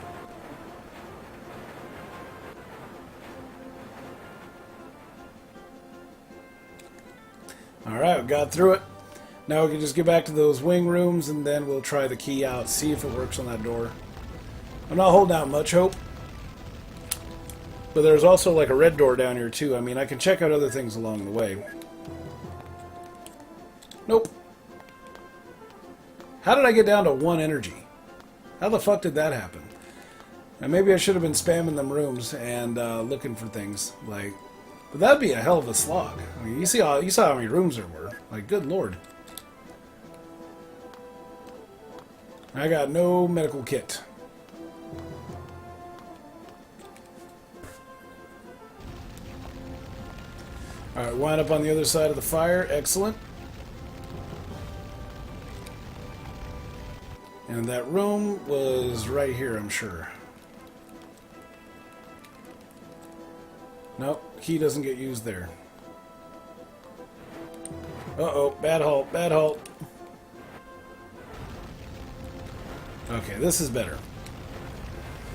Alright, we got through it. Now we can just get back to those wing rooms and then we'll try the key out, see if it works on that door. I'm not holding out much hope. But there's also like a red door down here too. I mean, I can check out other things along the way. Nope. How did I get down to 1 energy? How the fuck did that happen? And maybe I should have been spamming them rooms and looking for things. Like, but that'd be a hell of a slog. I mean, you saw how many rooms there were. Like, good lord. I got no medical kit. Alright, wind up on the other side of the fire. Excellent. And that room was right here, I'm sure. Nope, key doesn't get used there. Uh-oh, bad halt, bad halt. Okay, this is better.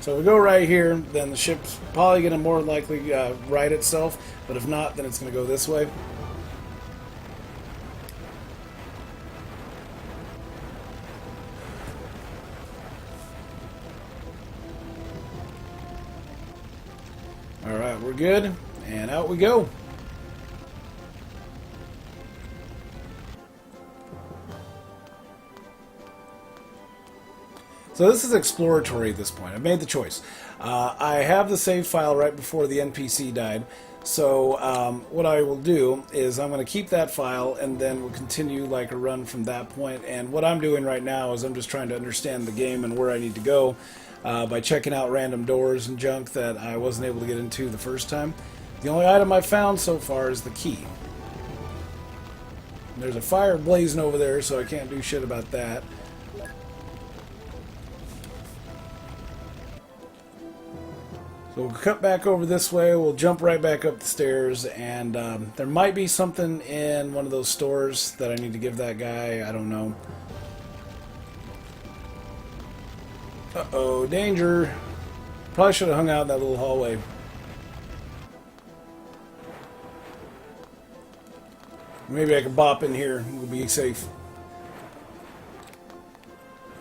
So we go right here, then the ship's probably going to more likely right itself, but if not, then it's going to go this way. Alright, we're good, and out we go. So this is exploratory at this point. I've made the choice. I have the save file right before the NPC died. So what I will do is I'm going to keep that file and then we'll continue like a run from that point. And what I'm doing right now is I'm just trying to understand the game and where I need to go by checking out random doors and junk that I wasn't able to get into the first time. The only item I've found so far is the key. There's a fire blazing over there, so I can't do shit about that. So we'll cut back over this way, we'll jump right back up the stairs, and there might be something in one of those stores that I need to give that guy, I don't know. Uh-oh, danger! Probably should have hung out in that little hallway. Maybe I can bop in here, we'll be safe.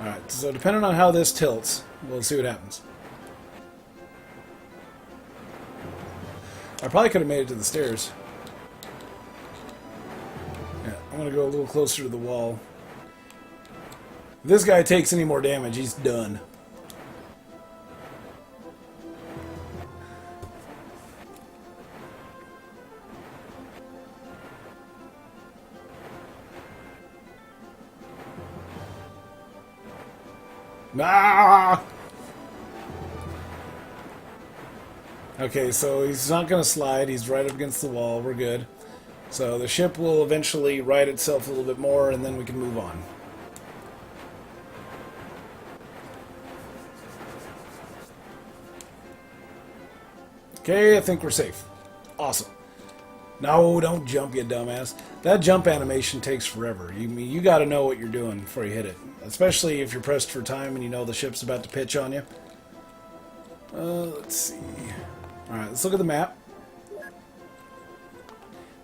Alright, so depending on how this tilts, we'll see what happens. I probably could have made it to the stairs. Yeah, I'm going to go a little closer to the wall. If this guy takes any more damage, he's done. Ah! Okay, so he's not going to slide. He's right up against the wall. We're good. So the ship will eventually right itself a little bit more, and then we can move on. Okay, I think we're safe. Awesome. No, don't jump, you dumbass. That jump animation takes forever. You got to know what you're doing before you hit it. Especially if you're pressed for time and you know the ship's about to pitch on you. Let's see. Alright, let's look at the map.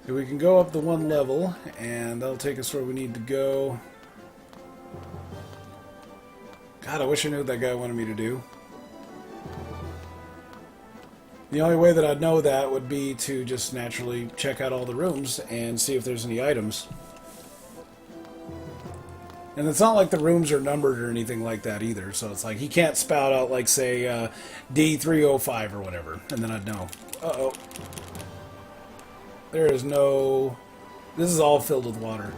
So we can go up the one level, and that'll take us where we need to go. God, I wish I knew what that guy wanted me to do. The only way that I'd know that would be to just naturally check out all the rooms and see if there's any items. And it's not like the rooms are numbered or anything like that either, so it's like he can't spout out like, say, D305 or whatever, and then I'd know. Uh-oh. There is no... This is all filled with water.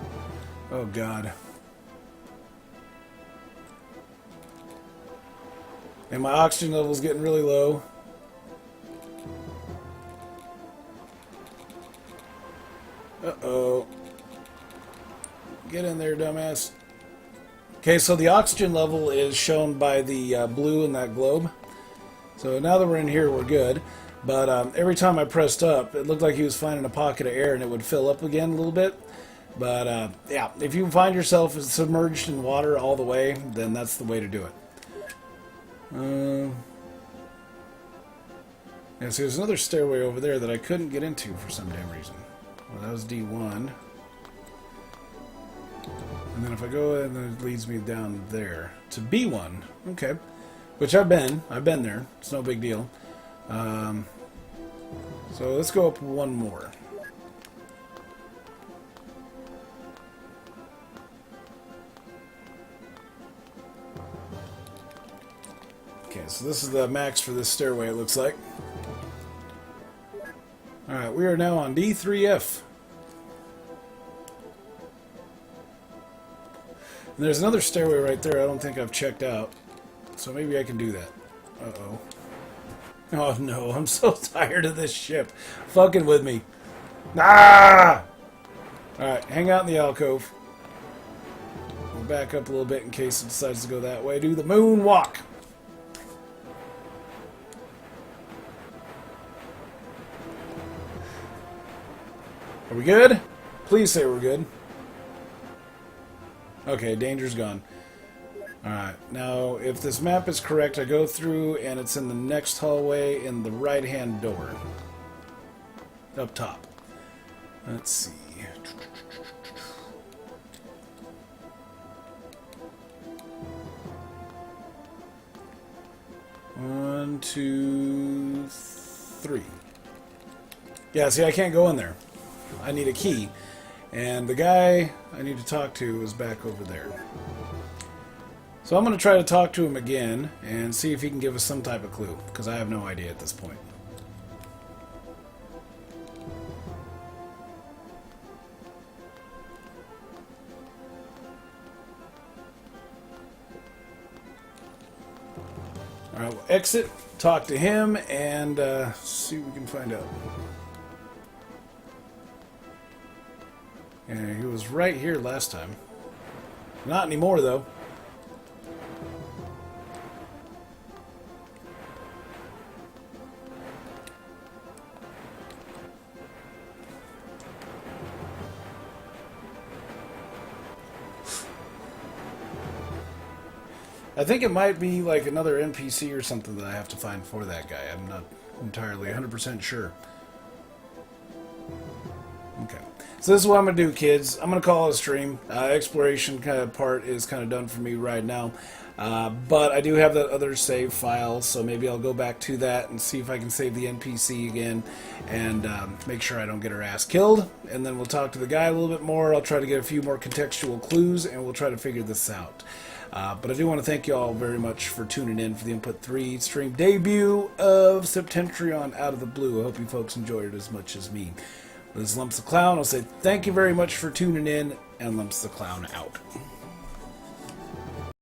Oh, God. And my oxygen level's getting really low. Uh-oh. Get in there, dumbass. Okay, so the oxygen level is shown by the blue in that globe. So now that we're in here, we're good. But every time I pressed up, it looked like he was finding a pocket of air and it would fill up again a little bit. But yeah, if you find yourself submerged in water all the way, then that's the way to do it. Yeah, so there's another stairway over there that I couldn't get into for some damn reason. Well, that was D1. And then if I go in, then it leads me down there to B1. Okay. Which I've been there. It's no big deal. So let's go up one more. Okay, so this is the max for this stairway, it looks like. Alright, we are now on D3F. And there's another stairway right there I don't think I've checked out. So maybe I can do that. Uh-oh. Oh no, I'm so tired of this ship. Fucking with me. Ah! Alright, hang out in the alcove. We'll back up a little bit in case it decides to go that way. Do the moonwalk! Are we good? Please say we're good. Okay, danger's gone. Alright, now if this map is correct, I go through and it's in the next hallway in the right-hand door. Up top. Let's see. One, two, three. Yeah, see, I can't go in there. I need a key. And the guy I need to talk to is back over there. So I'm going to try to talk to him again and see if he can give us some type of clue, because I have no idea at this point. Alright, we'll exit, talk to him, and see what we can find out. Yeah, he was right here last time. Not anymore, though. I think it might be like another NPC or something that I have to find for that guy. I'm not entirely 100% sure. Okay. So this is what I'm going to do, kids. I'm going to call it a stream. Exploration kind of part is kind of done for me right now. But I do have that other save file, so maybe I'll go back to that and see if I can save the NPC again and make sure I don't get her ass killed. And then we'll talk to the guy a little bit more. I'll try to get a few more contextual clues, and we'll try to figure this out. But I do want to thank you all very much for tuning in for the Input 3 stream debut of Septentrion out of the blue. I hope you folks enjoyed it as much as me. This is Lumpz the Clown. I'll say thank you very much for tuning in, and Lumpz the Clown out.